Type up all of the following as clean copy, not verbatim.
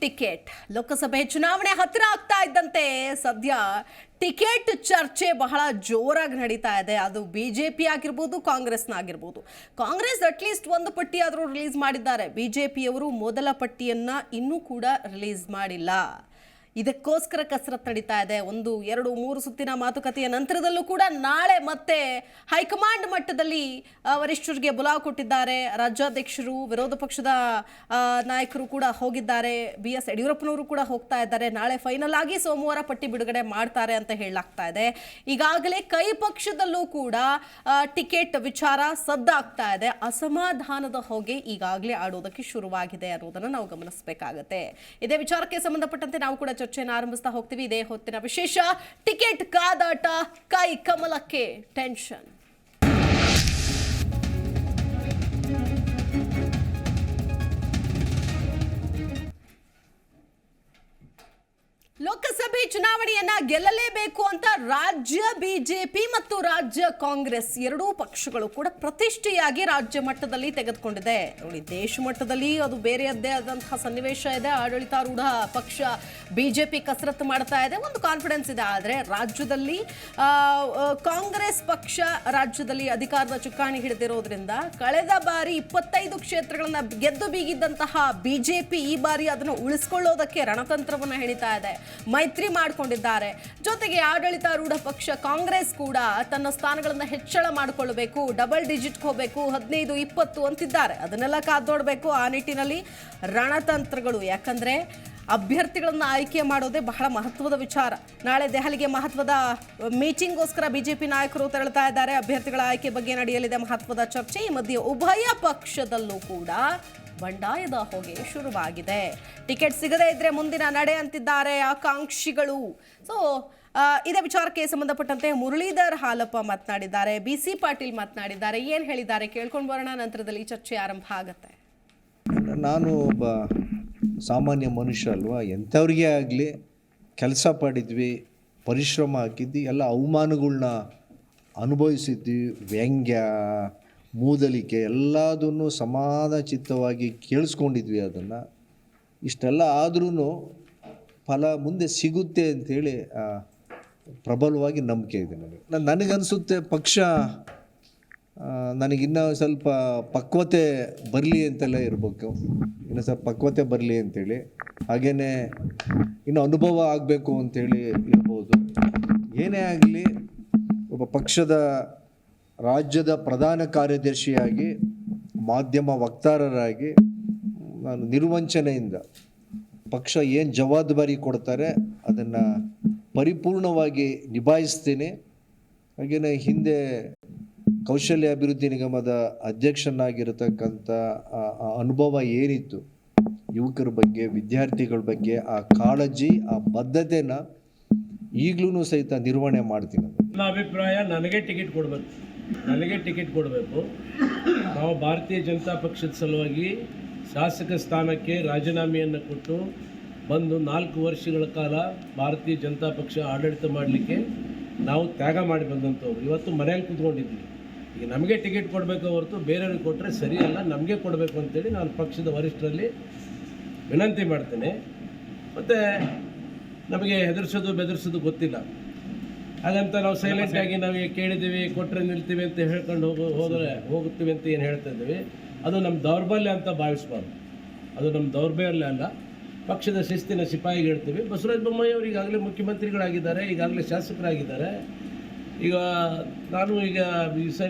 Ticket ಲೋಕಸಭೆ ಚುನಾವಣೆ ಹತ್ತಿರ ಆಗ್ತಾ ಇದ್ದಂತೆ ಸದ್ಯ ಟಿಕೆಟ್ ಚರ್ಚೆ ಬಹಳ ಜೋರಾಗಿ ನಡೀತಾ ಇದೆ. ಅದು ಬಿಜೆಪಿ ಆಗಿರ್ಬೋದು, ಕಾಂಗ್ರೆಸ್ನ ಆಗಿರ್ಬೋದು. ಕಾಂಗ್ರೆಸ್ ಅಟ್ಲೀಸ್ಟ್ ಒಂದು ಪಟ್ಟಿ ಆದರೂ ರಿಲೀಸ್ ಮಾಡಿದ್ದಾರೆ. ಬಿಜೆಪಿಯವರು ಮೊದಲ ಪಟ್ಟಿಯನ್ನ ಇನ್ನೂ ಕೂಡ ರಿಲೀಸ್ ಮಾಡಿಲ್ಲ. ಇದಕ್ಕೋಸ್ಕರ ಕಸರತ್ತು ನಡೀತಾ ಇದೆ. 1, 2, 3 ಸುತ್ತಿನ ಮಾತುಕತೆಯ ನಂತರದಲ್ಲೂ ಕೂಡ ನಾಳೆ ಮತ್ತೆ ಹೈಕಮಾಂಡ್ ಮಟ್ಟದಲ್ಲಿ ವರಿಷ್ಠರಿಗೆ ಬುಲಾವ್ ಕೊಟ್ಟಿದ್ದಾರೆ. ರಾಜ್ಯಾಧ್ಯಕ್ಷರು, ವಿರೋಧ ಪಕ್ಷದ ನಾಯಕರು ಕೂಡ ಹೋಗಿದ್ದಾರೆ. BS ಯಡಿಯೂರಪ್ಪನವರು ಕೂಡ ಹೋಗ್ತಾ ಇದ್ದಾರೆ. ನಾಳೆ ಫೈನಲ್ ಆಗಿ ಸೋಮವಾರ ಪಟ್ಟಿ ಬಿಡುಗಡೆ ಮಾಡ್ತಾರೆ ಅಂತ ಹೇಳಲಾಗ್ತಾ ಇದೆ. ಈಗಾಗಲೇ ಕೈ ಪಕ್ಷದಲ್ಲೂ ಕೂಡ ಟಿಕೆಟ್ ವಿಚಾರ ಸದ್ದಾಗ್ತಾ ಇದೆ. ಅಸಮಾಧಾನದ ಹೊಗೆ ಈಗಾಗಲೇ ಆಡೋದಕ್ಕೆ ಶುರುವಾಗಿದೆ ಅನ್ನೋದನ್ನು ನಾವು ಗಮನಿಸಬೇಕಾಗತ್ತೆ. ಇದೇ ವಿಚಾರಕ್ಕೆ ಸಂಬಂಧಪಟ್ಟಂತೆ ನಾವು ಕೂಡ ಚರ್ಚೆಯನ್ನು ಆರಂಭಿಸ್ತಾ ಹೋಗ್ತೀವಿ. ಇದೇ ಹೊತ್ತಿನ ವಿಶೇಷ ಟಿಕೆಟ್ ಕಾದಾಟ, ಕೈ ಕಮಲಕ್ಕೆ ಟೆನ್ಷನ್. ಲೋಕಸಭೆ ಚುನಾವಣೆಯನ್ನ ಗೆಲ್ಲಲೇಬೇಕು ಅಂತ ರಾಜ್ಯ ಬಿಜೆಪಿ ಮತ್ತು ರಾಜ್ಯ ಕಾಂಗ್ರೆಸ್ ಎರಡೂ ಪಕ್ಷಗಳು ಕೂಡ ಪ್ರತಿಷ್ಠೆಯಾಗಿ ರಾಜ್ಯ ಮಟ್ಟದಲ್ಲಿ ತೆಗೆದುಕೊಂಡಿದೆ. ನೋಡಿ, ದೇಶ ಮಟ್ಟದಲ್ಲಿ ಅದು ಬೇರೆಯದ್ದೇ ಆದಂತಹ ಸನ್ನಿವೇಶ ಇದೆ. ಆಡಳಿತಾರೂಢ ಪಕ್ಷ ಬಿಜೆಪಿ ಕಸರತ್ತು ಮಾಡ್ತಾ ಇದೆ, ಒಂದು ಕಾನ್ಫಿಡೆನ್ಸ್ ಇದೆ. ಆದರೆ ರಾಜ್ಯದಲ್ಲಿ ಕಾಂಗ್ರೆಸ್ ಪಕ್ಷ ರಾಜ್ಯದಲ್ಲಿ ಅಧಿಕಾರದ ಚುಕ್ಕಾಣಿ ಹಿಡಿದಿರೋದ್ರಿಂದ ಕಳೆದ ಬಾರಿ 25 ಕ್ಷೇತ್ರಗಳನ್ನ ಗೆದ್ದು ಬೀಗಿದ್ದಂತಹ ಬಿಜೆಪಿ ಈ ಬಾರಿ ಅದನ್ನು ಉಳಿಸಿಕೊಳ್ಳೋದಕ್ಕೆ ರಣತಂತ್ರವನ್ನು ಹೆಣಿತಾ ಇದೆ. ಮೈತ್ರಿ ಮಾಡಿಕೊಂಡಿದ್ದಾರೆ. ಜೊತೆಗೆ ಆಡಳಿತಾರೂಢ ಪಕ್ಷ ಕಾಂಗ್ರೆಸ್ ಕೂಡ ತನ್ನ ಸ್ಥಾನಗಳನ್ನು ಹೆಚ್ಚಳ ಮಾಡಿಕೊಳ್ಳಬೇಕು, ಡಬಲ್ ಡಿಜಿಟ್ ಹೋಗಬೇಕು, 15, 20 ಅಂತಿದ್ದಾರೆ. ಅದನ್ನೆಲ್ಲ ಕಾದೋಡಬೇಕು. ಆ ನಿಟ್ಟಿನಲ್ಲಿ ರಣತಂತ್ರಗಳು. ಯಾಕಂದ್ರೆ ಅಭ್ಯರ್ಥಿಗಳನ್ನು ಆಯ್ಕೆ ಮಾಡೋದೇ ಬಹಳ ಮಹತ್ವದ ವಿಚಾರ. ನಾಳೆ ದೆಹಲಿಗೆ ಮಹತ್ವದ ಮೀಟಿಂಗ್ಗೋಸ್ಕರ ಬಿಜೆಪಿ ನಾಯಕರು ತೆರಳುತ್ತಾ ಇದ್ದಾರೆ. ಅಭ್ಯರ್ಥಿಗಳ ಆಯ್ಕೆ ಬಗ್ಗೆ ನಡೆಯಲಿದೆ ಮಹತ್ವದ ಚರ್ಚೆ. ಈ ಮಧ್ಯೆ ಉಭಯ ಪಕ್ಷದಲ್ಲೂ ಕೂಡ ಬಂಡಾಯದ ಹೊಗೆ ಶುರುವಾಗಿದೆ. ಟಿಕೆಟ್ ಸಿಗದೇ ಇದ್ರೆ ಮುಂದಿನ ನಡೆ ಅಂತಿದ್ದಾರೆ ಆಕಾಂಕ್ಷಿಗಳು. ಸೊ ಇದೇ ವಿಚಾರಕ್ಕೆ ಸಂಬಂಧಪಟ್ಟಂತೆ ಮುರಳೀಧರ್ ಹಾಲಪ್ಪ ಮಾತನಾಡಿದ್ದಾರೆ, BC ಪಾಟೀಲ್ ಮಾತನಾಡಿದ್ದಾರೆ. ಏನು ಹೇಳಿದ್ದಾರೆ ಕೇಳ್ಕೊಂಡು ಬರೋಣ. ನಂತರದಲ್ಲಿ ಚರ್ಚೆ ಆರಂಭ ಆಗುತ್ತೆ. ನಾನು ಒಬ್ಬ ಸಾಮಾನ್ಯ ಮನುಷ್ಯ ಅಲ್ವಾ. ಎಂಥವ್ರಿಗೆ ಆಗಲಿ ಕೆಲಸ ಪಡಿದ್ವಿ, ಪರಿಶ್ರಮ ಹಾಕಿದ್ವಿ, ಎಲ್ಲ ಅವಮಾನಗಳನ್ನ ಅನುಭವಿಸಿದ್ವಿ. ವ್ಯಂಗ್ಯ, ಮೂದಲಿಕೆ ಎಲ್ಲದನ್ನು ಸಮಾನಚಿತ್ತವಾಗಿ ಕೇಳಿಸ್ಕೊಂಡಿದ್ವಿ. ಅದನ್ನು ಇಷ್ಟೆಲ್ಲ ಆದ್ರೂ ಫಲ ಮುಂದೆ ಸಿಗುತ್ತೆ ಅಂಥೇಳಿ ಪ್ರಬಲವಾಗಿ ನಂಬಿಕೆ ಇದೆ ನನಗನ್ನಿಸುತ್ತೆ. ಪಕ್ಷ ನನಗಿನ್ನೂ ಸ್ವಲ್ಪ ಪಕ್ವತೆ ಬರಲಿ ಅಂತೆಲ್ಲ ಇರಬೇಕು, ಇನ್ನೂ ಸ್ವಲ್ಪ ಪಕ್ವತೆ ಬರಲಿ ಅಂಥೇಳಿ. ಹಾಗೆಯೇ ಇನ್ನು ಅನುಭವ ಆಗಬೇಕು ಅಂಥೇಳಿ ಇರ್ಬೋದು. ಏನೇ ಆಗಲಿ, ಒಬ್ಬ ಪಕ್ಷದ ರಾಜ್ಯದ ಪ್ರಧಾನ ಕಾರ್ಯದರ್ಶಿಯಾಗಿ, ಮಾಧ್ಯಮ ವಕ್ತಾರರಾಗಿ ನಾನು ನಿರ್ವಂಚನೆಯಿಂದ ಪಕ್ಷ ಏನು ಜವಾಬ್ದಾರಿ ಕೊಡ್ತಾರೆ ಅದನ್ನು ಪರಿಪೂರ್ಣವಾಗಿ ನಿಭಾಯಿಸ್ತೀನಿ. ಹಾಗೆಯೇ ಹಿಂದೆ ಕೌಶಲ್ಯ ಅಭಿವೃದ್ಧಿ ನಿಗಮದ ಅಧ್ಯಕ್ಷನಾಗಿರತಕ್ಕಂಥ ಅನುಭವ ಏನಿತ್ತು, ಯುವಕರ ಬಗ್ಗೆ, ವಿದ್ಯಾರ್ಥಿಗಳ ಬಗ್ಗೆ ಆ ಕಾಳಜಿ, ಆ ಬದ್ಧತೆನ ಈಗಲೂ ಸಹಿತ ನಿರ್ವಹಣೆ ಮಾಡ್ತೀನಿ. ನನ್ನ ಅಭಿಪ್ರಾಯ, ನನಗೆ ಟಿಕೆಟ್ ಕೊಡಬೇಕು. ನಾವು ಭಾರತೀಯ ಜನತಾ ಪಕ್ಷದ ಸಲುವಾಗಿ ಶಾಸಕ ಸ್ಥಾನಕ್ಕೆ ರಾಜೀನಾಮೆಯನ್ನು ಕೊಟ್ಟು ಬಂದು 4 ವರ್ಷಗಳ ಕಾಲ ಭಾರತೀಯ ಜನತಾ ಪಕ್ಷ ಆಡಳಿತ ಮಾಡಲಿಕ್ಕೆ ನಾವು ತ್ಯಾಗ ಮಾಡಿ ಬಂದಂಥವ್ರು. ಇವತ್ತು ಮನೆಯಲ್ಲಿ ಕೂತ್ಕೊಂಡಿದ್ವಿ. ಈಗ ನಮಗೆ ಟಿಕೆಟ್ ಕೊಡಬೇಕು ಹೊರತು ಬೇರೆಯವ್ರಿಗೆ ಕೊಟ್ಟರೆ ಸರಿಯಲ್ಲ, ನಮಗೆ ಕೊಡಬೇಕು ಅಂತೇಳಿ ನಾನು ಪಕ್ಷದ ವರಿಷ್ಠರಲ್ಲಿ ವಿನಂತಿ ಮಾಡ್ತೇನೆ. ಮತ್ತು ನಮಗೆ ಹೆದರ್ಸೋದು ಬೆದರ್ಸೋದು ಗೊತ್ತಿಲ್ಲ. ಹಾಗಂತ ನಾವು ಸೈಲೆಂಟಾಗಿ ನಾವು ಕೇಳಿದ್ದೀವಿ, ಕೊಟ್ಟರೆ ನಿಲ್ತೀವಿ ಅಂತ ಹೇಳ್ಕೊಂಡು ಹೋಗುತ್ತೀವಿ ಅಂತ ಏನು ಹೇಳ್ತಾ ಇದ್ದೀವಿ, ಅದು ನಮ್ಮ ದೌರ್ಬಲ್ಯ ಅಂತ ಭಾವಿಸ್ಬಾರ್ದು. ಅದು ನಮ್ಮ ದೌರ್ಬಲ್ಯ ಅಲ್ಲ, ಪಕ್ಷದ ಶಿಸ್ತಿನ ಸಿಪಾಯಿಗೆ ಹೇಳ್ತೀವಿ. ಬಸವರಾಜ ಬೊಮ್ಮಾಯಿ ಅವರು ಈಗಾಗಲೇ ಮುಖ್ಯಮಂತ್ರಿಗಳಾಗಿದ್ದಾರೆ, ಈಗಾಗಲೇ ಶಾಸಕರಾಗಿದ್ದಾರೆ. ಈಗ ನಾನು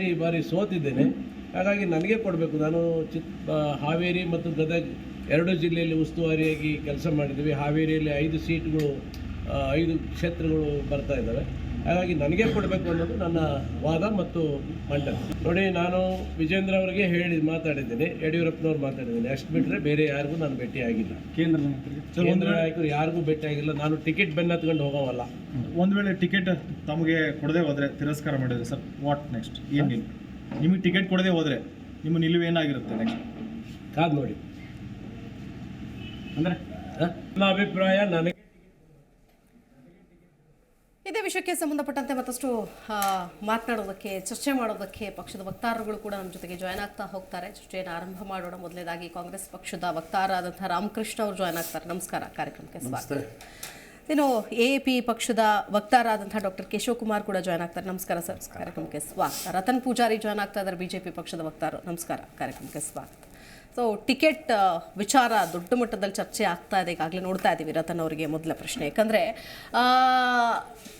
ಈ ಬಾರಿ ಸೋತಿದ್ದೇನೆ. ಹಾಗಾಗಿ ನನಗೆ ಕೊಡಬೇಕು. ನಾನು ಹಾವೇರಿ ಮತ್ತು ಗದಗ 2 ಜಿಲ್ಲೆಯಲ್ಲಿ ಉಸ್ತುವಾರಿಯಾಗಿ ಕೆಲಸ ಮಾಡಿದ್ದೀವಿ. ಹಾವೇರಿಯಲ್ಲಿ 5 ಸೀಟ್ಗಳು, 5 ಕ್ಷೇತ್ರಗಳು ಬರ್ತಾ ಇದ್ದಾವೆ. ಹಾಗಾಗಿ ನನಗೆ ಕೊಡಬೇಕು ಅನ್ನೋದು ನನ್ನ ವಾದ ಮತ್ತು ಮಂಡನೆ. ನೋಡಿ, ನಾನು ವಿಜೇಂದ್ರ ಅವರಿಗೆ ಮಾತಾಡಿದ್ದೀನಿ, ಯಡಿಯೂರಪ್ಪನವ್ರು ಮಾತಾಡಿದ್ದೀನಿ. ಅಷ್ಟು ಬಿಟ್ಟರೆ ಬೇರೆ ಯಾರಿಗೂ ನಾನು ಭೇಟಿ ಆಗಿಲ್ಲ. ಕೇಂದ್ರ ನಾಯಕರು ಯಾರಿಗೂ ಭೇಟಿ ಆಗಿಲ್ಲ. ನಾನು ಟಿಕೆಟ್ ಬೆನ್ನತ್ಕೊಂಡು ಹೋಗೋವಲ್ಲ. ಒಂದು ವೇಳೆ ಟಿಕೆಟ್ ತಮಗೆ ಕೊಡದೆ ಹೋದರೆ, ತಿರಸ್ಕಾರ ಮಾಡಿದರೆ ಸರ್, ವಾಟ್ ನೆಕ್ಸ್ಟ್? ಏನು ನಿಮಗೆ ಟಿಕೆಟ್ ಕೊಡದೆ ಹೋದರೆ ನಿಮ್ಮ ನಿಲುವು ಏನಾಗಿರುತ್ತೆ ನೆಕ್ಸ್ಟ್? ಕಾದು ನೋಡಿ. ಅಂದರೆ ನನ್ನ ಅಭಿಪ್ರಾಯ, ನನಗೆ ಇದೇ ವಿಷಯಕ್ಕೆ ಸಂಬಂಧಪಟ್ಟಂತೆ ಮತ್ತಷ್ಟು ಮಾತನಾಡೋದಕ್ಕೆ, ಚರ್ಚೆ ಮಾಡೋದಕ್ಕೆ ಪಕ್ಷದ ವಕ್ತಾರರುಗಳು ಕೂಡ ನಮ್ಮ ಜೊತೆಗೆ ಜಾಯ್ನ್ ಆಗ್ತಾ ಹೋಗ್ತಾರೆ. ಚರ್ಚೆಯನ್ನು ಆರಂಭ ಮಾಡೋಣ. ಮೊದಲನೇದಾಗಿ ಕಾಂಗ್ರೆಸ್ ಪಕ್ಷದ ವಕ್ತಾರ ಆದಂತಹ ರಾಮಕೃಷ್ಣ ಅವರು ಜಾಯ್ನ್ ಆಗ್ತಾರೆ. ನಮಸ್ಕಾರ, ಕಾರ್ಯಕ್ರಮಕ್ಕೆ ಸ್ವಾಗತ. ಇನ್ನು ಎಎಪಿ ಪಕ್ಷದ ವಕ್ತಾರ ಆದಂತಹ ಡಾಕ್ಟರ್ ಕೇಶವ್ ಕುಮಾರ್ ಕೂಡ ಜಾಯ್ನ್ ಆಗ್ತಾರೆ. ನಮಸ್ಕಾರ ಸರ್, ಕಾರ್ಯಕ್ರಮಕ್ಕೆ ಸ್ವಾಗತ. ರತನ್ ಪೂಜಾರಿ ಜಾಯ್ನ್ ಆಗ್ತಾ ಇದ್ದಾರೆ, ಬಿಜೆಪಿ ಪಕ್ಷದ ವಕ್ತಾರರು. ನಮಸ್ಕಾರ, ಕಾರ್ಯಕ್ರಮಕ್ಕೆ ಸ್ವಾಗತ. ಸೊ ಟಿಕೆಟ್ ವಿಚಾರ ದೊಡ್ಡ ಮಟ್ಟದಲ್ಲಿ ಚರ್ಚೆ ಆಗ್ತಾ ಇದೆ. ಈಗಾಗಲೇ ನೋಡ್ತಾ ಇದ್ದೀವಿ. ರತನ್ ಅವರಿಗೆ ಮೊದಲ ಪ್ರಶ್ನೆ, ಯಾಕಂದರೆ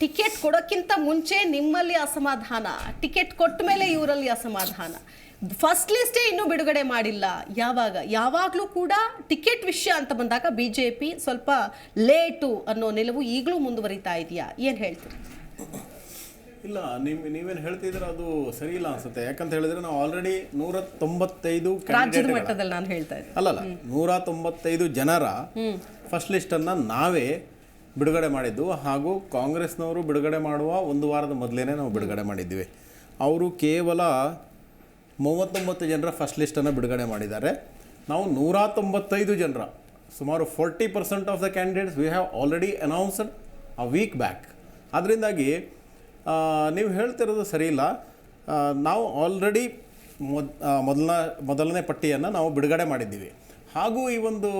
ಟಿಕೆಟ್ ಕೊಡೋಕ್ಕಿಂತ ಮುಂಚೆ ನಿಮ್ಮಲ್ಲಿ ಅಸಮಾಧಾನ, ಟಿಕೆಟ್ ಕೊಟ್ಟ ಮೇಲೆ ಇವರಲ್ಲಿ ಅಸಮಾಧಾನ. ಫಸ್ಟ್ ಲಿಸ್ಟೇ ಇನ್ನೂ ಬಿಡುಗಡೆ ಮಾಡಿಲ್ಲ. ಯಾವಾಗಲೂ ಕೂಡ ಟಿಕೆಟ್ ವಿಷಯ ಅಂತ ಬಂದಾಗ ಬಿಜೆಪಿ ಸ್ವಲ್ಪ ಲೇಟು ಅನ್ನೋ ನಿಲುವು ಈಗಲೂ ಮುಂದುವರಿತಾ ಇದೆಯಾ? ಏನು ಹೇಳ್ತೀರಿ? ಇಲ್ಲ, ನೀವೇನು ಹೇಳ್ತಿದ್ರೆ ಅದು ಸರಿ ಇಲ್ಲ ಅನ್ಸುತ್ತೆ. ಯಾಕಂತ ಹೇಳಿದ್ರೆ ನಾವು ಆಲ್ರೆಡಿ 195 ರಾಜ್ಯದ ಮಟ್ಟದಲ್ಲಿ ನಾನು ಹೇಳ್ತಾ ಇದ್ದೆ. ಅಲ್ಲಲ್ಲ 195 ಜನರ ಫಸ್ಟ್ ಲಿಸ್ಟನ್ನು ನಾವೇ ಬಿಡುಗಡೆ ಮಾಡಿದ್ದು. ಹಾಗೂ ಕಾಂಗ್ರೆಸ್ನವರು ಬಿಡುಗಡೆ ಮಾಡುವ ಒಂದು ವಾರದ ಮೊದಲೇ ನಾವು ಬಿಡುಗಡೆ ಮಾಡಿದ್ವಿ. ಅವರು ಕೇವಲ 39 ಜನರ ಫಸ್ಟ್ ಲಿಸ್ಟನ್ನು ಬಿಡುಗಡೆ ಮಾಡಿದ್ದಾರೆ. ನಾವು 195 ಜನರ, ಸುಮಾರು 40% of the candidates we have already announced a week back. ಅದರಿಂದಾಗಿ ನೀವು ಹೇಳ್ತಿರೋದು ಸರಿ ಇಲ್ಲ. ನಾವು ಆಲ್ರೆಡಿ ಮೊದಲನೇ ಪಟ್ಟಿಯನ್ನು ನಾವು ಬಿಡುಗಡೆ ಮಾಡಿದ್ದೀವಿ. ಹಾಗೂ ಈ ಒಂದು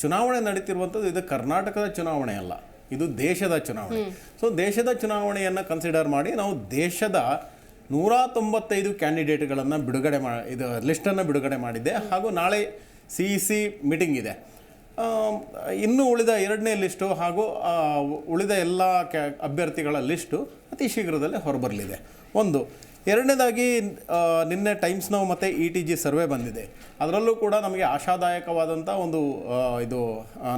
ಚುನಾವಣೆ ನಡೀತಿರುವಂಥದ್ದು ಇದು ಕರ್ನಾಟಕದ ಚುನಾವಣೆ ಅಲ್ಲ, ಇದು ದೇಶದ ಚುನಾವಣೆ. ಸೊ ದೇಶದ ಚುನಾವಣೆಯನ್ನು ಕನ್ಸಿಡರ್ ಮಾಡಿ ನಾವು ದೇಶದ 195 ಕ್ಯಾಂಡಿಡೇಟ್ಗಳನ್ನು ಬಿಡುಗಡೆ ಇದು ಲಿಸ್ಟನ್ನು ಬಿಡುಗಡೆ ಮಾಡಿದ್ದೆ. ಹಾಗೂ ನಾಳೆ CEC ಮೀಟಿಂಗ್ ಇದೆ. ಇನ್ನು ಉಳಿದ 2ನೇ ಲಿಸ್ಟು ಹಾಗೂ ಉಳಿದ ಎಲ್ಲ ಅಭ್ಯರ್ಥಿಗಳ ಲಿಸ್ಟು ಅತಿ ಶೀಘ್ರದಲ್ಲೇ ಹೊರಬರಲಿದೆ. ಒಂದು. 2ನೇದಾಗಿ ನಿನ್ನೆ ಟೈಮ್ಸ್ ನೌ ಮತ್ತು ETG ಸರ್ವೆ ಬಂದಿದೆ. ಅದರಲ್ಲೂ ಕೂಡ ನಮಗೆ ಆಶಾದಾಯಕವಾದಂಥ ಒಂದು ಇದು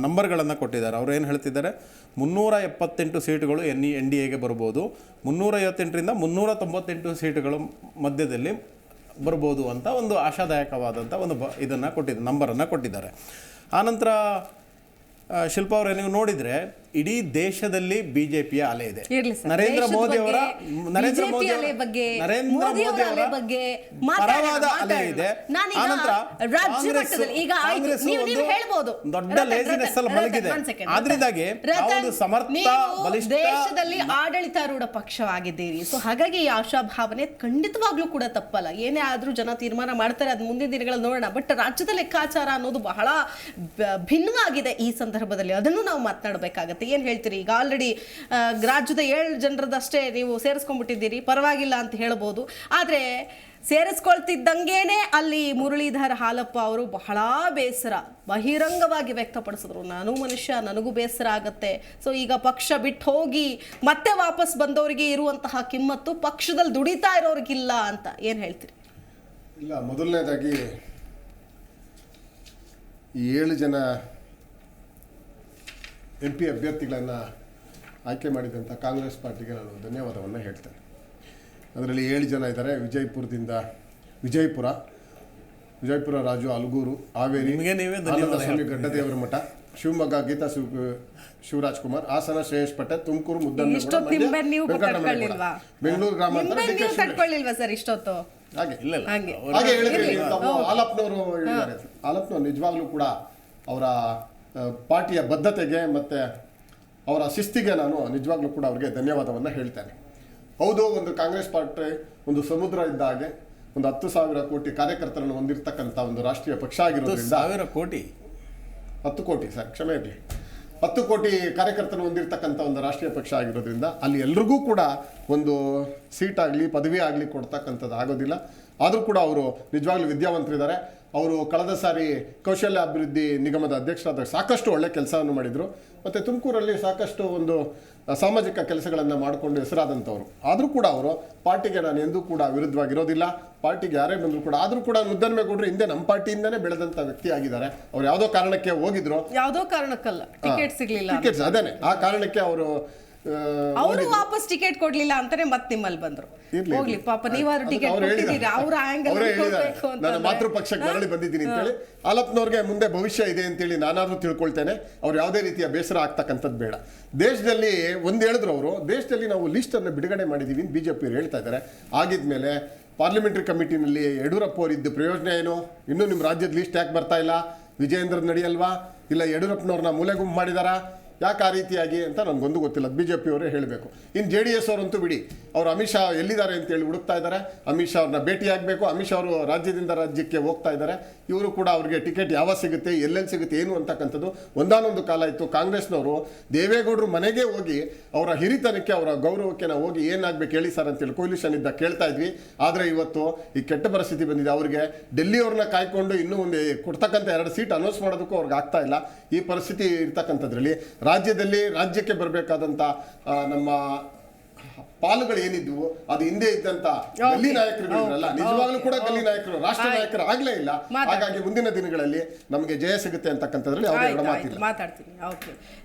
ನಂಬರ್ಗಳನ್ನು ಕೊಟ್ಟಿದ್ದಾರೆ. ಅವರು ಏನು ಹೇಳ್ತಿದ್ದಾರೆ, 378 ಸೀಟುಗಳು NDAಗೆ ಬರ್ಬೋದು, 358ರಿಂದ 398 ಸೀಟುಗಳ ಮಧ್ಯದಲ್ಲಿ ಬರ್ಬೋದು ಅಂತ ಒಂದು ಆಶಾದಾಯಕವಾದಂಥ ಒಂದು ಇದನ್ನು ಕೊಟ್ಟಿದ್ದಾರೆ, ನಂಬರನ್ನು ಕೊಟ್ಟಿದ್ದಾರೆ. ಆನಂತರ ಶಿಲ್ಪಾ ಅವರೇ, ನೀವು ನೋಡಿದರೆ ಇಡೀ ದೇಶದಲ್ಲಿ ಬಿಜೆಪಿಯ ಅಲೆ ಇದೆ. ನರೇಂದ್ರ ಮೋದಿ ಅವರ ಪರವಾದ ಅಲೆ ಇದೆ. ಆನಂತರ ದೊಡ್ಡ ಲೇಜಿನೆಸ್ ಅಲ್ಲಿ ಮಲಗಿದೆ. ಆದ್ರಿಂದಾಗಿ ಒಂದು ಸಮರ್ಥ ಬಲಿಷ್ಠ ದೇಶದಲ್ಲಿ ಆಡಳಿತಾರೂಢ ಪಕ್ಷವಾಗಿದ್ದೀರಿ. ಸೊ ಹಾಗಾಗಿ ಈ ಆಶಾಭಾವನೆ ಖಂಡಿತವಾಗ್ಲೂ ಕೂಡ ತಪ್ಪಲ್ಲ. ಏನೇ ಆದ್ರೂ ಜನ ತೀರ್ಮಾನ ಮಾಡ್ತಾರೆ, ಅದು ಮುಂದಿನ ದಿನಗಳಲ್ಲಿ ನೋಡೋಣ. ಬಟ್ ರಾಜ್ಯದ ಲೆಕ್ಕಾಚಾರ ಅನ್ನೋದು ಬಹಳ ಭಿನ್ನವಾಗಿದೆ ಈ ಸಂದರ್ಭದಲ್ಲಿ. ಅದನ್ನು ನಾವು ಮಾತನಾಡಬೇಕಾಗತ್ತೆ. ಏನ್ ಹೇಳ್ತೀರಿ? ಈಗ ಆಲ್ರೆಡಿ ರಾಜ್ಯದ 7 ಜನರದಷ್ಟೇ ನೀವು ಸೇರಿಸ್ಕೊಂಡ್ಬಿಟ್ಟಿದ್ದೀರಿ, ಪರವಾಗಿಲ್ಲ ಅಂತ ಹೇಳ್ಬೋದು. ಆದ್ರೆ ಸೇರಿಸ್ಕೊಳ್ತಿದ್ದಂಗೇನೆ ಅಲ್ಲಿ ಮುರಳೀಧರ್ ಹಾಲಪ್ಪ ಅವರು ಬಹಳ ಬೇಸರ ಬಹಿರಂಗವಾಗಿ ವ್ಯಕ್ತಪಡಿಸಿದ್ರು. ನಾನು ಮನುಷ್ಯ, ನನಗೂ ಬೇಸರ ಆಗತ್ತೆ. ಸೊ ಈಗ ಪಕ್ಷ ಬಿಟ್ಟು ಹೋಗಿ ಮತ್ತೆ ವಾಪಸ್ ಬಂದವರಿಗೆ ಇರುವಂತಹ ಕಿಮ್ಮತ್ತು ಪಕ್ಷದಲ್ಲಿ ದುಡಿತಾ ಇರೋರಿಗಿಲ್ಲ ಅಂತ ಏನ್ ಹೇಳ್ತೀರಿ? ಇಲ್ಲ, ಮೊದಲನೇದಾಗಿ ಈ 7 ಜನ MP ಅಭ್ಯರ್ಥಿಗಳನ್ನು ಆಯ್ಕೆ ಮಾಡಿದಂಥ ಕಾಂಗ್ರೆಸ್ ಪಾರ್ಟಿಗೆ ನಾನು ಧನ್ಯವಾದವನ್ನು ಹೇಳ್ತೇನೆ. ಅದರಲ್ಲಿ 7 ಜನ ಇದ್ದಾರೆ. ವಿಜಯಪುರ ರಾಜು ಅಲಗೂರು, ಹಾವೇರಿ ಆನಂದಸ್ವಾಮಿ ಗಡ್ಡದೇವರ ಮಠ, ಶಿವಮೊಗ್ಗ ಗೀತಾ ಶಿವರಾಜ್ ಕುಮಾರ್, ಹಾಸನ ಶ್ರೇಯಸ್ ಪಟೇಲ್, ತುಮಕೂರು ಮುದ್ದಣ್ಣ, ಬೆಂಗಳೂರು ಗ್ರಾಮಾಂತರ ಹಾಗೆ ಹೇಳಿದ್ರಿ. ಆಲಪ್ನವರು ಹೇಳಿದ್ದಾರೆ. ಆಲಪ್ನವರು ನಿಜವಾಗ್ಲೂ ಕೂಡ ಅವರ ಪಾರ್ಟಿಯ ಬದ್ಧತೆಗೆ ಮತ್ತು ಅವರ ಶಿಸ್ತಿಗೆ ನಾನು ನಿಜವಾಗ್ಲೂ ಕೂಡ ಅವರಿಗೆ ಧನ್ಯವಾದವನ್ನು ಹೇಳ್ತೇನೆ. ಹೌದು, ಒಂದು ಕಾಂಗ್ರೆಸ್ ಪಾರ್ಟಿ ಒಂದು ಸಮುದ್ರ ಇದ್ದ ಹಾಗೆ, ಒಂದು 10,000 ಕೋಟಿ ಕಾರ್ಯಕರ್ತರನ್ನು ಹೊಂದಿರತಕ್ಕಂಥ ಒಂದು ರಾಷ್ಟ್ರೀಯ ಪಕ್ಷ ಆಗಿರೋದ್ರಿಂದ 10 ಕೋಟಿ ಸರ್, ಕ್ಷಮೆ ಇರಲಿ, 10 ಕೋಟಿ ಕಾರ್ಯಕರ್ತರನ್ನು ಹೊಂದಿರತಕ್ಕಂಥ ಒಂದು ರಾಷ್ಟ್ರೀಯ ಪಕ್ಷ ಆಗಿರೋದ್ರಿಂದ ಅಲ್ಲಿ ಎಲ್ರಿಗೂ ಕೂಡ ಒಂದು ಸೀಟ್ ಆಗಲಿ ಪದವಿ ಆಗಲಿ ಕೊಡ್ತಕ್ಕಂಥದ್ದು ಆಗೋದಿಲ್ಲ. ಆದರೂ ಕೂಡ ಅವರು ನಿಜವಾಗ್ಲೂ ವಿದ್ಯಾವಂತರಿದ್ದಾರೆ. ಅವರು ಕಳೆದ ಸಾರಿ ಕೌಶಲ್ಯ ಅಭಿವೃದ್ಧಿ ನಿಗಮದ ಅಧ್ಯಕ್ಷರಾದಾಗ ಸಾಕಷ್ಟು ಒಳ್ಳೆ ಕೆಲಸವನ್ನು ಮಾಡಿದರು. ಮತ್ತು ತುಮಕೂರಲ್ಲಿ ಸಾಕಷ್ಟು ಒಂದು ಸಾಮಾಜಿಕ ಕೆಲಸಗಳನ್ನು ಮಾಡಿಕೊಂಡು ಹೆಸರಾದಂಥವ್ರು. ಆದರೂ ಕೂಡ ಅವರು ಪಾರ್ಟಿಗೆ ನಾನು ಎಂದೂ ಕೂಡ ವಿರುದ್ಧವಾಗಿರೋದಿಲ್ಲ. ಪಾರ್ಟಿಗೆ ಯಾರೇ ಬಂದರೂ ಕೂಡ, ಆದರೂ ಕೂಡ ಮುದ್ದನ್ಮೇಗೌಡರು ಹಿಂದೆ ನಮ್ಮ ಪಾರ್ಟಿಯಿಂದನೇ ಬೆಳೆದಂಥ ವ್ಯಕ್ತಿ ಆಗಿದ್ದಾರೆ. ಅವ್ರು ಯಾವುದೋ ಕಾರಣಕ್ಕೆ ಹೋಗಿದ್ರು, ಯಾವುದೋ ಕಾರಣಕ್ಕಲ್ಲ ಟಿಕೆಟ್ ಸಿಗ್ಲಿಲ್ಲ, ಅದೇನೆ ಆ ಕಾರಣಕ್ಕೆ ಅವರು ಅವರು ವಾಪಸ್ ಟಿಕೆಟ್ ಕೊಡ್ಲಿಲ್ಲ ಅಂತಾನೆ ಮತ್ತೆ ನಿಮ್ಮಲ್ಲಿ ಬಂದ್ರು. ಹೋಗ್ಲಿ ಪಾಪ, ನೀವಾದ್ರೂ ಟಿಕೆಟ್ ಕೊಟ್ಟಿದ್ದೀರಿ. ಅವರ ಆಂಗಲ್ ನಾನು ಮಾತೃ ಪಕ್ಷಕ್ಕೆ ಮರಳಿ ಬಂದಿದ್ದೀನಿ ಅಂತೇಳಿ ಆಲಪ್ನವ್ರಿಗೆ ಮುಂದೆ ಭವಿಷ್ಯ ಇದೆ ಅಂತೇಳಿ ನಾನಾದ್ರೂ ತಿಳ್ಕೊಳ್ತೇನೆ. ಅವ್ರು ಯಾವುದೇ ರೀತಿಯ ಬೇಸರ ಆಗ್ತಕ್ಕಂಥದ್ದು ಬೇಡ. ದೇಶದಲ್ಲಿ ಒಂದು ಹೇಳಿದ್ರು ಅವರು, ದೇಶದಲ್ಲಿ ನಾವು ಲಿಸ್ಟನ್ನು ಬಿಡುಗಡೆ ಮಾಡಿದ್ದೀವಿ ಅಂತ BJP ಅವ್ರು ಹೇಳ್ತಾ ಇದ್ದಾರೆ. ಆಗಿದ್ಮೇಲೆ ಪಾರ್ಲಿಮೆಂಟರಿ ಕಮಿಟಿನಲ್ಲಿ ಯಡಿಯೂರಪ್ಪ ಅವರಿದ್ದು ಪ್ರಯೋಜನ ಏನು? ಇನ್ನೂ ನಿಮ್ಮ ರಾಜ್ಯದ ಲಿಸ್ಟ್ ಯಾಕೆ ಬರ್ತಾ ಇಲ್ಲ? ವಿಜಯೇಂದ್ರ ನಡೆಯಲ್ವಾ? ಇಲ್ಲ ಯಡಿಯೂರಪ್ಪನವ್ರನ್ನ ಮೂಲೆ ಗುಂಪು ಮಾಡಿದಾರಾ? ಯಾಕೆ ಆ ರೀತಿಯಾಗಿ ಅಂತ ನನಗೊಂದು ಗೊತ್ತಿಲ್ಲ, ಬಿ ಜೆ ಪಿಯವರೇ ಹೇಳಬೇಕು. ಇನ್ನು ಜೆ ಡಿ ಎಸ್ ಅವರಂತೂ ಬಿಡಿ, ಅವರು ಅಮಿತ್ ಶಾ ಎಲ್ಲಿದ್ದಾರೆ ಅಂತೇಳಿ ಹುಡುಕ್ತಾ ಇದ್ದಾರೆ. ಅಮಿತ್ ಶಾ ಅವ್ರನ್ನ ಭೇಟಿಯಾಗಬೇಕು. ಅಮಿತ್ ಶಾ ಅವರು ರಾಜ್ಯದಿಂದ ರಾಜ್ಯಕ್ಕೆ ಹೋಗ್ತಾ ಇದ್ದಾರೆ. ಇವರು ಕೂಡ ಅವರಿಗೆ ಟಿಕೆಟ್ ಯಾವಾಗ ಸಿಗುತ್ತೆ, ಎಲ್ಲೆಲ್ಲಿ ಸಿಗುತ್ತೆ ಏನು ಅಂತಕ್ಕಂಥದ್ದು ಒಂದಾನೊಂದು ಕಾಲ ಇತ್ತು. ಕಾಂಗ್ರೆಸ್ನವರು ದೇವೇಗೌಡರು ಮನೆಗೆ ಹೋಗಿ ಅವರ ಹಿರಿತನಕ್ಕೆ, ಅವರ ಗೌರವಕ್ಕೆ ನಾವು ಹೋಗಿ ಏನಾಗಬೇಕು ಹೇಳಿ ಸರ್ ಅಂತೇಳಿ ಕೊಯ್ಲಿಷನ್ ಇದ್ದ ಕೇಳ್ತಾ ಇದ್ವಿ. ಆದರೆ ಇವತ್ತು ಈ ಕೆಟ್ಟ ಪರಿಸ್ಥಿತಿ ಬಂದಿದೆ. ಅವರಿಗೆ ಡೆಲ್ಲಿಯವ್ರನ್ನ ಕಾಯ್ಕೊಂಡು ಇನ್ನೂ ಒಂದು ಕೊಡ್ತಕ್ಕಂಥ 2 ಸೀಟ್ ಅನೌನ್ಸ್ ಮಾಡೋದಕ್ಕೂ ಅವ್ರಿಗೆ ಆಗ್ತಾ ಇಲ್ಲ. ಈ ಪರಿಸ್ಥಿತಿ ಇರ್ತಕ್ಕಂಥದ್ರಲ್ಲಿ ರಾಜ್ಯಕ್ಕೆ ಬರಬೇಕಾದಂಥ ನಮ್ಮ ಪಾಲುಗಳು ಏನಿದ್ವು ಅದು ಹಿಂದೆ ಇದ್ದಂತ ಗಲ್ಲಿ ನಾಯಕರುಗಳಿರಲ್ಲ, ನಿಜವಾಗ್ಲೂ ಕೂಡ ಗಲ್ಲಿ ನಾಯಕರು ರಾಷ್ಟ್ರ ನಾಯಕರು ಆಗ್ಲೇ ಇಲ್ಲ. ಹಾಗಾಗಿ ಮುಂದಿನ ದಿನಗಳಲ್ಲಿ ನಮಗೆ ಜಯ ಸಿಗುತ್ತೆ ಅಂತಕ್ಕಂಥದ್ರಲ್ಲಿ ಯಾವುದೇ ಮಾತಿಲ್ಲ. ಮಾತಾಡ್ತೀನಿ. ಓಕೆ,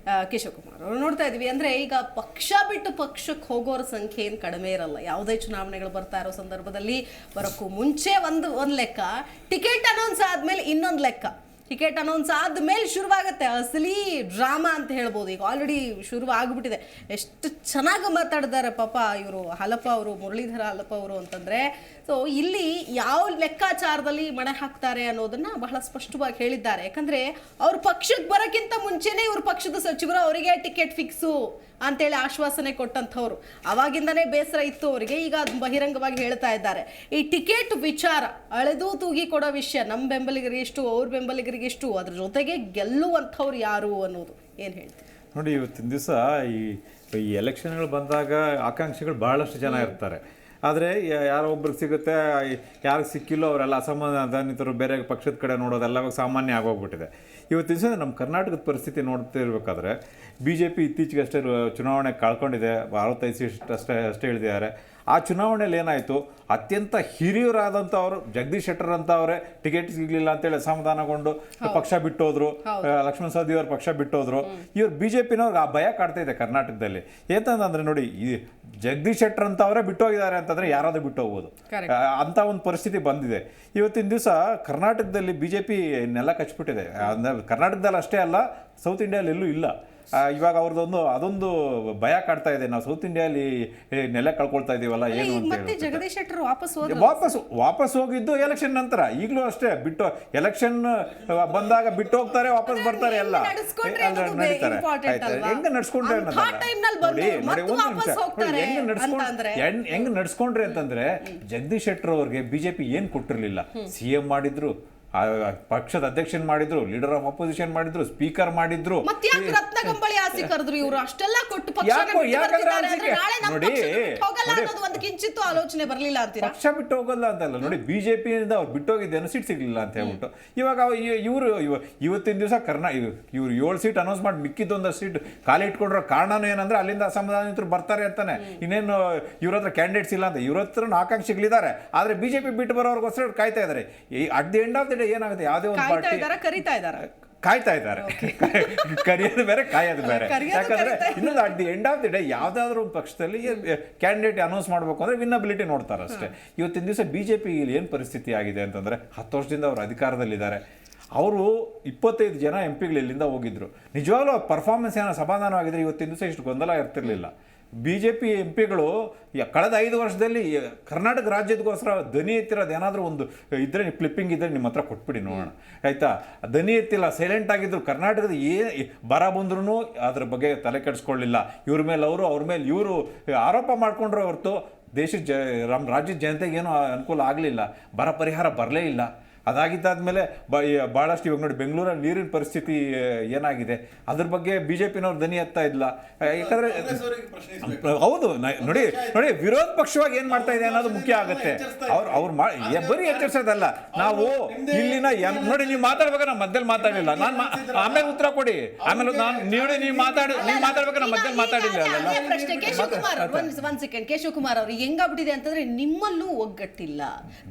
ಕೇಶವ್ ಕುಮಾರ್ ಅವರು ನೋಡ್ತಾ ಇದೀವಿ ಅಂದ್ರೆ ಈಗ ಪಕ್ಷ ಬಿಟ್ಟು ಪಕ್ಷಕ್ಕೆ ಹೋಗೋರ ಸಂಖ್ಯೆ ಏನು ಕಡಿಮೆ ಇರಲ್ಲ. ಯಾವುದೇ ಚುನಾವಣೆಗಳು ಬರ್ತಾ ಇರೋ ಸಂದರ್ಭದಲ್ಲಿ ಬರೋಕ್ಕೂ ಮುಂಚೆ ಒಂದು ಲೆಕ್ಕ, ಟಿಕೆಟ್ ಅನೌನ್ಸ್ ಆದ್ಮೇಲೆ ಇನ್ನೊಂದು ಲೆಕ್ಕ. ಟಿಕೆಟ್ ಅನೌನ್ಸ್ ಆದ್ಮೇಲೆ ಶುರುವಾಗುತ್ತೆ ಅಸಲಿ ಡ್ರಾಮಾ ಅಂತ ಹೇಳ್ಬೋದು. ಈಗ ಆಲ್ರೆಡಿ ಶುರು ಆಗ್ಬಿಟ್ಟಿದೆ. ಎಷ್ಟು ಚೆನ್ನಾಗಿ ಮಾತಾಡಿದ್ದಾರೆ ಪಾಪ ಇವರು ಹಾಲಪ್ಪ ಅವರು, ಮುರಳೀಧರ ಹಾಲಪ್ಪ ಅವರು ಅಂತಂದ್ರೆ. ಸೊ ಇಲ್ಲಿ ಯಾವ ಲೆಕ್ಕಾಚಾರದಲ್ಲಿ ಮಣೆ ಹಾಕ್ತಾರೆ ಅನ್ನೋದನ್ನ ಬಹಳ ಸ್ಪಷ್ಟವಾಗಿ ಹೇಳಿದ್ದಾರೆ. ಯಾಕಂದ್ರೆ ಅವ್ರ ಪಕ್ಷಕ್ಕೆ ಬರೋಕ್ಕಿಂತ ಮುಂಚೆನೆ ಇವ್ರ ಪಕ್ಷದ ಸಚಿವರು ಅವರಿಗೆ ಟಿಕೆಟ್ ಫಿಕ್ಸು ಅಂತೇಳಿ ಆಶ್ವಾಸನೆ ಕೊಟ್ಟಂಥವ್ರು. ಅವಾಗಿಂದನೇ ಬೇಸರ ಇತ್ತು ಅವರಿಗೆ. ಈಗ ಅದು ಬಹಿರಂಗವಾಗಿ ಹೇಳ್ತಾ ಇದ್ದಾರೆ. ಈ ಟಿಕೆಟ್ ವಿಚಾರ ಅಳೆದು ತೂಗಿ ಕೊಡೋ ವಿಷಯ, ನಮ್ಮ ಬೆಂಬಲಿಗರಿಗೆ ಎಷ್ಟು, ಅವ್ರ ಬೆಂಬಲಿಗರಿಗೆ ಎಷ್ಟು, ಅದ್ರ ಜೊತೆಗೆ ಗೆಲ್ಲುವಂಥವ್ರು ಯಾರು ಅನ್ನೋದು ಏನು ಹೇಳ್ತೀವಿ? ನೋಡಿ, ಇವತ್ತಿನ ದಿವಸ ಈ ಎಲೆಕ್ಷನ್ಗಳು ಬಂದಾಗ ಆಕಾಂಕ್ಷಿಗಳು ಬಹಳಷ್ಟು ಜನ ಇರ್ತಾರೆ. ಆದರೆ ಯಾರೋ ಒಬ್ರಿಗೆ ಸಿಗುತ್ತೆ, ಯಾರಿಗೆ ಸಿಕ್ಕಿಲ್ಲೋ ಅವರೆಲ್ಲ ಅಸಮಾಧಾನಿತರು ಬೇರೆ ಪಕ್ಷದ ಕಡೆ ನೋಡೋದೆಲ್ಲ ಸಾಮಾನ್ಯ ಆಗೋಗ್ಬಿಟ್ಟಿದೆ. ಇವತ್ತಿನ ದಿವಸ ನಮ್ಮ ಕರ್ನಾಟಕದ ಪರಿಸ್ಥಿತಿ ನೋಡ್ತಿರ್ಬೇಕಾದ್ರೆ BJP ಇತ್ತೀಚೆಗೆ ಅಷ್ಟೇ ಚುನಾವಣೆ ಕಳ್ಕೊಂಡಿದೆ, 65 ಸೀಟ್ ಅಷ್ಟೇ ಹೇಳಿದ್ದಾರೆ. ಆ ಚುನಾವಣೆಯಲ್ಲಿ ಏನಾಯಿತು, ಅತ್ಯಂತ ಹಿರಿಯರಾದಂಥವ್ರು ಜಗದೀಶ್ ಶೆಟ್ಟರ್ ಅಂತ ಅವರೇ ಟಿಕೆಟ್ ಸಿಗಲಿಲ್ಲ ಅಂತೇಳಿ ಅಸಮಾಧಾನಗೊಂಡು ಪಕ್ಷ ಬಿಟ್ಟೋದ್ರು. ಲಕ್ಷ್ಮಣ ಸವದಿ ಅವ್ರ ಪಕ್ಷ ಬಿಟ್ಟೋದ್ರು. ಇವ್ರು BJPನವ್ರಿಗೆ ಆ ಭಯ ಕಾಡ್ತಾ ಇದೆ ಕರ್ನಾಟಕದಲ್ಲಿ. ಏನಂತಂದ್ರೆ ನೋಡಿ, ಈ ಜಗದೀಶ್ ಶೆಟ್ಟರ್ ಅಂತ ಅವರೇ ಬಿಟ್ಟೋಗಿದ್ದಾರೆ ಅಂತಂದ್ರೆ ಯಾರಾದ್ರೂ ಬಿಟ್ಟೋಗ್ಬೋದು ಅಂತ ಒಂದು ಪರಿಸ್ಥಿತಿ ಬಂದಿದೆ. ಇವತ್ತಿನ ದಿವಸ ಕರ್ನಾಟಕದಲ್ಲಿ BJP ನೆಲ ಕಚ್ಬಿಟ್ಟಿದೆ. ಕರ್ನಾಟಕದಲ್ಲಿ ಅಷ್ಟೇ ಅಲ್ಲ, ಸೌತ್ ಇಂಡಿಯಾದಲ್ಲಿ ಎಲ್ಲೂ ಇಲ್ಲ. ಇವಾಗ ಅವ್ರದ್ದೊಂದು ಅದೊಂದು ಭಯ ಕಾಡ್ತಾ ಇದೆ, ನಾವು ಸೌತ್ ಇಂಡಿಯಾಲಿ ನೆಲೆ ಕಳ್ಕೊಳ್ತಾ ಇದೀವಲ್ಲ ಏನು ಅಂತ ಹೇಳಿ. ಜಗದೀಶ್ ಶೆಟ್ಟರ್ ವಾಪಸ್ ಹೋಗಿದ್ದು ಎಲೆಕ್ಷನ್ ನಂತರ. ಈಗಲೂ ಅಷ್ಟೇ, ಬಿಟ್ಟು ಎಲೆಕ್ಷನ್ ಬಂದಾಗ ಬಿಟ್ಟು ಹೋಗ್ತಾರೆ, ವಾಪಸ್ ಬರ್ತಾರೆ, ಎಲ್ಲ ನಡೀತಾರೆ. ಹೆಂಗ ನಡ್ಸ್ಕೊಂಡ್ರೆ ನೋಡಿ ಒಂದು ನಿಮಿಷ, ಹೆಂಗ್ ನಡ್ಸ್ಕೊಂಡ್ರಿ ಅಂತಂದ್ರೆ, ಜಗದೀಶ್ ಶೆಟ್ಟರ್ ಅವ್ರಿಗೆ BJP ಏನ್ ಕೊಟ್ಟಿರ್ಲಿಲ್ಲ. CM ಮಾಡಿದ್ರು, ಪಕ್ಷದ ಅಧ್ಯಕ್ಷನ್ ಮಾಡಿದ್ರು, ಲೀಡರ್ ಆಫ್ ಅಪೋಸಿಷನ್ ಮಾಡಿದ್ರು, ಸ್ಪೀಕರ್ ಮಾಡಿದ್ರು. ಆಲೋಚನೆ ಬರಲಿಲ್ಲ ಅಂತ ಪಕ್ಷ ಬಿಟ್ಟು ಹೋಗಲ್ಲ ಅಂತಲ್ಲ. ನೋಡಿ, BJP ಅವ್ರು ಬಿಟ್ಟೋಗಿದ್ದೇನು ಸೀಟ್ ಸಿಗ್ಲಿಲ್ಲ ಅಂತ ಹೇಳ್ಬಿಟ್ಟು ಇವಾಗ ಇವರು ಇವತ್ತಿನ ದಿವಸ ಇವ್ರು 7 ಸೀಟ್ ಅನೌನ್ಸ್ ಮಾಡಿ ಮಿಕ್ಕಿದ್ದೊಂದಷ್ಟು ಸೀಟ್ ಖಾಲಿ ಇಟ್ಕೊಂಡ್ರೋ ಕಾರಣನೂ ಏನಂದ್ರೆ ಅಲ್ಲಿಂದ ಅಸಮಾಧಾನಿತರು ಬರ್ತಾರೆ ಅಂತಾನೆ. ಇನ್ನೇನು ಇವ್ರ ಹತ್ರ ಕ್ಯಾಂಡಿಡೇಟ್ಸ್ ಇಲ್ಲ ಅಂತ, ಇವ್ರ ಹತ್ರ ಆಕಾಂಕ್ಷಿಗಳಿದ್ದಾರೆ. ಆದ್ರೆ BJP ಬಿಟ್ಟು ಬರೋರ್ಗೋಸ್ಕರ ಕಾಯ್ತಾ ಇದ್ದಾರೆ. At the end of the day ಏನಾಗುತ್ತೆ, ಯಾವುದೇ ಒಂದು ಪಾರ್ಟಿ ಕಾಯ್ತಾ ಇದ್ದಾರೆ. ಕರಿಯೋದು ಬೇರೆ, ಕಾಯೋದು ಬೇರೆ. ಯಾಕಂದ್ರೆ ಇನ್ನೊಂದು at the end of the day ಯಾವ್ದಾದ್ರು ಒಂದು ಪಕ್ಷದಲ್ಲಿ ಕ್ಯಾಂಡಿಡೇಟ್ ಅನೌನ್ಸ್ ಮಾಡಬೇಕು ಅಂದ್ರೆ ವಿನ್ನಬಿಲಿಟಿ ನೋಡ್ತಾರೆ ಅಷ್ಟೇ. ಇವತ್ತಿನ ದಿವಸ BJP ಏನು ಪರಿಸ್ಥಿತಿ ಆಗಿದೆ ಅಂತಂದ್ರೆ, 10 ವರ್ಷದಿಂದ ಅವರು ಅಧಿಕಾರದಲ್ಲಿದ್ದಾರೆ. ಅವರು 25 ಜನ MP ಇಲ್ಲಿಂದ ಹೋಗಿದ್ರು. ನಿಜವಾಗ್ಲೂ ಅವ್ರ ಪರ್ಫಾರ್ಮೆನ್ಸ್ ಏನೋ ಸಮಾಧಾನವಾಗಿದ್ರೆ ಇವತ್ತಿನ ದಿವಸ ಇಷ್ಟು ಗೊಂದಲ ಇರ್ತಿರ್ಲಿಲ್ಲ. BJP MP ಕಳೆದ 5 ವರ್ಷದಲ್ಲಿ ಕರ್ನಾಟಕ ರಾಜ್ಯದಗೋಸ್ಕರ ಧ್ವನಿ ಎತ್ತಿರೋದು ಏನಾದರೂ ಒಂದು ಇದ್ರೆ, ಕ್ಲಿಪ್ಪಿಂಗ್ ಇದ್ರೆ ನಿಮ್ಮ ಹತ್ರ ಕೊಟ್ಬಿಡಿ ನೋಡೋಣ, ಆಯ್ತಾ? ಧ್ವನಿ ಎತ್ತಿಲ್ಲ, ಸೈಲೆಂಟ್ ಆಗಿದ್ರು. ಕರ್ನಾಟಕದ ಬರ ಬಂದ್ರೂ ಅದ್ರ ಬಗ್ಗೆ ತಲೆ ಕೆಡಿಸ್ಕೊಳ್ಳಿಲ್ಲ. ಇವ್ರ ಮೇಲೆ ಅವರು, ಅವ್ರ ಮೇಲೆ ಇವರು ಆರೋಪ ಮಾಡ್ಕೊಂಡ್ರು ಹೊರತು ದೇಶದ ನಮ್ಮ ರಾಜ್ಯದ ಜನತೆಗೆ ಏನೂ ಅನುಕೂಲ ಆಗಲಿಲ್ಲ. ಬರ ಪರಿಹಾರ ಬರಲೇ ಇಲ್ಲ. ಅದಾಗಿದ್ದಾದ್ಮೇಲೆ ಭಾಳಷ್ಟು ಇವಾಗ ನೋಡಿ, ಬೆಂಗಳೂರಲ್ಲಿ ನೀರಿನ ಪರಿಸ್ಥಿತಿ ಏನಾಗಿದೆ ಅದ್ರ ಬಗ್ಗೆ BJPನವ್ರು ಧ್ವನಿ ಎತ್ತಾ ಇಲ್ಲ. ಯಾಕಂದ್ರೆ ಹೌದು, ನೋಡಿ ವಿರೋಧ ಪಕ್ಷವಾಗಿ ಏನ್ ಮಾಡ್ತಾ ಇದೆ ಅನ್ನೋದು ಮುಖ್ಯ ಆಗುತ್ತೆ. ಅವ್ರು ಬರೀ ಎಚ್ಚರಿಸೋದಲ್ಲ. ನಾವು ಇಲ್ಲಿನ ನೋಡಿ, ನೀವು ಮಾತಾಡ್ಬೇಕಾದ್ರೆ ನಾನು ಮಧ್ಯದಲ್ಲಿ ಮಾತಾಡಲಿಲ್ಲ, ನಾನು ಆಮೇಲೆ ಉತ್ತರ ಕೊಡಿ. ಆಮೇಲೆ ನೀವು ಮಾತಾಡ್ಬೇಕಾದ್ರೆ ನಾನು ಮಧ್ಯದಲ್ಲಿ ಮಾತಾಡಿಲ್ಲ. ಕೇಶವ್ ಕುಮಾರ್ ಅವ್ರಿಗೆ ಹೆಂಗಾಗ್ಬಿಟ್ಟಿದೆ ಅಂತಂದ್ರೆ, ನಿಮ್ಮಲ್ಲೂ ಒಗ್ಗಟ್ಟಿಲ್ಲ.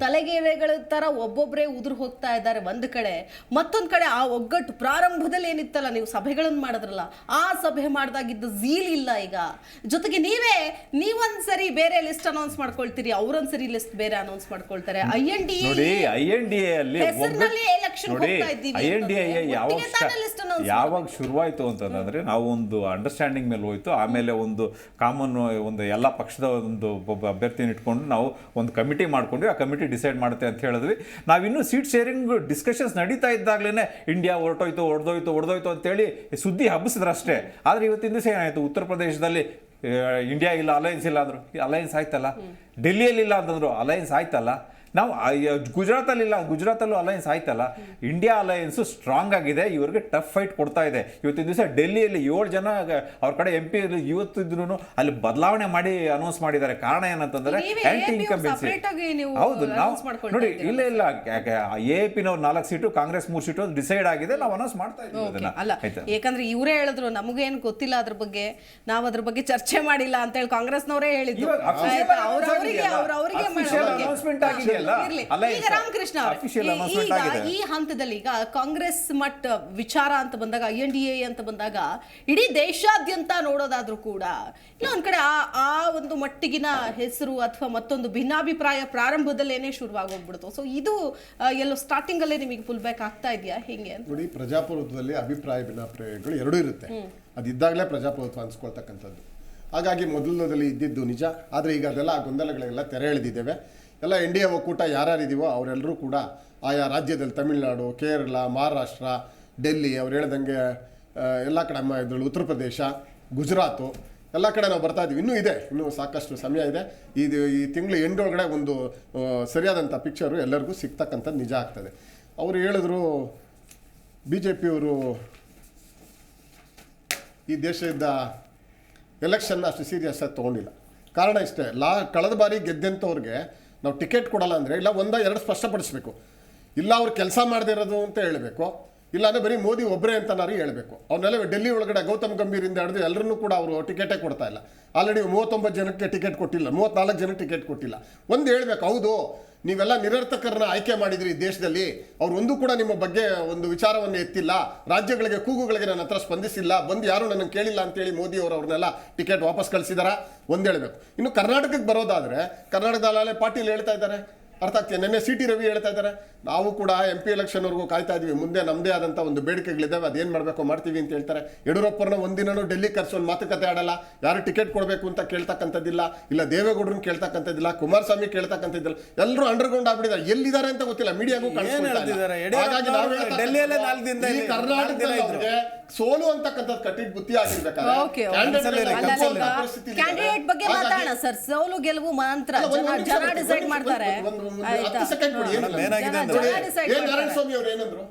ತಲೆಗೇರೆಗಳ ತರ ಒಬ್ಬೊಬ್ಬರೇ ಉದುರು ಹೋಗ್ತಾ ಇದ್ದಾರೆ ಒಂದ್ ಕಡೆ. ಮತ್ತೊಂದ್ ಕಡೆ ಆ ಒಗ್ಗಟ್ಟು ಪ್ರಾರಂಭದಲ್ಲಿ ಏನಿತ್ತಲ್ಲ, ನೀವು ಸಭೆಗಳನ್ನು ಮಾಡಿದ್ರಲ್ಲ, ಆ ಸಭೆ ಮಾಡಿದಾಗಿದ್ದ ಝೀಲ್ ಇಲ್ಲ ಈಗ. ಜೊತೆಗೆ ನೀವೊಂದ್ಸರಿ ಬೇರೆ ಲಿಸ್ಟ್ ಅನೌನ್ಸ್ ಮಾಡ್ಕೊಳ್ತೀರಿ, ಅವ್ರೊಂದ್ಸರಿ ಲಿಸ್ಟ್ ಬೇರೆ ಅನೌನ್ಸ್ ಮಾಡ್ಕೊಳ್ತಾರೆ. ಯಾವಾಗ ಶುರುವಾಯ್ತು ಅಂತಂದ್ರೆ, ನಾವು ಒಂದು ಅಂಡರ್ಸ್ಟ್ಯಾಂಡಿಂಗ್ ಮೇಲೆ ಹೋಯ್ತು. ಆಮೇಲೆ ಒಂದು ಕಾಮನ್ ಒಂದು ಎಲ್ಲ ಪಕ್ಷದ ಒಂದು ಅಭ್ಯರ್ಥಿನ ಇಟ್ಕೊಂಡು ನಾವು ಒಂದು ಕಮಿಟಿ ಮಾಡ್ಕೊಂಡ್ವಿ. ಆ ಕಮಿಟಿ ಡಿಸೈಡ್ ಮಾಡುತ್ತೆ ಅಂತ ಹೇಳಿದ್ವಿ. ನಾವಿನ್ನೂ ಸೀಟ್ ಶೇರಿಂಗ್ ಡಿಸ್ಕಷನ್ಸ್ ನಡೀತಾ ಇದ್ದಾಗಲೇ ಇಂಡಿಯಾ ಹೊಡೆದೋಯ್ತು ಅಂತೇಳಿ ಸುದ್ದಿ ಹಬ್ಬಿಸಿದ್ರು ಅಷ್ಟೇ. ಆದರೆ ಇವತ್ತಿನ ದಿವಸ ಏನಾಯಿತು, ಉತ್ತರ ಪ್ರದೇಶದಲ್ಲಿ ಇಂಡಿಯಾ ಇಲ್ಲ, ಅಲಯನ್ಸ್ ಇಲ್ಲ ಅಂದರು, ಅಲಯನ್ಸ್ ಆಯ್ತಲ್ಲ. ಡೆಲ್ಲಿಯಲ್ಲಿ ಇಲ್ಲ ಅಂತಂದ್ರು, ಅಲಯನ್ಸ್ ಆಯ್ತಲ್ಲ. ನಾವು ಗುಜರಾತಲ್ಲೂ ಅಲಯನ್ಸ್ ಆಯ್ತಲ್ಲ. ಇಂಡಿಯಾ ಅಲಯನ್ಸ್ ಸ್ಟ್ರಾಂಗ್ ಆಗಿದೆ, ಇವ್ರಿಗೆ ಟಫ್ ಫೈಟ್ ಕೊಡ್ತಾ ಇದೆ. ಇವತ್ತಿನ ದಿವಸ ಡೆಲ್ಲಿಯಲ್ಲಿ 7 ಜನ ಅವ್ರ ಕಡೆ MP ಇವತ್ತಿದ್ರು ಅಲ್ಲಿ ಬದಲಾವಣೆ ಮಾಡಿ ಅನೌನ್ಸ್ ಮಾಡಿದ್ದಾರೆ. ಕಾರಣ ಏನಂತಂದ್ರೆ ನೀವೇ ಆಂಟಿ AAP ಇನ್ಕಂಬೆನ್ಸಿ. separate ಆಗಿ ನೀವು ಹೌದು, ನಾವು announce ಮಾಡ್ಕೊಳ್ತಾ ನೋಡಿ ಇದ್ದೀರಾ? ಇಲ್ಲ AAP-ನವ್ರು 4 ಸೀಟು, ಕಾಂಗ್ರೆಸ್ 3 ಸೀಟು ಡಿಸೈಡ್ ಆಗಿದೆ. ನಾವು ಅನೌನ್ಸ್ ಮಾಡ್ತಾ ಇದ್ದೀವಿ Okay, ಅದನ್ನ. ಅಲ್ಲ ಆಯ್ತಾ? ಯಾಕಂದ್ರೆ ಇವರೇ ಹೇಳಿದ್ರು ನಮಗೇನು ಗೊತ್ತಿಲ್ಲ ಅದ್ರ ಬಗ್ಗೆ, ನಾವು ಅದ್ರ ಬಗ್ಗೆ ಚರ್ಚೆ ಮಾಡಿಲ್ಲ ಅಂತ ಹೇಳಿ ಕಾಂಗ್ರೆಸ್ನವರೇ ಹೇಳಿದ್ರು. ಇವಾಗ official ಆಯ್ತಾ? announcement ಅವ್ರವ್ರಿಗೆ official announcement ಆಗಿದೆಯಲ್ಲ, ಇರ್ಲಿ. Alliance ಈಗ ರಾಮಕೃಷ್ಣ ಅವ್ರೆ, official announcement ಈಗ ಆಗಿದೆ. ಈ ಹಂತದಲ್ಲಿ ಈಗ ಕಾಂಗ್ರೆಸ್ ಮಟ್ಟ ವಿಚಾರ ಅಂತ ಬಂದಾಗ, NDA ಅಂತ ಬಂದಾಗ ಇಡೀ ದೇಶಾದ್ಯಂತ ನೋಡೋದಾದ್ರೂ ಕೂಡ ಇಲ್ಲ ಒಂದ್ ಕಡೆ ಆ ಒಂದು ಮಟ್ಟಿಗಿನ ಹೆಸರು ಅಥವಾ ಮತ್ತೊಂದು ಭಿನ್ನಾಭಿಪ್ರಾಯ ಪ್ರಾರಂಭದಲ್ಲೇನೆ ಶುರುವಾಗೋಗ್ಬಿಡ್ತು. ಸೊ ಇದು ಎಲ್ಲೋ ಸ್ಟಾರ್ಟಿಂಗ್ ಅಲ್ಲೇ ನಿಮಗೆ ಫುಲ್ ಬ್ಯಾಕ್ ಆಗ್ತಾ ಇದೆಯಾ ಹೆಂಗೆ? ನೋಡಿ, ಪ್ರಜಾಪ್ರಭುತ್ವದಲ್ಲಿ ಅಭಿಪ್ರಾಯ ಭಿನ್ನಾಭಿಪ್ರಾಯಗಳು ಎರಡೂ ಇರುತ್ತೆ. ಅದಿದ್ದಾಗಲೇ ಪ್ರಜಾಪ್ರಭುತ್ವ ಅನ್ಸ್ಕೊಳ್ತಕ್ಕಂಥದ್ದು. ಹಾಗಾಗಿ ಮೊದಲದಲ್ಲಿ ಇದ್ದಿದ್ದು ನಿಜ. ಆದರೆ ಈಗ ಅದೆಲ್ಲ ಗೊಂದಲಗಳೆಲ್ಲ ತೆರೆ ಎಳೆದಿದ್ದೇವೆ. ಎಲ್ಲ NDA ಒಕ್ಕೂಟ ಯಾರ್ಯಾರಿದೀವೋ ಅವರೆಲ್ಲರೂ ಕೂಡ ಆಯಾ ರಾಜ್ಯದಲ್ಲಿ ತಮಿಳುನಾಡು, ಕೇರಳ, ಮಹಾರಾಷ್ಟ್ರ, ಡೆಲ್ಲಿ, ಅವ್ರು ಹೇಳ್ದಂಗೆ ಎಲ್ಲ ಕಡೆ ಇದರಲ್ಲಿ ಉತ್ತರ ಪ್ರದೇಶ, ಗುಜರಾತು ಎಲ್ಲ ಕಡೆ ನಾವು ಬರ್ತಾ ಇದ್ದೀವಿ. ಇನ್ನೂ ಸಾಕಷ್ಟು ಸಮಯ ಇದೆ. ಈ ತಿಂಗಳು ಎಂಡೊಳಗಡೆ ಒಂದು ಸರಿಯಾದಂಥ ಪಿಕ್ಚರು ಎಲ್ಲರಿಗೂ ಸಿಗ್ತಕ್ಕಂಥದ್ದು ನಿಜ ಆಗ್ತದೆ. ಅವರು ಹೇಳಿದ್ರು BJP ಅವರು ಈ ದೇಶದ ಎಲೆಕ್ಷನ್ನ ಅಷ್ಟು ಸೀರಿಯಸ್ ಆಗಿ ತೊಗೊಂಡಿಲ್ಲ. ಕಾರಣ ಇಷ್ಟೇ, ಕಳೆದ ಬಾರಿ ಗೆದ್ದಂಥವ್ರಿಗೆ ನಾವು ಟಿಕೆಟ್ ಕೊಡಲ್ಲ ಅಂದರೆ ಇಲ್ಲ 1-2 ಸ್ಪಷ್ಟಪಡಿಸ್ಬೇಕು. ಇಲ್ಲ ಅವ್ರು ಕೆಲಸ ಮಾಡದೇ ಇರೋದು ಅಂತ ಹೇಳಬೇಕು, ಇಲ್ಲಾಂದರೆ ಬರೀ ಮೋದಿ ಒಬ್ಬರೇ ಅಂತನಾರು ಹೇಳಬೇಕು. ಅವನ್ನೆಲ್ಲ ಡೆಲ್ಲಿ ಒಳಗಡೆ ಗೌತಮ್ ಗಂಭೀರಿಂದ ಹಿಡಿದು ಎಲ್ಲರನ್ನೂ ಕೂಡ ಅವರು ಟಿಕೆಟೇ ಕೊಡ್ತಾ ಇಲ್ಲ. ಆಲ್ರೆಡಿ 39 ಜನಕ್ಕೆ ಟಿಕೆಟ್ ಕೊಟ್ಟಿಲ್ಲ, 34 ಜನಕ್ಕೆ ಟಿಕೆಟ್ ಕೊಟ್ಟಿಲ್ಲ. ಒಂದು ಹೇಳಬೇಕು, ಹೌದು ನೀವೆಲ್ಲ ನಿರರ್ಥಕರನ್ನ ಆಯ್ಕೆ ಮಾಡಿದ್ರಿ ಈ ದೇಶದಲ್ಲಿ, ಅವ್ರು ಒಂದು ಕೂಡ ನಿಮ್ಮ ಬಗ್ಗೆ ಒಂದು ವಿಚಾರವನ್ನು ಎತ್ತಿಲ್ಲ, ರಾಜ್ಯಗಳಿಗೆ ಕೂಗುಗಳಿಗೆ ನನ್ನ ಹತ್ರ ಸ್ಪಂದಿಸಿಲ್ಲ, ಬಂದು ಯಾರು ನನಗೆ ಕೇಳಿಲ್ಲ ಅಂತೇಳಿ ಮೋದಿ ಅವರು ಅವ್ರನ್ನೆಲ್ಲ ಟಿಕೆಟ್ ವಾಪಸ್ ಕಳಿಸಿದಾರ. ಒಂದು ಹೇಳಬೇಕು. ಇನ್ನು ಕರ್ನಾಟಕಕ್ಕೆ ಬರೋದಾದರೆ ಕರ್ನಾಟಕದಲ್ಲೇ ಪಾಟೀಲ್ ಹೇಳ್ತಾ ಇದ್ದಾರೆ, ಅರ್ಥ ಆಗ್ತದೆ. ನಿನ್ನೆ CT ರವಿ ಹೇಳ್ತಾ ಇದ್ದಾರೆ, ನಾವು ಕೂಡ MP ಎಲೆಕ್ಷನ್ವರೆಗೂ ಕಾಯ್ತಾ ಇದ್ವಿ, ಮುಂದೆ ನಮ್ಮದೇ ಆದಂಥ ಒಂದು ಬೇಡಿಕೆಗಳಿದ್ದಾವೆ, ಅದೇನು ಮಾಡಬೇಕು ಮಾಡ್ತೀವಿ ಅಂತ ಹೇಳ್ತಾರೆ. ಯಡಿಯೂರಪ್ಪರನ್ನ ಒಂದಿನೂ ಡೆಲ್ಲಿ ಕರೆಸಿ ಒಂದು ಮಾತುಕತೆ ಆಡಲ್ಲ, ಯಾರು ಟಿಕೆಟ್ ಕೊಡಬೇಕು ಅಂತ ಕೇಳ್ತಕ್ಕಂಥದ್ದಿಲ್ಲ, ಇಲ್ಲ ದೇವೇಗೌಡರನ್ನ ಕೇಳ್ತಕ್ಕಂಥದ್ದಿಲ್ಲ, ಕುಮಾರಸ್ವಾಮಿ ಕೇಳ್ತಕ್ಕಂಥದ್ದಿಲ್ಲ. ಎಲ್ಲರೂ ಅಂಡರ್ಗ್ರೌಂಡ್ ಆಗ್ಬಿಟ್ಟಿದ್ದಾರೆ, ಎಲ್ಲಿದ್ದಾರೆ ಅಂತ ಗೊತ್ತಿಲ್ಲ, ಮೀಡಿಯಾಗೂ ಕರ್ನಾಟಕದಲ್ಲಿ ಸೋಲು ಅಂತಕ್ಕಂಥದ್ದು ಕಟ್ಟಿಟ್ ಬುತ್ತಿ ಕ್ಯಾಂಡಿಡೇಟ್ ಬಗ್ಗೆ ಮಾತಾಡೋಣ ಸರ್. ಸೋಲು ಗೆಲುವು ಮಂತ್ರ ಜನ ಡಿಸೈಡ್ ಮಾಡ್ತಾರೆ. ನಾರಾಯಣ ಸ್ವಾಮಿ ಅವ್ರು ಏನಂದ್ರು,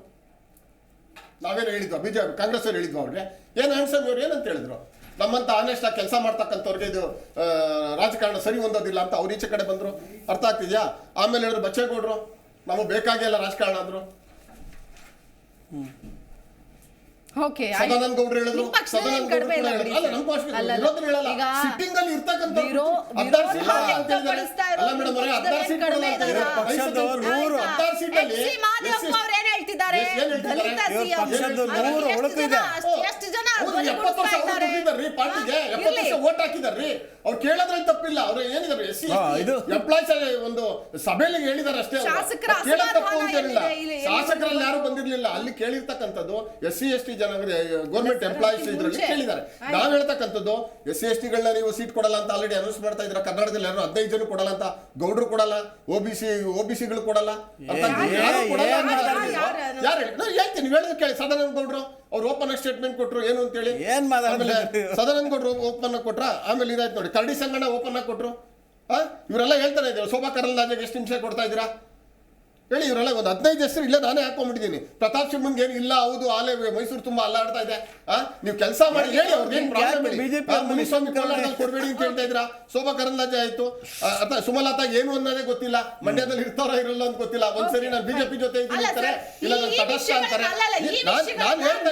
ನಾವೇನು ಹೇಳಿದ್ವಾ, ಬಿಜೆಪಿ ಕಾಂಗ್ರೆಸ್ ಅವ್ರು ಹೇಳಿದ್ವಾ ಅವ್ರಿಗೆ? ನಾರಾಯಣ ಸ್ವಾಮಿ ಅವ್ರು ಏನಂತ ಹೇಳಿದ್ರು, ನಮ್ಮಂತ ಆನೆಸ್ಟ್ ಆಗಿ ಕೆಲಸ ಮಾಡ್ತಕ್ಕಂಥವ್ರಿಗೆ ಇದು ರಾಜಕಾರಣ ಸರಿ ಹೊಂದೋದಿಲ್ಲ ಅಂತ ಅವ್ರ ಈಚೆ ಕಡೆ ಬಂದ್ರು. ಅರ್ಥ ಆಗ್ತಿದ್ಯಾ? ಆಮೇಲೆ ಹೇಳಿದ್ರು ಬಚ್ಚೇಗೌಡರು ನಮಗೆ ಬೇಕಾಗಿಲ್ಲ ರಾಜಕಾರಣ ಅಂದ್ರು. ಓಕೆ, ಸದಾನಂದ ಗೌಡ್ರು ಹೇಳಿದ್ರು, ಸದಾನಂದ ಗೌಡ್ರು ಅಲ್ಲ ನಮ್ಮ ಪಕ್ಷ ವಿರೋಧ ಹೇಳಲ್ಲ, ಸಿಟ್ಟಿಂಗ್ ಅಲ್ಲಿ ಇರ್ತಕ್ಕಂಥ ಓಟ್ ಹಾಕಿದಾರ್ರಿ. ಅವ್ರು ಕೇಳೋದ್ರಲ್ಲಿ ತಪ್ಪಿಲ್ಲ. ಅವ್ರು ಏನಿದ್ದಾರೆ SC ಎಂಪ್ಲಾಯ್ಸ್ ಒಂದು ಸಭೆಯಲ್ಲಿ ಹೇಳಿದಾರೆ ಅಷ್ಟೇ. ಕೇಳೋದ್ ತಪ್ಪು ಅಂತೇನಿಲ್ಲ. ಶಾಸಕರಲ್ಲಿ ಯಾರು ಬಂದಿರ್ಲಿಲ್ಲ. ಅಲ್ಲಿ ಕೇಳಿರ್ತಕ್ಕಂಥದ್ದು SC ST ಜನ ಗೌರ್ಮೆಂಟ್ ಎಂಪ್ಲಾಯೀಸ್ ಇದ್ರಲ್ಲಿ ಕೇಳಿದ್ದಾರೆ. ನಾವ್ ಹೇಳ್ತಕ್ಕಂಥದ್ದು SC ST ಗಳನ್ನ ನೀವು ಸೀಟ್ ಕೊಡಲ್ಲ ಅಂತ ಆಲ್ರೆಡಿ ಅನೌನ್ಸ್ ಮಾಡ್ತಾ ಇದ್ರ. ಕರ್ನಾಟಕದಲ್ಲಿ ಯಾರು 15 ಜನ ಕೊಡಲ್ಲ ಅಂತ, ಗೌಡ್ರು ಕೊಡಲ್ಲ, OBCಗಳು ಕೊಡಲ್ಲ. ಹೇಳ್ತೀನಿ, ಹೇಳಿದ್ರೆ ಕೇಳಿ. ಸದಾನಂದ ಗೌಡ್ರು ಅವ್ರು ಓಪನ್ ಸ್ಟೇಟ್ಮೆಂಟ್ ಕೊಟ್ರು ಏನು ಅಂತ ಹೇಳಿ. ಆಮೇಲೆ ಸದಾನಂದ ಗೌಡ್ರು ಓಪನ್ ಕೊಟ್ರ, ಆಮೇಲೆ ಇದಾಯ್ತು ನೋಡಿ, ಕರಡಿ ಸಂಗಣ್ಣ ಓಪನ್ ಆಗಿ ಕೊಟ್ರು. ಇವರೆಲ್ಲ ಹೇಳ್ತಾನೆ ಇದ್ದೀವಿ. ಶೋಭಾ ಕರಂದ್ಲಾಜೆಗೆ ಎಷ್ಟು ನಿಮಿಷ ಕೊಡ್ತಾ ಇದ್ದೀರಾ ಹೇಳಿ? ಇವರೆಲ್ಲ ಒಂದು 15 ಹೆಸರು ಇಲ್ಲೇ ನಾನೇ ಹಾಕೊಂಡ್ಬಿಟ್ಟಿದ್ದೀನಿ. ಪ್ರತಾಪ್ ಸಿಂಹನ್ಗೆ ಏನು ಇಲ್ಲ, ಹೌದು ಆಲೆ ಮೈಸೂರು ತುಂಬಾ ಅಲ್ಲಾಡ್ತಾ ಇದೆ. ನೀವು ಕೆಲಸ ಮಾಡಿ ಹೇಳಿ, ಅವ್ರಿಗೇನು ಪ್ರಾಬ್ಲಮ್ ಇಲ್ಲ. ಮುನಿಸ್ವಾಮಿ ಕೋಲಾರದಲ್ಲಿ ಕೊಡಬೇಡಿ ಅಂತ ಹೇಳ್ತಾ ಇದ್ರ. ಶೋಭಾ ಕರಂದ್ಲಾಜೆ ಆಯ್ತು, ಅಥವಾ ಸುಮಲತಾ ಏನು ಅನ್ನೋದೇ ಗೊತ್ತಿಲ್ಲ, ಮಂಡ್ಯದಲ್ಲಿ ಇರ್ತಾರೋ ಇರಲ್ಲ ಅಂತ ಗೊತ್ತಿಲ್ಲ. ಒಂದ್ಸರಿ ನಾನು BJP ಜೊತೆ ಇದ್ದೀನಿ ಅಂತಾರೆ, ಇಲ್ಲ ನಾನು ತಟಸ್ಥ ಅಂತಾರೆ. ನಾನು ಹೇಳ್ತಾ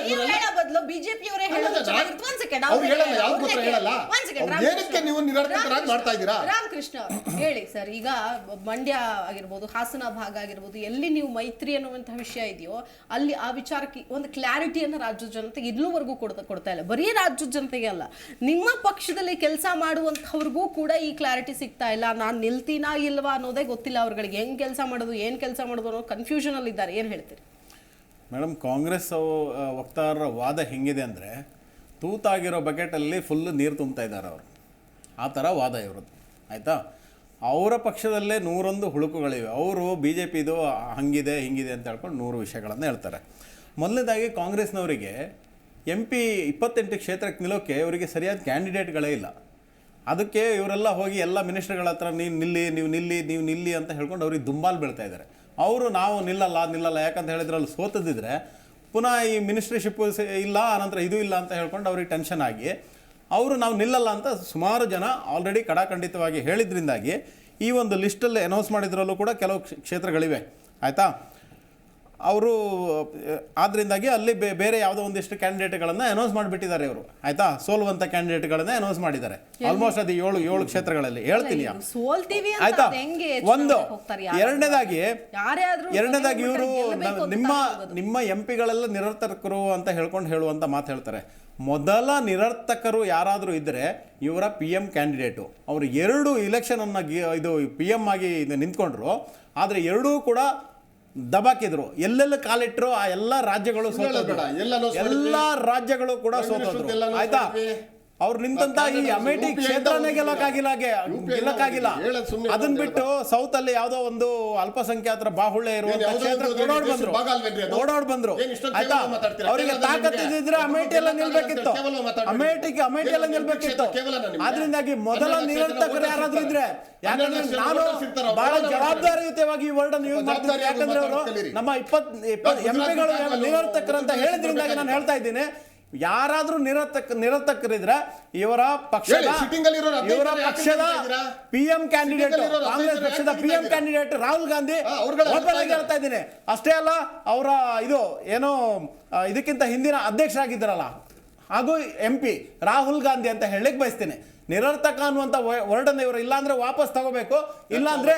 ಅವ್ರು ಹೇಳಲ್ಲ, ಯಾವ್ದು ಗೊತ್ತರ ಹೇಳಲ್ಲ. ಏನಕ್ಕೆ ನೀವು ನಿರರ್ಥಕರಾಗಿ ಮಾಡ್ತಾ ಇದ್ದೀರಾ? ರಾಮಕೃಷ್ಣ ಹೇಳಿ ಸರ್. ಈಗ ಮಂಡ್ಯ ಆಗಿರ್ಬೋದು, ಹಾಸನ ಭಾಗ ಆಗಿರ್ಬೋದು, ಎಲ್ಲಿ ನೀವು ಮೈತ್ರಿ ಅನ್ನುವಂತಹ ವಿಷಯ ಇದೆಯೋ ಅಲ್ಲಿ ಆ ವಿಚಾರಕ್ಕೆ ಒಂದು ಕ್ಲಾರಿಟಿಯನ್ನು ರಾಜ್ಯದ ಜನತೆಗೆ ಇಲ್ಲಿವರೆಗೂ ಕೊಡ್ತಾ ಇಲ್ಲ. ಬರೀ ರಾಜ್ಯದ ಜನತೆಗೆ ಅಲ್ಲ, ನಿಮ್ಮ ಪಕ್ಷದಲ್ಲಿ ಕೆಲಸ ಮಾಡುವಂಥವ್ರಿಗೂ ಕೂಡ ಈ ಕ್ಲಾರಿಟಿ ಸಿಗ್ತಾ ಇಲ್ಲ. ನಾನು ನಿಲ್ತೀನಾ ಇಲ್ವಾ ಅನ್ನೋದೇ ಗೊತ್ತಿಲ್ಲ ಅವ್ರಿಗೆ. ಹೆಂಗ್ ಕೆಲಸ ಮಾಡೋದು, ಏನ್ ಕೆಲಸ ಮಾಡೋದು ಅನ್ನೋ ಕನ್ಫ್ಯೂಷನ್ ಅಲ್ಲಿ ಇದ್ದಾರೆ. ಏನ್ ಹೇಳ್ತೀರಿ ಮೇಡಮ್? ಕಾಂಗ್ರೆಸ್ ವಕ್ತಾರರ ವಾದ ಹೆಂಗಿದೆ ಅಂದರೆ, ತೂತಾಗಿರೋ ಬಕೆಟಲ್ಲಿ ಫುಲ್ ನೀರು ತುಂಬ್ತಾ ಇದ್ದಾರೆ ಅವರು. ಆ ಥರ ವಾದ ಇವ್ರದ್ದು, ಆಯಿತಾ? ಅವರ ಪಕ್ಷದಲ್ಲೇ 101 ಹುಳುಕುಗಳಿವೆ. ಅವರು ಬಿ ಜೆ ಪಿದು ಹಂಗಿದೆ ಹಿಂಗಿದೆ ಅಂತ ಹೇಳ್ಕೊಂಡು 100 ವಿಷಯಗಳನ್ನು ಹೇಳ್ತಾರೆ. ಮೊದಲನೇದಾಗಿ ಕಾಂಗ್ರೆಸ್ನವರಿಗೆ MP 28 ಕ್ಷೇತ್ರಕ್ಕೆ ನಿಲ್ಲೋಕ್ಕೆ ಇವರಿಗೆ ಸರಿಯಾದ ಕ್ಯಾಂಡಿಡೇಟ್ಗಳೇ ಇಲ್ಲ. ಅದಕ್ಕೆ ಇವರೆಲ್ಲ ಹೋಗಿ ಎಲ್ಲ ಮಿನಿಸ್ಟರ್ಗಳ ಹತ್ರ ನೀವು ನಿಲ್ಲಿ ಅಂತ ಹೇಳ್ಕೊಂಡು ಅವ್ರಿಗೆ ದುಂಬಾಲು ಬೀಳ್ತಾ ಇದ್ದಾರೆ. ಅವರು ನಾವು ನಿಲ್ಲಲ್ಲ ಯಾಕಂತ ಹೇಳಿದ್ರೆ ಅಲ್ಲಿ ಸೋತದಿದ್ರೆ ಪುನಃ ಈ ಮಿನಿಸ್ಟ್ರಿಶಿಪ್ ಇಲ್ಲ, ಆನಂತರ ಇದು ಇಲ್ಲ ಅಂತ ಹೇಳ್ಕೊಂಡು ಅವ್ರಿಗೆ ಟೆನ್ಷನ್ ಆಗಿ ಅವರು ನಾವು ನಿಲ್ಲಲ್ಲ ಅಂತ ಸುಮಾರು ಜನ ಆಲ್ರೆಡಿ ಕಡಾಖಂಡಿತವಾಗಿ ಹೇಳಿದ್ರಿಂದಾಗಿ ಈ ಒಂದು ಲಿಸ್ಟಲ್ಲಿ ಅನೌನ್ಸ್ ಮಾಡಿದ್ರಲ್ಲೂ ಕೂಡ ಕೆಲವು ಕ್ಷೇತ್ರಗಳಿವೆ, ಆಯಿತಾ. ಅವರು ಆದ್ದರಿಂದಾಗಿ ಅಲ್ಲಿ ಬೇರೆ ಯಾವುದೋ ಒಂದಿಷ್ಟು ಕ್ಯಾಂಡಿಡೇಟ್ಗಳನ್ನು ಅನೌನ್ಸ್ ಮಾಡಿಬಿಟ್ಟಿದ್ದಾರೆ ಇವರು, ಆಯಿತಾ. ಸೋಲುವಂಥ ಕ್ಯಾಂಡಿಡೇಟ್ಗಳನ್ನೇ ಅನೌನ್ಸ್ ಮಾಡಿದ್ದಾರೆ. ಆಲ್ಮೋಸ್ಟ್ ಅದು 7 ಕ್ಷೇತ್ರಗಳಲ್ಲಿ ಹೇಳ್ತೀನಿ, ಆಯಿತಾ. ಒಂದು ಎರಡನೇದಾಗಿ ಇವರು ನಿಮ್ಮ MP ಗಳೆಲ್ಲ ನಿರರ್ಥಕರು ಅಂತ ಹೇಳುವಂಥ ಮಾತು ಹೇಳ್ತಾರೆ. ಮೊದಲ ನಿರರ್ಥಕರು ಯಾರಾದರೂ ಇದ್ದರೆ ಇವರ PM ಕ್ಯಾಂಡಿಡೇಟು. ಅವರು 2 ಇಲೆಕ್ಷನನ್ನು ಇದು PM ಆಗಿ ನಿಂತ್ಕೊಂಡ್ರು, ಆದರೆ ಎರಡೂ ಕೂಡ ದಬಾಕಿದ್ರು. ಎಲ್ಲೆಲ್ಲ ಕಾಲಿಟ್ಟರು ಆ ಎಲ್ಲ ರಾಜ್ಯಗಳು ಸೋತೋದ್ರು, ಎಲ್ಲ ರಾಜ್ಯಗಳು ಕೂಡ ಸೋತೋದ್ರು, ಆಯ್ತಾ. ಅವ್ರು ನಿಂತಂತ ಈ ಅಮೇಠಿ ಕ್ಷೇತ್ರನೇ ಗೆಲ್ಲಕ್ಕಾಗಿಲ್ಲ. ಅದನ್ನ ಬಿಟ್ಟು ಸೌತ್ ಅಲ್ಲಿ ಯಾವ್ದೋ ಒಂದು ಅಲ್ಪಸಂಖ್ಯಾತರ ಬಾಹುಳ್ಯ ಇರುವಂತ ಕ್ಷೇತ್ರ ಓಡಾಡ್ ಬಂದ್ರು, ಆಯ್ತಾ. ಅವರಿಗೆ ತಾಕತ್ತಿದ್ರೆ ಅಮೇಠಿ ಎಲ್ಲ ನಿಲ್ಬೇಕಿತ್ತು, ಅಮೇಠಿ ಎಲ್ಲ ನಿಲ್ಬೇಕಿತ್ತು. ಆದ್ರಿಂದಾಗಿ ಮೊದಲ ನಿರಂತಕರು ಯಾರಾದ್ರೂ ಇದ್ರೆ, ಯಾಕಂದ್ರೆ ನಾನು ಬಹಳ ಜವಾಬ್ದಾರಿಯುತವಾಗಿ ಈ ವರ್ಡ್ ಅನ್ನು ಯೂಸ್ ಮಾಡ್ತೀನಿ, ಯಾಕಂದ್ರೆ ಅವರು ನಮ್ಮ 20 MP ನಿರರ್ಥಕರಂತ ಹೇಳಿದ್ರಿಂದಾಗಿ ನಾನು ಹೇಳ್ತಾ ಇದ್ದೀನಿ. ಯಾರಾದ್ರೂ ನಿರರ್ಥಕರಿದ್ರೆ ಇವರ ಪಕ್ಷದ PM ಕ್ಯಾಂಡಿಡೇಟ್, ಕಾಂಗ್ರೆಸ್ ಪಕ್ಷದ PM ಕ್ಯಾಂಡಿಡೇಟ್ ರಾಹುಲ್ ಗಾಂಧಿ ಹೇಳ್ತಾ ಇದ್ದೀನಿ. ಅಷ್ಟೇ ಅಲ್ಲ, ಅವರ ಇದು ಏನೋ ಇದಕ್ಕಿಂತ ಹಿಂದಿನ ಅಧ್ಯಕ್ಷರಾಗಿದ್ದಾರಲ್ಲ ಹಾಗೂ MP ರಾಹುಲ್ ಗಾಂಧಿ ಅಂತ ಹೇಳಲಿಕ್ಕೆ ಬಯಸ್ತೇನೆ. ನಿರರ್ಥಕ ಅನ್ನುವಂಥ ವರ್ಡನ್ನು ಇವರು ಇಲ್ಲಾಂದ್ರೆ ವಾಪಸ್ ತಗೋಬೇಕು, ಇಲ್ಲಾಂದ್ರೆ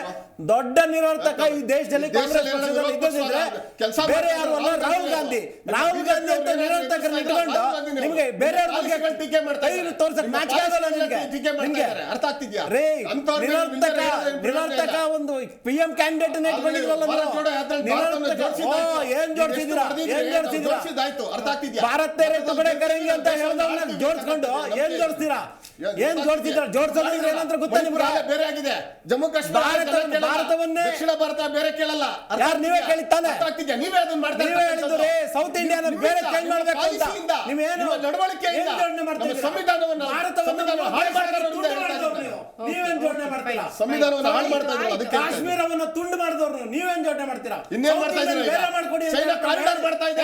ದೊಡ್ಡ ನಿರರ್ಥಕ ಈ ದೇಶದಲ್ಲಿ ಕಾಂಗ್ರೆಸ್ ಪಕ್ಷದಲ್ಲಿ ಇದ್ದಿದ್ರೆ ಬೇರೆ ಯಾರು ಅಲ್ಲ, ರಾಹುಲ್ ಗಾಂಧಿ ಅಂತ ನಿರರ್ಥಕರನ್ನ ಇಟ್ಕೊಂಡು ನಿಮ್ಗೆ ಬೇರೆ ತೋರ್ಸಕ್ ಮ್ಯಾಚ್ ಆಗಲ್ಲ ನಿಮ್ಗೆ. ರೇ ನಿರರ್ಥಕ ಒಂದು PM ಕ್ಯಾಂಡಿಡೇಟ್ ಇಟ್ಕೊಂಡಿದ್ರಲ್ಲ ಏನ್ ಜೋಡಿಸಿದ್ರ ಭಾರತ ಕಡೆ ಕರೆಂಗೆ ಅಂತ ಹೇಳಿದವನ್ನ ಜೋಡಿಸ್ಕೊಂಡು ಏನ್ ಜೋಡಿಸ್ತೀರಾ? ಜೋಡಿಸೋದ್ರೆ ಏನಂತ ಗೊತ್ತಾ ನಿಮ್ಗೆ? ಬೇರೆ ಆಗಿದೆ. ಜಮ್ಮು ಕಾಶ್ಮೀರ ಭಾರತವನ್ನೇ ದಕ್ಷಿಣ ಭಾರತ ಬೇರೆ ಕೇಳಲ್ಲ. ಯಾರು ನೀವೇ ಕೇಳಿತ್ತಾನೆ? ನೀವೇ ಅದನ್ನ ಮಾಡ್ತಾ ಹೇಳಿದ್ರೆ ಸೌತ್ ಇಂಡಿಯಾನ ಬೇರೆ ಚೇಂಜ್ ಮಾಡಬೇಕು ಅಂತ ನೀವೇನು ನಡವಳಿಕೆಯಿಂದ ಸಂವಿಧಾನವನ್ನು ನೀವೇನ್ ಜೋಡಣೆ ಮಾಡ್ತೀರಾ? ಸಂವಿಧಾನವನ್ನು ಹಾಳು ಮಾಡ್ತಾ ಇದ್ರು. ಅದಕ್ಕೆ ಕಾಶ್ಮೀರವನ್ನು ತುಂಡು ಮಾಡಿದವರು ನೀವೇನ್ ಜೋಡಣೆ ಮಾಡ್ತೀರಾ? ಇನ್ನೇನ್ ಮಾಡ್ತಾ ಇದ್ದೀರಾ? ಚೈನಾ ಕಾರಿಡಾರ್ ಮಾಡ್ತಾ ಇದೆ,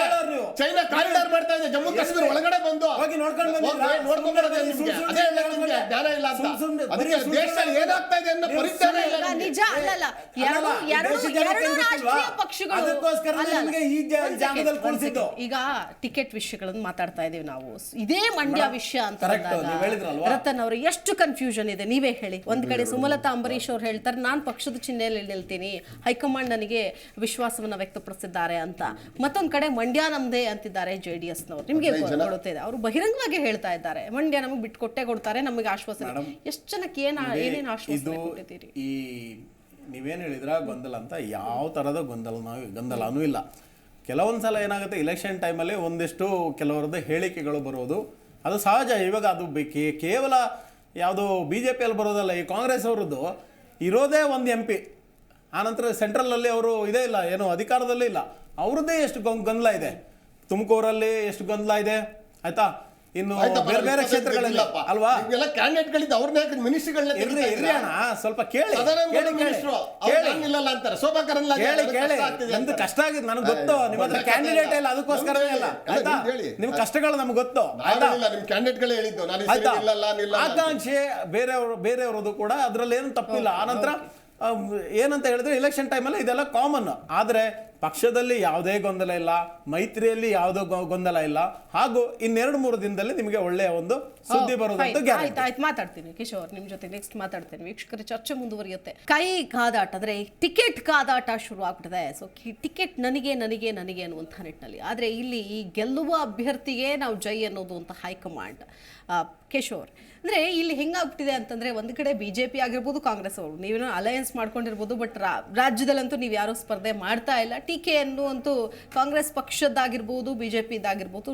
ಚೈನಾ ಕಾರಿಡಾರ್ ಮಾಡ್ತಾ ಇದೆ. ಜಮ್ಮು ಕಾಶ್ಮೀರ ಒಳಗಡೆ ಬಂದು ಹೋಗಿ ನೋಡ್ಕೊಂಡು ದೇಶದಲ್ಲಿ ಏನಾಗ್ತಾ ಇದೆ ಅನ್ನೋ ಪರಿಜ್ಞಾನ ಇಲ್ಲ. ನಿಜ ಅಲ್ಲಲ್ಲ, ಎರಡು ರಾಷ್ಟ್ರೀಯ ಪಕ್ಷಗಳು ಈಗ ಟಿಕೆಟ್ ವಿಷಯಗಳನ್ನು ಮಾತಾಡ್ತಾ ಇದೀವಿ ನಾವು. ಇದೇ ಮಂಡ್ಯ ವಿಷಯ ಅಂತ ರತನ್ ಅವರು ಎಷ್ಟು ಕನ್ಫ್ಯೂಷನ್ ಇದೆ ನೀವೇ ಹೇಳಿ. ಒಂದ್ ಕಡೆ ಸುಮಲತಾ ಅಂಬರೀಶ್ ಅವ್ರು ಹೇಳ್ತಾರೆ ನಾನು ಪಕ್ಷದ ಚಿಹ್ನೆಯಲ್ಲಿ ನಿಲ್ತೀನಿ, ಹೈಕಮಾಂಡ್ ನನಗೆ ವಿಶ್ವಾಸವನ್ನ ವ್ಯಕ್ತಪಡಿಸಿದ್ದಾರೆ ಅಂತ. ಮತ್ತೊಂದ್ ಕಡೆ ಮಂಡ್ಯ ನಮ್ದೇ ಅಂತಿದ್ದಾರೆ JDS ನವರು. ನಿಮ್ಗೆ ಗೊತ್ತಿದೆ, ಅವರು ಬಹಿರಂಗವಾಗಿ ಹೇಳ್ತಾ ಇದ್ದಾರೆ ಮಂಡ್ಯ ನಮಗೆ ಬಿಟ್ಕೊಟ್ಟೆ ಕೊಡ್ತಾರೆ, ನಮಗೆ ಆಶ್ವಾಸನೆ. ಎಷ್ಟು ಜನಕ್ಕೆ ಏನೇನು ಆಶ್ವಾಸನೆ ಕೊಟ್ಟಿದ್ದೀರಿ? ಈ ನೀವೇನು ಹೇಳಿದ್ರ ಗೊಂದಲ ಅಂತ ಯಾವ ಥರದ ಗೊಂದಲನೂ ಇಲ್ಲ. ಕೆಲವೊಂದು ಸಲ ಏನಾಗುತ್ತೆ, ಇಲೆಕ್ಷನ್ ಟೈಮಲ್ಲಿ ಒಂದಿಷ್ಟು ಕೆಲವರದ್ದು ಹೇಳಿಕೆಗಳು ಬರೋದು ಅದು ಸಹಜ. ಇವಾಗ ಅದು ಕೇವಲ ಯಾವುದು BJPಯಲ್ಲಿ ಬರೋದಲ್ಲ, ಈ ಕಾಂಗ್ರೆಸ್ ಅವರದ್ದು ಇರೋದೇ ಒಂದು MP, ಆನಂತರ ಸೆಂಟ್ರಲಲ್ಲಿ ಅವರು ಇದೇ ಇಲ್ಲ, ಏನು ಅಧಿಕಾರದಲ್ಲೇ ಇಲ್ಲ. ಅವ್ರದ್ದೇ ಎಷ್ಟು ಗೊಂದಲ ಇದೆ, ತುಮಕೂರಲ್ಲಿ ಎಷ್ಟು ಗೊಂದಲ ಇದೆ, ಆಯ್ತಾ. ಇನ್ನು ಬೇರೆ ಬೇರೆ ಕ್ಷೇತ್ರಗಳಲ್ಲಿ ಅಲ್ವಾ ಕ್ಯಾಂಡಿಡೇಟ್ಗಳಿದ್ದು ಅವ್ರನ್ನ ಮಿನಿಸ್ಟ್ರಿಗಳನ್ನ ಇರ್ರಿ ಅಣ್ಣ, ಸ್ವಲ್ಪ ಕೇಳಿ. ನಮ್ದು ಕಷ್ಟ ಆಗಿದೆ, ನನಗೆ ಗೊತ್ತು. ನಿಮ್ಮ ಹತ್ರ ಕ್ಯಾಂಡಿಡೇಟ್ ಇಲ್ಲ, ಅದಕ್ಕೋಸ್ಕರವೇ ಇಲ್ಲ, ಆಯ್ತಾ. ನಿಮ್ ಕಷ್ಟಗಳು ನಮ್ಗೆ ಗೊತ್ತು, ಆಕಾಂಕ್ಷೆ ಬೇರೆಯವ್ರದ್ದು ಕೂಡ ಅದ್ರಲ್ಲಿ ಏನು ತಪ್ಪಿಲ್ಲ. ಆನಂತರ ಏನಂತ ಹೇಳಿದ್ರೆ ಇಲೆಕ್ಷನ್ ಟೈಮಲ್ಲಿ ಇದೆಲ್ಲ ಕಾಮನ್. ಆದರೆ ಪಕ್ಷದಲ್ಲಿ ಯಾವುದೇ ಗೊಂದಲ ಇಲ್ಲ, ಮೈತ್ರಿಯಲ್ಲಿ ಯಾವುದೋ ಗೊಂದಲ ಇಲ್ಲ. ಹಾಗೂ 2-3 ದಿನದಲ್ಲಿ ನಿಮಗೆ ಒಳ್ಳೆಯ ಒಂದು ಸುದ್ದಿ ಬರೋದಂತೂ ಗ್ಯಾರಂಟಿ. ಆಯ್ತು, ಮಾತಾಡ್ತೀನಿ ಕಿಶೋರ್ ನಿಮ್ ಜೊತೆ ನೆಕ್ಸ್ಟ್ ಮಾತಾಡ್ತೇನೆ. ವೀಕ್ಷಕರ ಚರ್ಚೆ ಮುಂದುವರಿಯುತ್ತೆ. ಕೈ ಕಾದಾಟ ಅಂದ್ರೆ ಟಿಕೆಟ್ ಕಾದಾಟ ಶುರು ಆಗ್ಬಿಟ್ಟಿದೆ. ಸೊ ಟಿಕೆಟ್ ನನಗೆ ಅನ್ನುವಂಥ ನಿಟ್ಟಿನಲ್ಲಿ. ಆದ್ರೆ ಇಲ್ಲಿ ಈ ಗೆಲ್ಲುವ ಅಭ್ಯರ್ಥಿಗೆ ನಾವು ಜೈ ಅನ್ನೋದು ಅಂತ ಹೈಕಮಾಂಡ್. ಕಿಶೋರ್, ಅಂದ್ರೆ ಇಲ್ಲಿ ಹೆಂಗಾಗ್ಬಿಟ್ಟಿದೆ ಅಂತಂದ್ರೆ ಒಂದು ಕಡೆ ಬಿಜೆಪಿ ಆಗಿರ್ಬೋದು, ಕಾಂಗ್ರೆಸ್ ಅವರು ನೀವೇನೋ ಅಲಯನ್ಸ್ ಮಾಡ್ಕೊಂಡಿರ್ಬೋದು, ಬಟ್ ರಾಜ್ಯದಲ್ಲಂತೂ ನೀವು ಯಾರು ಸ್ಪರ್ಧೆ ಮಾಡ್ತಾ ಇಲ್ಲ. ಟೀಕೆಯನ್ನು ಅಂತೂ ಕಾಂಗ್ರೆಸ್ ಪಕ್ಷದ್ದಾಗಿರ್ಬೋದು, ಬಿಜೆಪಿದಾಗಿರ್ಬೋದು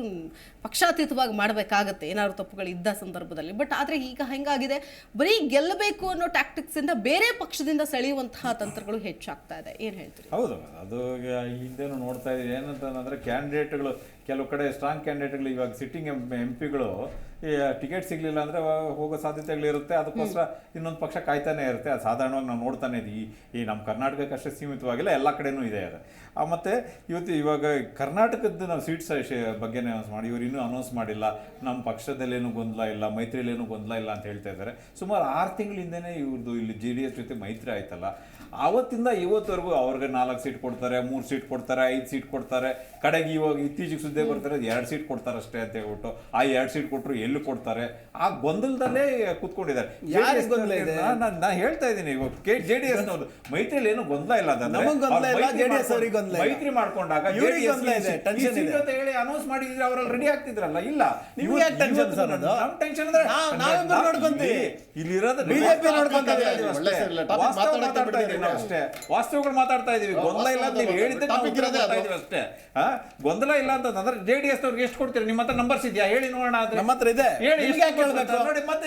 ಪಕ್ಷಾತೀತವಾಗಿ ಮಾಡಬೇಕಾಗತ್ತೆ ಏನಾದ್ರು ತಪ್ಪುಗಳು ಇದ್ದ ಸಂದರ್ಭದಲ್ಲಿ. ಬಟ್ ಆದರೆ ಈಗ ಹೆಂಗಾಗಿದೆ, ಬರೀ ಗೆಲ್ಲಬೇಕು ಅನ್ನೋ ಟ್ಯಾಕ್ಟಿಕ್ಸ್ ಇಂದ ಬೇರೆ ಪಕ್ಷದಿಂದ ಸೆಳೆಯುವಂತಹ ತಂತ್ರಗಳು ಹೆಚ್ಚಾಗ್ತಾ ಇದೆ. ಏನು ಹೇಳ್ತೀರಿ? ಹೌದು, ಅದು ಹಿಂದೆನೂ ನೋಡ್ತಾ ಇದ್ದೀವಿ. ಏನಂತಂದ್ರೆ ಕ್ಯಾಂಡಿಡೇಟ್ಗಳು ಕೆಲವು ಕಡೆ ಸ್ಟ್ರಾಂಗ್ ಕ್ಯಾಂಡಿಡೇಟ್ಗಳು ಇವಾಗ ಸಿಟ್ಟಿಂಗ್ ಎಂ ಪಿಗಳು ಟಿಕೆಟ್ ಸಿಗಲಿಲ್ಲ ಅಂದರೆ ಹೋಗೋ ಸಾಧ್ಯತೆಗಳಿರುತ್ತೆ. ಅದಕ್ಕೋಸ್ಕರ ಇನ್ನೊಂದು ಪಕ್ಷ ಕಾಯ್ತಾನೆ ಇರುತ್ತೆ. ಅದು ಸಾಧಾರಣವಾಗಿ ನಾವು ನೋಡ್ತಾನೆ ಇದ್ದೀವಿ. ಈ ನಮ್ಮ ಕರ್ನಾಟಕಕ್ಕೆ ಅಷ್ಟೇ ಸೀಮಿತವಾಗಿಲ್ಲ, ಎಲ್ಲ ಕಡೆನೂ ಇದೆ ಅದು. ಮತ್ತು ಇವಾಗ ಕರ್ನಾಟಕದ ನಾವು ಸೀಟ್ಸ್ ಬಗ್ಗೆನೇ ಅನೌನ್ಸ್ ಮಾಡಿ, ಇವರು ಇನ್ನೂ ಅನೌನ್ಸ್ ಮಾಡಿಲ್ಲ, ನಮ್ಮ ಪಕ್ಷದಲ್ಲೇನು ಗೊಂದಲ ಇಲ್ಲ, ಮೈತ್ರಿಯಲ್ಲೇನು ಗೊಂದಲ ಇಲ್ಲ ಅಂತ ಹೇಳ್ತಾ ಇದ್ದಾರೆ. ಸುಮಾರು 6 ತಿಂಗಳಿಂದನೇ ಇವ್ರದ್ದು ಇಲ್ಲಿ JDS ಜೊತೆ ಮೈತ್ರಿ ಆಯ್ತಲ್ಲ, ಆವತ್ತಿಂದ ಇವತ್ತವರೆಗೂ ಅವ್ರಿಗೆ 4 ಸೀಟ್ ಕೊಡ್ತಾರೆ, 3 ಸೀಟ್ ಕೊಡ್ತಾರೆ, 5 ಸೀಟ್ ಕೊಡ್ತಾರೆ. ಕಡೆಗೆ ಇವಾಗ ಇತ್ತೀಚೆಗೆ ಸುದ್ದಿ ಬರ್ತಾರೆ 2 ಸೀಟ್ ಕೊಡ್ತಾರೆ ಅಷ್ಟೇ ಅಂತ ಹೇಳ್ಬಿಟ್ಟು. ಆ 2 ಸೀಟ್ ಕೊಟ್ಟರು ಎಲ್ಲಿ ಕೊಡ್ತಾರೆ, ಆ ಗೊಂದಲದಲ್ಲೇ ಕುತ್ಕೊಂಡಿದ್ದಾರೆ. ನಾನು ಹೇಳ್ತಾ ಇದ್ದೀನಿ, ಇವಾಗ JDS ನವರು ಮೈತ್ರಿಯಲ್ಲಿ ಏನು ಗೊಂದಲ ಇಲ್ಲ, ಮೈತ್ರಿ ಮಾಡ್ಕೊಂಡಾಗ ಅಂತ ಹೇಳಿ ಅನೌನ್ಸ್ ಮಾಡಿದ್ರೆ ಅವರಲ್ಲಿ ರೆಡಿ ಆಗ್ತಿದ್ರಲ್ಲ. ಇಲ್ಲ, ನಮ್ ಟೆನ್ಷನ್ ಅಂದ್ರೆ ಇಲ್ಲಿರೋದು ಅಷ್ಟೇ, ವಾಸ್ತವಗಳು ಮಾತಾಡ್ತಾ ಇದೀವಿ. ಗೊಂದಲ ಇಲ್ಲ ಅಂತ ನೀವು ಹೇಳಿದ್ದೆ ಅಷ್ಟೇ. ಗೊಂದಲ ಇಲ್ಲ ಅಂತಂದ್ರೆ JDS ಅವ್ರಿಗೆ ಎಷ್ಟು ಕೊಡ್ತೀರಿ? ನಿಮ್ಮ ಹತ್ರ ನಂಬರ್ಸ್ ಇದೆಯಾ ಹೇಳಿ ನೋಡೋಣ. ನಮ್ಮ ಹತ್ರ ಇದೆ, ಹೇಳಿ. ನೋಡಿ ಮತ್ತೆ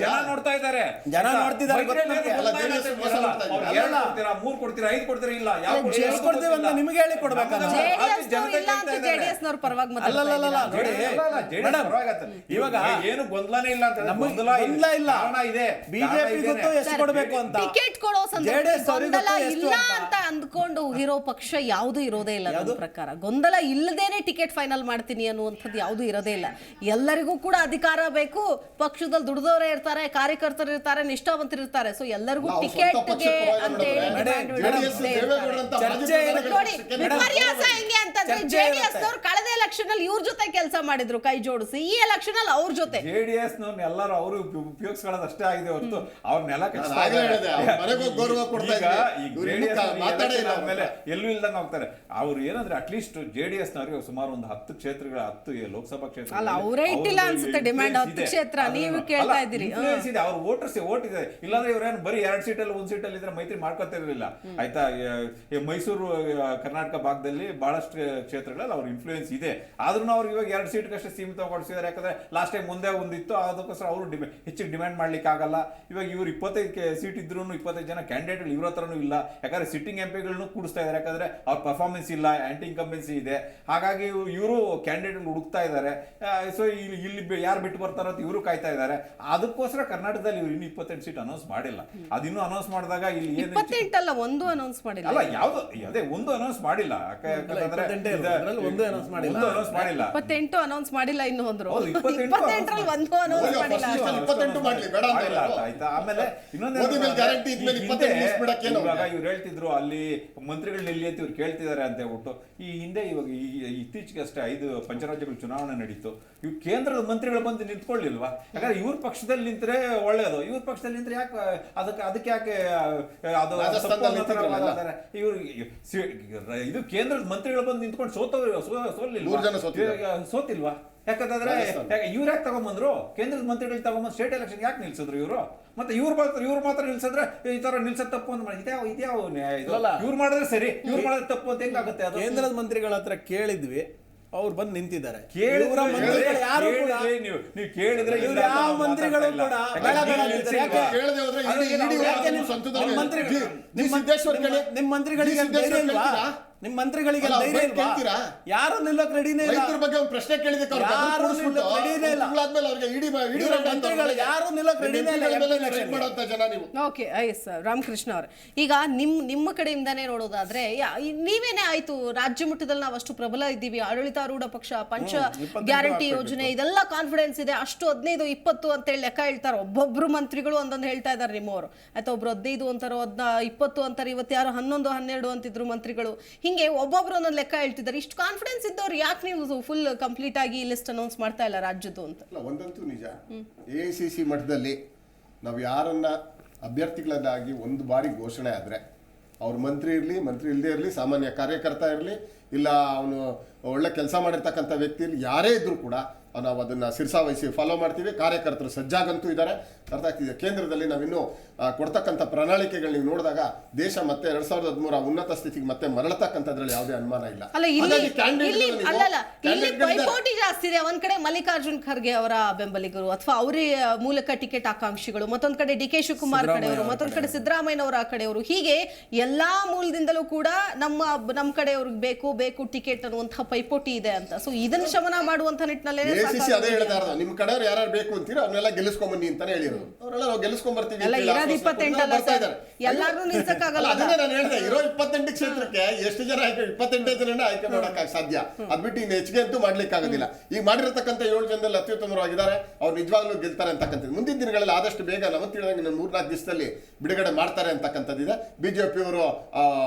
ಜನ ನೋಡ್ತಾ ಇದ್ದಾರೆ, ಜನ ನೋಡ್ತಿದ್ದಾರೆ. 3 ಕೊಡ್ತೀರಾ, 5 ಕೊಡ್ತೀರಾ? ಇಲ್ಲ, ಯಾವ ನಿಮ್ಗೆ ಹೇಳಿ ಕೊಡ್ಬೇಕಲ್ಲ. ಇವಾಗ ಏನು ಗೊಂದಲನೇ ಇಲ್ಲ ಅಂತ, ಗೊಂದಲ ಇಲ್ಲ, ಇದೆ. ಬಿಜೆಪಿ ಗೊತ್ತು ಎಷ್ಟು ಕೊಡಬೇಕು ಅಂತ. ಟಿಕೆಟ್ ಕೊಡೋ ಗೊಂದಲ ಇಲ್ಲ ಅಂತ ಅಂದ್ಕೊಂಡು ಇರೋ ಪಕ್ಷ ಯಾವುದು ಇರೋದೇ ಇಲ್ಲ. ನನ್ನ ಪ್ರಕಾರ ಗೊಂದಲ ಇಲ್ಲದೇನೆ ಟಿಕೆಟ್ ಫೈನಲ್ ಮಾಡ್ತೀನಿ ಅನ್ನುವಂಥದ್ದು ಯಾವುದು ಇರೋದೇ ಇಲ್ಲ. ಎಲ್ಲರಿಗೂ ಕೂಡ ಅಧಿಕಾರ ಬೇಕು. ಪಕ್ಷದಲ್ಲಿ ದುಡಿದವರೇ ಇರ್ತಾರೆ, ಕಾರ್ಯಕರ್ತರು ಇರ್ತಾರೆ, ನಿಷ್ಠಾವಂತರು ಇರ್ತಾರೆ. ಸೊ ಎಲ್ಲರಿಗೂ ಟಿಕೆಟ್ಗೆ ಅಂತ ನೋಡಿ ವಿಪರ್ಯಾಸ ಹೆಂಗೆ ಅಂತಂದ್ರೆ JDS ನವರು ಕಳೆದ ಎಲೆಕ್ಷನ್ ಅಲ್ಲಿ ಇವ್ರ ಜೊತೆ ಕೆಲಸ ಮಾಡಿದ್ರು ಕೈ ಜೋಡಿಸಿ, ಈ ಎಲೆಕ್ಷನ್ ಅಲ್ಲಿ ಅವ್ರ ಜೊತೆ JDS ನವ್ರನ್ನ ಎಲ್ಲರೂ ಅವರು ಉಪಯೋಗಿಸ್ಕೊಳ್ಳೋದು ಅಷ್ಟೇ ಆಗಿದೆ ಹೊರತು ಅವ್ರನ್ನೆಲ್ಲ ಮೇಲೆ ಎಲ್ಲೂ ಇಲ್ದಂಗೆ ಹೋಗ್ತಾರೆ. ಅವ್ರು ಏನಂದ್ರೆ ಅಟ್ಲೀಸ್ಟ್ JDS ನವರಿಗೆ ಸುಮಾರು ಒಂದು 10 ಕ್ಷೇತ್ರಗಳ 10 ಲೋಕಸಭಾ ಕ್ಷೇತ್ರ ಅಲ್ಲ, ಅವರೇ ಇಟ್ಟಿಲ್ಲ ಅನ್ಸುತ್ತೆ ಡಿಮ್ಯಾಂಡ್. 10 ಕ್ಷೇತ್ರ ನೀವು ಕೇಳ್ತಾ ಇದ್ದೀರಿ. ಅವ್ರ ವೋಟರ್ಸ್ ಓಟ್ ಇದೆ. ಇಲ್ಲಾಂದ್ರೆ ಇವ್ರೇನು ಬರೀ 2 ಸೀಟಲ್ಲಿ 1 ಸೀಟಲ್ಲಿ ಇದ್ರೆ ಮೈತ್ರಿ ಮಾಡ್ಕೊತಿರ್ಲಿಲ್ಲ. ಆಯ್ತಾ, ಮೈಸೂರು ಕರ್ನಾಟಕ ಭಾಗದಲ್ಲಿ ಬಹಳಷ್ಟು ಕ್ಷೇತ್ರಗಳಲ್ಲಿ ಅವ್ರ ಇನ್ಫ್ಲೂಯೆನ್ಸ್ ಇದೆ. ಆದ್ರೂ ಅವ್ರಿಗೆ ಇವಾಗ 2 ಸೀಟ್ಗಷ್ಟೇ ಸೀಮಿತಗೊಳಿಸಿದ್ದಾರೆ. ಯಾಕಂದ್ರೆ ಲಾಸ್ಟ್ ಟೈಮ್ ಮುಂದೆ ಒಂದಿತ್ತು, ಅದಕ್ಕೋಸ್ಕರ ಅವರು ಹೆಚ್ಚಿಗೆ ಡಿಮ್ಯಾಂಡ್ ಮಾಡ್ಲಿಕ್ಕೆ ಆಗಲ್ಲ. ಇವಾಗ ಇವ್ರು 25 ಸೀಟ್ ಇದ್ರೂ 25 ಜನ ಕ್ಯಾಂಡಿಡೇಟ್ಗಳು ಇವ್ರ ಹತ್ರನೂ ಇಲ್ಲ. ಯಾಕಂದ್ರೆ ಸಿಟ್ಟಿಂಗ್ MP ಗಳನ್ನೂ ಕೂಡಿಸ್ತಾ ಇದ್ದಾರೆ. ಯಾಕಂದ್ರೆ ಅವ್ರ ಪರ್ಫಾರ್ಮೆನ್ಸ್ ಇಲ್ಲ, ಆಂಟಿ ಇನ್ಕಂಬೆನ್ಸಿ ಇದೆ. ಹಾಗಾಗಿ ಇವರು ಕ್ಯಾಂಡಿಡೇಟ್ ಹುಡುಕ್ತಾ ಇದ್ದಾರೆ. ಸೊ ಇಲ್ಲಿ ಯಾರು ಬಿಟ್ಟು ಬರ್ತಾರೋ ಅಂತ ಇವರು ಕಾಯ್ತಾ ಇದ್ದಾರೆ. ಅದಕ್ಕೋಸ್ಕರ ಕರ್ನಾಟಕದಲ್ಲಿ ಇವ್ರು ಇನ್ನು 28 ಸೀಟ್ ಅನೌನ್ಸ್ ಮಾಡಿಲ್ಲ. ಅದಿನ್ನೂ ಅನೌನ್ಸ್ ಮಾಡಿದಾಗ ಇಲ್ಲಿ 28 ಅಲ್ಲ, ಒಂದು ಅನೌನ್ಸ್ ಮಾಡಿಲ್ಲ. ಅಲ್ಲ, ಯಾವ್ದು ಅದೇ ಒಂದು ಅನೌನ್ಸ್ ಮಾಡಿಲ್ಲ. 28 ಅನೌನ್ಸ್ ಮಾಡಿಲ್ಲ ಇನ್ನು ಅಂದ್ರು. 28ರಲ್ಲಿ ಒಂದು ಅನೌನ್ಸ್ ಮಾಡಿಲ್ಲ. ಆಯ್ತಾ, ಆಮೇಲೆ ಇವಾಗ ಇವ್ರು ಹೇಳ್ತಿದ್ರು ಅಲ್ಲಿ ಮಂತ್ರಿಗಳು ನಿಲ್ಲಿ ಅಂತ ಇವ್ರು ಕೇಳ್ತಿದ್ದಾರೆ ಅಂತ ಹೇಳ್ಬಿಟ್ಟು. ಈ ಹಿಂದೆ ಇವಾಗ ಇತ್ತೀಚೆಗೆ ಅಷ್ಟೇ 5 ಪಂಚರಾಜ್ಯಗಳ ಚುನಾವಣೆ ನಡೀತು. ಇವ್ ಕೇಂದ್ರದ ಮಂತ್ರಿಗಳು ಬಂದು ನಿಂತ್ಕೊಳ್ಳಿಲ್ವಾ? ಯಾಕಂದ್ರೆ ಇವ್ರ ಪಕ್ಷದಲ್ಲಿ ನಿಂತ್ರೆ ಒಳ್ಳೇದು, ಇವ್ರ ಪಕ್ಷದಲ್ಲಿ ನಿಂತ್ರೆ ಯಾಕೆ ಅದಕ್ಕೆ ಯಾಕೆ ಅದು ಇವ್ರು ಇದು ಕೇಂದ್ರದ ಮಂತ್ರಿಗಳು ಬಂದು ನಿಂತ್ಕೊಂಡು ಸೋತಿಲ್ವಾ? ಯಾಕಂದ್ರೆ ಇವ್ರು ಯಾಕೆ ತಗೊಂಬಂದ್ರು? ಕೇಂದ್ರದ ಮಂತ್ರಿಗಳಿಗೆ ತಗೊಂಬಂದು ಸ್ಟೇಟ್ ಎಲೆಕ್ಷನ್ ಯಾಕೆ ನಿಲ್ಸಿದ್ರು ಇವರು? ಮತ್ತೆ ಇವ್ರು ಮಾತ್ರ ನಿಲ್ಸಿದ್ರೆ ಈ ತರ ನಿಲ್ಸದ್ ತಪ್ಪು ಅಂತ ಇದ್ಯಾವ ಇವ್ರು ಮಾಡಿದ್ರೆ ಸರಿ, ಇವ್ರು ಮಾಡಿದ್ರೆ ತಪ್ಪು ಅಂತ ಹೆಂಗಾಗುತ್ತೆ? ಅದು ಕೇಂದ್ರದ ಮಂತ್ರಿಗಳ ಹತ್ರ ಕೇಳಿದ್ವಿ, ಅವ್ರು ಬಂದು ನಿಂತಿದ್ದಾರೆ. ನೀವು ಕೇಳಿದ್ರೆ ಯಾವ ಮಂತ್ರಿಗಳು ಕೂಡ ನಿಮ್ಮ ಮಂತ್ರಿಗಳಿಗೆ ನಿಮ್ಮ ಮಂತ್ರಿಗಳಿಗೆ ಯಾರು ನಿಲ್ಲೋಕ್ ರೆಡಿನೇ ಇಲ್ಲ. ಬಗ್ಗೆ ಒಂದು ಪ್ರಶ್ನೆ ಕೇಳಿದೆ, ಯಾರು ನಿಲ್ಲೋಕ್ ರೆಡಿನೇ ಇಲ್ಲ. ಓಕೆ, ಎಸ್ ರಾಮಕೃಷ್ಣ ಅವ್ರೆ, ಈಗ ನಿಮ್ಮ ಕಡೆಯಿಂದಾನೇ ನೋಡೋದಾದ್ರೆ ನೀವೇನೇ ಆಯ್ತು, ರಾಜ್ಯ ಮಟ್ಟದಲ್ಲಿ ನಾವು ಅಷ್ಟು ಪ್ರಬಲ ಇದ್ದೀವಿ, ಆಡಳಿತಾರೂಢ ಪಕ್ಷ, ಪಂಚ ಗ್ಯಾರಂಟಿ ಯೋಜನೆ ಇದೆಲ್ಲ ಕಾನ್ಫಿಡೆನ್ಸ್ ಇದೆ, ಅಷ್ಟು 15, 20 ಅಂತೇಳಿ ಲೆಕ್ಕ ಹೇಳ್ತಾರೆ. ಒಬ್ಬೊಬ್ರು ಮಂತ್ರಿಗಳು ಒಂದೊಂದು ಹೇಳ್ತಾ ಇದ್ದಾರೆ ನಿಮ್ಮವರು. ಆಯ್ತಾ, ಒಬ್ರು 15 ಅಂತಾರೋ, 20 ಅಂತಾರೆ, ಇವತ್ತು ಯಾರು 11, 12 ಅಂತಿದ್ರು ಮಂತ್ರಿಗಳು. ಹಿಂಗೆ ಒಬ್ಬೊಬ್ರು ಒಂದೊಂದು ಲೆಕ್ಕ ಹೇಳ್ತಿದ್ದಾರೆ. ಇಷ್ಟು ಕಾನ್ಫಿಡೆನ್ಸ್ ಇದ್ದವ್ರು ಯಾಕೆ ನೀವು ಫುಲ್ ಕಂಪ್ಲೀಟ್ ಆಗಿ ಲಿಸ್ಟ್ ಅನೌನ್ಸ್ ಮಾಡ್ತಾ ಇಲ್ಲ ರಾಜ್ಯದ್ದು ಅಂತ? ಒಂದಂತೂ ನಿಜ, AICC ಮಟ್ಟದಲ್ಲಿ ನಾವು ಯಾರನ್ನ ಅಭ್ಯರ್ಥಿಗಳನ್ನಾಗಿ ಒಂದು ಬಾರಿ ಘೋಷಣೆ ಆದ್ರೆ ಅವ್ರ ಮಂತ್ರಿ ಇಲ್ಲದೆ ಇರಲಿ, ಸಾಮಾನ್ಯ ಕಾರ್ಯಕರ್ತ ಇರಲಿ, ಇಲ್ಲ ಅವನು ಒಳ್ಳೆ ಕೆಲಸ ಮಾಡಿರ್ತಕ್ಕಂಥ ವ್ಯಕ್ತಿ ಇರಲಿ, ಯಾರೇ ಇದ್ರೂ ಕೂಡ ನಾವು ಅದನ್ನು ಶಿರಸಾವಹಿಸಿ ಫಾಲೋ ಮಾಡ್ತೀವಿ. ಕಾರ್ಯಕರ್ತರು ಸಜ್ಜಾಗಂತೂ ಇದ್ದಾರೆ. ಅರ್ಥ ಆಗ್ತಿದೆ. ಕೇಂದ್ರದಲ್ಲಿ ನಾವಿನ್ನು ಕೊಡ್ತಕ್ಕಂಥ ಪ್ರಣಾಳಿಕೆಗಳು ನೀವು ನೋಡಿದಾಗ ದೇಶ ಮತ್ತೆ 2013 ಉನ್ನತ ಸ್ಥಿತಿಗೆ ಮತ್ತೆ ಮರಳತಕ್ಕಂಥದ್ರಲ್ಲಿ ಯಾವುದೇ ಅನುಮಾನ ಇಲ್ಲ. ಅಲ್ಲ ಇಲ್ಲಿ ಹಾಗಾಗಿ candidate ಗಳು ನೀವು- ಇಲ್ಲಿ candidate ಗಳಿದ್ದಾರೆ. ಪೈಪೋಟಿ ಜಾಸ್ತಿ ಇದೆ. ಒಂದ್ ಕಡೆ ಮಲ್ಲಿಕಾರ್ಜುನ್ ಖರ್ಗೆ ಅವರ ಬೆಂಬಲಿಗರು ಅಥವಾ ಅವರೇ ಮೂಲಕ ಟಿಕೆಟ್ ಆಕಾಂಕ್ಷಿಗಳು, ಮತ್ತೊಂದ್ ಕಡೆ ಡಿ ಕೆ ಶಿವಕುಮಾರ್ ಕಡೆಯವರು, ಮತ್ತೊಂದ್ ಕಡೆ ಸಿದ್ದರಾಮಯ್ಯನವರ ಕಡೆಯವರು, ಹೀಗೆ ಎಲ್ಲಾ ಮೂಲದಿಂದಲೂ ಕೂಡ ನಮ್ಮ ಕಡೆಯವ್ರಿಗೆ ಬೇಕು ಟಿಕೆಟ್ ಅನ್ನುವಂತಹ ಪೈಪೋಟಿ ಇದೆ ಅಂತ. ಸೊ ಇದನ್ನ ಶಮನ ಮಾಡುವಂತ ನಿಟ್ಟಿನಲ್ಲಿ ACC ಅದೇ ಹೇಳ್ತಾ ಇರೋದು, ನಿಮ್ ಕಡೆಯವ್ರು ಯಾರು ಬೇಕು ಅಂತೀರೋ ಅವ್ರನ್ನೆಲ್ಲ ಗೆಲ್ಲಿಸ್ಕೊಂಡ್ ಬನ್ನಿ ಅಂತಾನೆ ಹೇಳಿರೋದು. ಅವರೆಲ್ಲ ನಾವು ಗೆಲ್ಲಿಸ್ಕೊಂಡ್ ಬರ್ತೀವಿ ಎಲ್ಲ ಅಂತ ಹೇಳಿ ಇರೋದು ಆಶ್ವಾಸನೆ 28 ಅಲ್ಲ ಬರ್ತಾ ಸರ್. ಇದ್ದಾರೆ. ಎಲ್ಲಾರ್ನೂ ನಿಲ್ಸಕ್ಕಾಗಲ್ಲ. ಅಲ್ಲ, ಅದನ್ನೇ ನಾನು ಹೇಳಿದೆ, ಇರೋ 28 ಕ್ಷೇತ್ರಕ್ಕೆ ಎಷ್ಟು ಜನ ಆಯ್ಕೆ, 28 ಜನನ ಆಯ್ಕೆ ಮಾಡಕ್ ಸಾಧ್ಯ. ಅದ್ ಬಿಟ್ಟು ಇನ್ನು ಹೆಚ್ಚಿಗೆ ಅಂತೂ ಮಾಡ್ಲಿಕ್ಕೆ ಆಗೋದಿಲ್ಲ. ಈಗ ಮಾಡಿರತಕ್ಕಂಥ 7 ಜನದಲ್ಲಿ ಅತ್ಯುತ್ತಮವಾಗಿದ್ದಾರೆ, ಅವ್ರು ನಿಜವಾಗ್ಲೂ ಗೆಲ್ತಾರೆ ಅಂತಕ್ಕಂಥದ್ದು. ಮುಂದಿನ ದಿನಗಳಲ್ಲಿ ಆದಷ್ಟು ಬೇಗ ನಾವು ತಿಳಿದಂಗೆ 3-4 ದಿವಸದಲ್ಲಿ ಬಿಡುಗಡೆ ಮಾಡ್ತಾರೆ ಅಂತಕ್ಕಂಥದ್ದಿದೆ. ಬಿಜೆಪಿಯವರು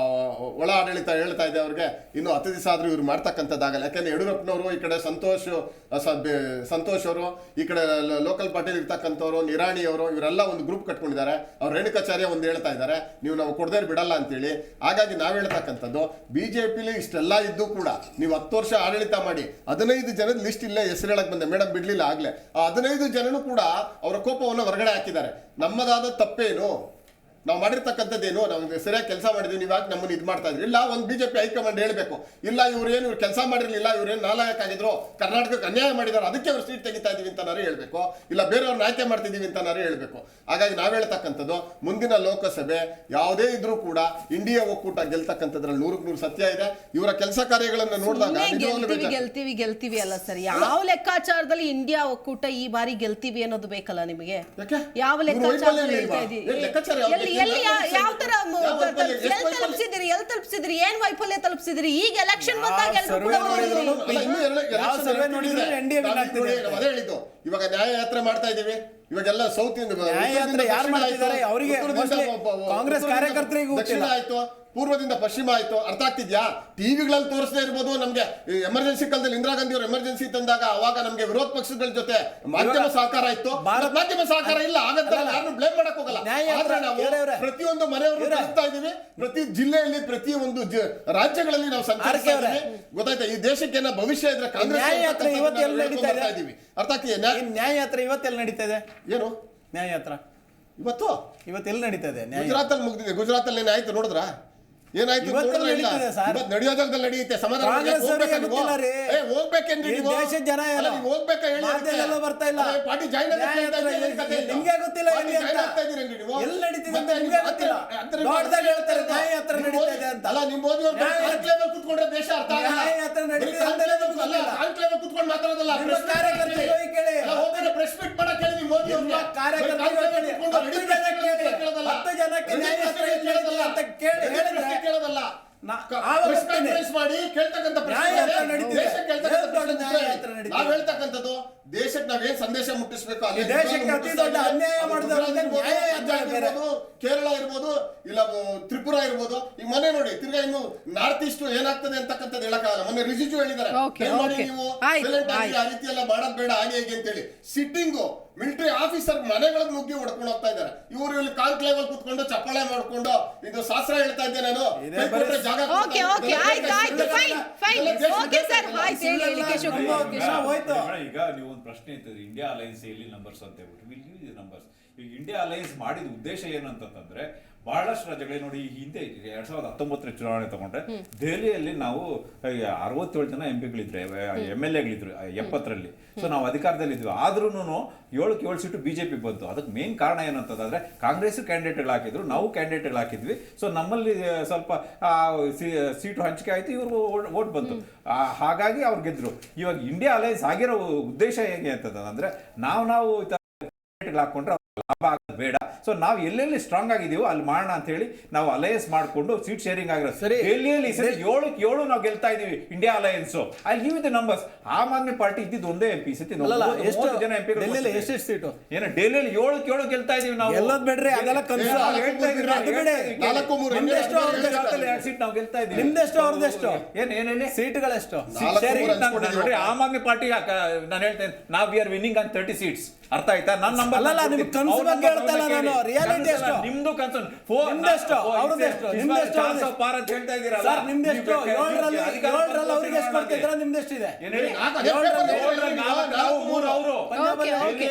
ಒಳ ಆಡಳಿತ ಹೇಳ್ತಾ ಇದೆ ಅವ್ರಿಗೆ ಇನ್ನು 10 ದಿವಸ ಆದ್ರೂ ಇವ್ರು ಮಾಡ್ತಕ್ಕಂಥದ್ದಾಗಲ್ಲ. ಯಾಕಂದ್ರೆ ಯಡಿಯೂರಪ್ಪನವರು ಈ ಕಡೆ ಸಂತೋಷ್ ಅವರು, ಈ ಕಡೆ ಲೋಕಲ್ ಪಾರ್ಟಿಲಿ ಇರ್ತಕ್ಕಂಥವ್ರು, ನಿರಾಣಿ ಅವರು, ಇವರೆಲ್ಲ ಒಂದು ಗ್ರೂಪ್ ಕಟ್ಕೊಂಡಿದ್ದಾರೆ. ಅವ್ರು ರೇಣುಕಾಚಾರ್ಯ ಒಂದು ಹೇಳ್ತಾ ಇದ್ದಾರೆ, ನೀವು ನಾವು ಕೊಡದೇ ಬಿಡಲ್ಲ ಅಂತೇಳಿ. ಹಾಗಾಗಿ ನಾವ್ ಹೇಳ್ತಕ್ಕಂಥದ್ದು, ಬಿಜೆಪಿಲಿ ಇಷ್ಟೆಲ್ಲ ಇದ್ದು ಕೂಡ ನೀವು 10 ವರ್ಷ ಆಡಳಿತ ಮಾಡಿ 15 ಜನದ ಲಿಸ್ಟ್ ಇಲ್ಲೇ ಹೆಸರು ಹೇಳಕ್ ಬಂದೆ, ಮೇಡಮ್ ಬಿಡ್ಲಿಲ್ಲ ಆಗ್ಲೇ. ಆ 15 ಜನನು ಕೂಡ ಅವರ ಕೋಪವನ್ನು ಹೊರಗಡೆ ಹಾಕಿದ್ದಾರೆ. ನಮ್ಮದಾದ ತಪ್ಪೇನು, ನಾವು ಮಾಡಿರ್ತಕ್ಕಂಥದ್ದೇನು, ನಾವು ಸರಿಯಾಗಿ ಕೆಲಸ ಮಾಡಿದ್ವಿ, ನೀವಾಗ ನಮ್ಮನ್ನು ಇದು ಮಾಡ್ತಾ ಇದ್ರಿ. ಇಲ್ಲ, ಒಂದು ಬಿಜೆಪಿ ಹೈಕಮಾಂಡ್ ಹೇಳಬೇಕು, ಇಲ್ಲ ಇವ್ರು ಕೆಲಸ ಮಾಡಿರ್ಲಿಲ್ಲ, ಇವ್ರೇನು ನಾಲಾಯಕಾಗಿದ್ರು, ಕರ್ನಾಟಕಕ್ಕೆ ಅನ್ಯಾಯ ಮಾಡಿದಾರೆ, ಅದಕ್ಕೆ ಅವ್ರು ಸೀಟ್ ತೆಗಿತಾ ಇದೀವಿ ಅಂತನಾರು ಹೇಳ್ಬೇಕು, ಇಲ್ಲ ಬೇರೆಯವ್ರನ್ನ ಆಯ್ಕೆ ಮಾಡ್ತಿದೀವಿ ಅಂತನಾರು ಹೇಳ್ಬೇಕು. ಹಾಗಾಗಿ ನಾವ್ ಹೇಳ್ತಕ್ಕಂಥದ್ದು, ಮುಂದಿನ ಲೋಕಸಭೆ ಯಾವುದೇ ಇದ್ರೂ ಕೂಡ ಇಂಡಿಯಾ ಒಕ್ಕೂಟ ಗೆಲ್ತಕ್ಕಂಥದ್ರಲ್ಲಿ 100% ಸತ್ಯ ಇದೆ. ಇವರ ಕೆಲಸ ಕಾರ್ಯಗಳನ್ನು ನೋಡಿದಾಗ ಗೆಲ್ತೀವಿ ಅಲ್ಲ ಸರ್, ಯಾವ ಲೆಕ್ಕಾಚಾರದಲ್ಲಿ ಇಂಡಿಯಾ ಒಕ್ಕೂಟ ಈ ಬಾರಿ ಗೆಲ್ತೀವಿ ಅನ್ನೋದು ಬೇಕಲ್ಲ ನಿಮಗೆ? ಯಾವ ಲೆಕ್ಕಾಚಾರ ಎಲ್ಲಿ ಯಾವ ತರ ತಲುಪಿಸಿದ್ರಿ, ಏನ್ ವೈಫಲ್ಯ ತಲುಪಿಸಿದ್ರಿ? ಈಗ ಎಲೆಕ್ಷನ್ ಬಂದಾಗ ಅದೇ ಹೇಳಿದ್ದು. ಇವಾಗ ನ್ಯಾಯ ಯಾತ್ರೆ ಮಾಡ್ತಾ ಇದೀವಿ, ಇವಾಗೆಲ್ಲ ಸೌತ್ ಯಾರು ಮಾಡ್ತಿದ್ದಾರೆ ಅವರಿಗೆ ಕಾಂಗ್ರೆಸ್ ಕಾರ್ಯಕರ್ತರಿಗೂ ದಕ್ಷಿಣ ಆಯ್ತು, ಪೂರ್ವದಿಂದ ಪಶ್ಚಿಮ ಆಯ್ತು. ಅರ್ಥ ಆಗ್ತಿದ್ಯಾ? ಟಿವಿಗಳಲ್ಲಿ ತೋರಿಸದೇ ಇರ್ಬೋದು. ನಮ್ಗೆ ಎಮರ್ಜೆನ್ಸಿ ಕಾಲದಲ್ಲಿ ಇಂದಿರಾ ಗಾಂಧಿ ಅವರು ಎಮರ್ಜೆನ್ಸಿ ತಂದಾಗ ಅವಾಗ ನಮ್ಗೆ ವಿರೋಧ ಪಕ್ಷಗಳ ಜೊತೆ ಮಾಧ್ಯಮ ಸಹಕಾರ ಇತ್ತು. ಮಾಧ್ಯಮ ಸಹಕಾರ ಇಲ್ಲ, ಹಾಗಂತ ಯಾರನ್ನು ಬ್ಲೇಮ್ ಮಾಡಕ್ ಹೋಗಲ್ಲ. ಆದ್ರೆ ನಾವು ಪ್ರತಿಯೊಂದು ಮನೆಯವರು ಕಳಿಸ್ತಾ ಇದೀವಿ, ಪ್ರತಿ ಜಿಲ್ಲೆಯಲ್ಲಿ, ಪ್ರತಿ ಒಂದು ರಾಜ್ಯಗಳಲ್ಲಿ ನಾವು ಸಂಚರಿಸ್ತಾ ಇದೀವಿ. ಗೊತ್ತಾಯ್ತಾ? ಈ ಭವಿಷ್ಯ ಇದ್ರೆ ಕಾಂಗ್ರೆಸ್ ಇದೀವಿ. ಅರ್ಥ ಆಗ್ತಿದೆ? ನ್ಯಾಯ ಯಾತ್ರೆ ಇವತ್ತೆಲ್ಲ ನಡೀತಾ ಇದೆ. ಏನು ನ್ಯಾಯ ಯಾತ್ರಾ ಇವತ್ತೆಲ್ಲ ನಡೀತಾ ಇದೆ? ಗುಜರಾತಲ್ಲಿ ಮುಗಿದಿದೆ. ಗುಜರಾತಲ್ಲಿ ಏನಾಯ್ತು ನೋಡಿದ್ರ? ಏನಾಯ್ತು? ನಡೆಯೋ ಜಾಗದಲ್ಲಿ ನಡೆಯುತ್ತೆ. ಸಮಾಧಾನ ಹೋಗ್ಬೇಕೇನ್ರಿ ನೀವು? ಹೋಗ್ಬೇಕಾ ಹೇಳಿ? ಬರ್ತಾ ಇಲ್ಲ. ಪಾರ್ಟಿ ಜಾಯ್ನ್ ನಿಮ್ಗೆ ಗೊತ್ತಿಲ್ಲ ಅಲ್ಲ, ನಿಮ್ ಮೋದಿ ಅವರು ಕುತ್ಕೊಂಡ್ರೆ ದೇಶ ಅರ್ಥ ಕುತ್ಕೊಂಡು ಮಾತಾಡೋದಲ್ಲ. ಪ್ರೆಸ್ ಮೀಟ್ ಮಾಡಕ್ ಹೇಳಿ ನಿಮ್ ಮೋದಿ ಕೇಳೋದಲ್ಲ. ಮಾಡಿ ಕೇಳ್ತಕ್ಕಂಥ ನಾವ್ ಹೇಳ್ತಕ್ಕಂಥದ್ದು, ದೇಶಕ್ಕೆ ನಾವೇನ್ ಸಂದೇಶ ಮುಟ್ಟಿಸ್ಬೇಕು, ಕೇರಳ ಇರ್ಬೋದು, ಇಲ್ಲ ತ್ರಿಪುರ ಇರ್ಬೋದು. ಈಗ ಮೊನ್ನೆ ನೋಡಿ, ತಿರ್ಗಾ ಇನ್ನು ನಾರ್ತ್ ಈಸ್ಟ್ ಏನಾಗ್ತದೆ ಅಂತಕ್ಕಂಥದ್ದು ಹೇಳಕ್ಕಾಗಲ್ಲ. ಮೊನ್ನೆ ರಿಜಿಜು ಹೇಳಿದ್ದಾರೆ, ನೀವು ಆ ರೀತಿ ಎಲ್ಲ ಮಾಡೋದ್ ಬೇಡ, ಹಾಗೆ ಹೇಗೆ ಅಂತೇಳಿ. ಸಿಟ್ಟಿಂಗು ಮಿಲಿಟರಿ ಆಫೀಸರ್ ಮನೆಗಳಿಗೆ ನುಗ್ಗಿ ಹೊಡ್ಕೊಂಡು ಹೋಗ್ತಾ ಇದ್ದಾರೆ. ಇವರು ಇಲ್ಲಿ ಕಾನ್ಕ್ಲೇವ್ ಅಲ್ಲಿ ಕುತ್ಕೊಂಡು ಚಪ್ಪಾಳೆ ಮಾಡ್ಕೊಂಡು ಇದು ಶಾಸ್ತ್ರ ಹೇಳ್ತಾ ಇದ್ದೆ ನಾನು, ಜಾಗ ಈಗ ನೀವು ಒಂದು ಪ್ರಶ್ನೆ ಇರ್ತದೆ, ಇಂಡಿಯಾ ಅಲೈನ್ಸ್ ಎಲ್ಲಿ ನಂಬರ್ಸ್ ಅಂತ ಹೇಳ್ಬಿಟ್ಟು ವಿಲ್ ಯೂಸ್ ದಿ ನಂಬರ್ಸ್. ಈಗ ಇಂಡಿಯಾ ಅಲೈನ್ಸ್ ಮಾಡಿದ ಉದ್ದೇಶ ಏನು ಅಂತಂದ್ರೆ, ಬಹಳಷ್ಟು ರಾಜ್ಯಗಳಿಗೆ ನೋಡಿ, ಈ ಹಿಂದೆ 2019 ಚುನಾವಣೆ ತಗೊಂಡ್ರೆ ದೆಹಲಿಯಲ್ಲಿ ನಾವು 67 ಜನ MP ಗಳಿದ್ರೆ, MLAಗಳಿದ್ರು 70ರಲ್ಲಿ. ಸೊ ನಾವು ಅಧಿಕಾರದಲ್ಲಿದ್ವಿ. ಆದ್ರೂ 7 ಸೀಟು ಬಿಜೆಪಿ ಬಂತು. ಅದಕ್ಕೆ ಮೇನ್ ಕಾರಣ ಏನಂತಂದ್ರೆ, ಕಾಂಗ್ರೆಸ್ ಕ್ಯಾಂಡಿಡೇಟ್ಗಳು ಹಾಕಿದ್ರು, ನಾವು ಕ್ಯಾಂಡಿಡೇಟ್ಗಳು ಹಾಕಿದ್ವಿ. ಸೊ ನಮ್ಮಲ್ಲಿ ಸ್ವಲ್ಪ ಸೀಟು ಹಂಚಿಕೆ ಆಯ್ತು, ಇವ್ರು ವೋಟ್ ಬಂತು. ಹಾಗಾಗಿ ಅವ್ರು ಗೆದ್ರು. ಇವಾಗ ಇಂಡಿಯಾ ಅಲೈನ್ಸ್ ಆಗಿರೋ ಉದ್ದೇಶ ಹೇಗೆ ಅಂತಂದ್ರೆ, ನಾವು ಹಾಕೊಂಡ್ರೆ ಲಾಭ ಆಗೋದು ಬೇಡ. ಸೊ ನಾವು ಎಲ್ಲೆಲ್ಲಿ ಸ್ಟ್ರಾಂಗ್ ಆಗಿದೀವೋ ಅಲ್ಲಿ ಮಾಡೋಣ ಅಂತ ಹೇಳಿ ನಾವು ಅಲಯನ್ಸ್ ಮಾಡ್ಕೊಂಡು ಸೀಟ್ ಶೇರಿಂಗ್ ಆಗಿರೋದು. ಡೆಲ್ಲಿಯಲ್ಲಿ 7 ನಾವು ಗೆಲ್ತಾ ಇದೀವಿ India alliance. I give the numbers. Aam Aadmi party ಇದ್ದಿದ್ದು ಒಂದೇ MP. ಸತಿ 30 ಜನ MP ಎಷ್ಟು ಸೀಟು ಏನು ಡೆಲ್ಲಿಯಲ್ಲಿ 7 ಗೆಲ್ತಾ ಇದೀವಿ ನಾವು. ಎಲ್ಲೋದ್ ಬಿಡ್ರಿ, ಅದೆಲ್ಲ ಕನಸು. ಸೀಟ್ ನಾವು ಗೆಲ್ತಾ ಇದೀವಿ. ನಿಮ್ದೆಷ್ಟು ಅವ್ರದೆಷ್ಟು? ಏನೇನು ಸೀಟ್ಗಳೆಷ್ಟು? ನೋಡ್ರಿ, ಆಮ್ ಆದ್ಮಿ ಪಾರ್ಟಿ ನಾನು ಹೇಳ್ತೇನೆ, ನಾವು we are winning on 30 seats. ಅರ್ಥ ಆಯ್ತಾ? ನನ್ನ ನಂಬರ್ ಅಲ್ಲಲ್ಲ, ನಿಮ್ಗೆ ಕನ್ಸು ಬಗ್ಗೆ ಹೇಳ್ತಾ ಇಲ್ಲ ನಾನು. ರಿಯಾಲಿಟಿ ಎಷ್ಟು? ನಿಮ್ದು ಕನ್ಸು ನಿಮ್ದೆಷ್ಟು? ಅವ್ರದ್ದೆಷ್ಟು? ನಿಮ್ದೆಷ್ಟು? ಪಾರ್ ಅಂತ ಹೇಳ್ತಾ ಇದ್ದೀರಲ್ಲ. ಸರ್ ನಿಮ್ದೆಷ್ಟು? 7ರಲ್ಲಿ ಅವ್ರಿಗೆ ಎಷ್ಟು ಕೊಡ್ತಿದ್ರ? ನಿಮ್ದೆಷ್ಟಿದೆ? ಏನ್ ಹೇಳಿ? ನಾವು 3 ಅವರು ಓಕೆ ಓಕೆ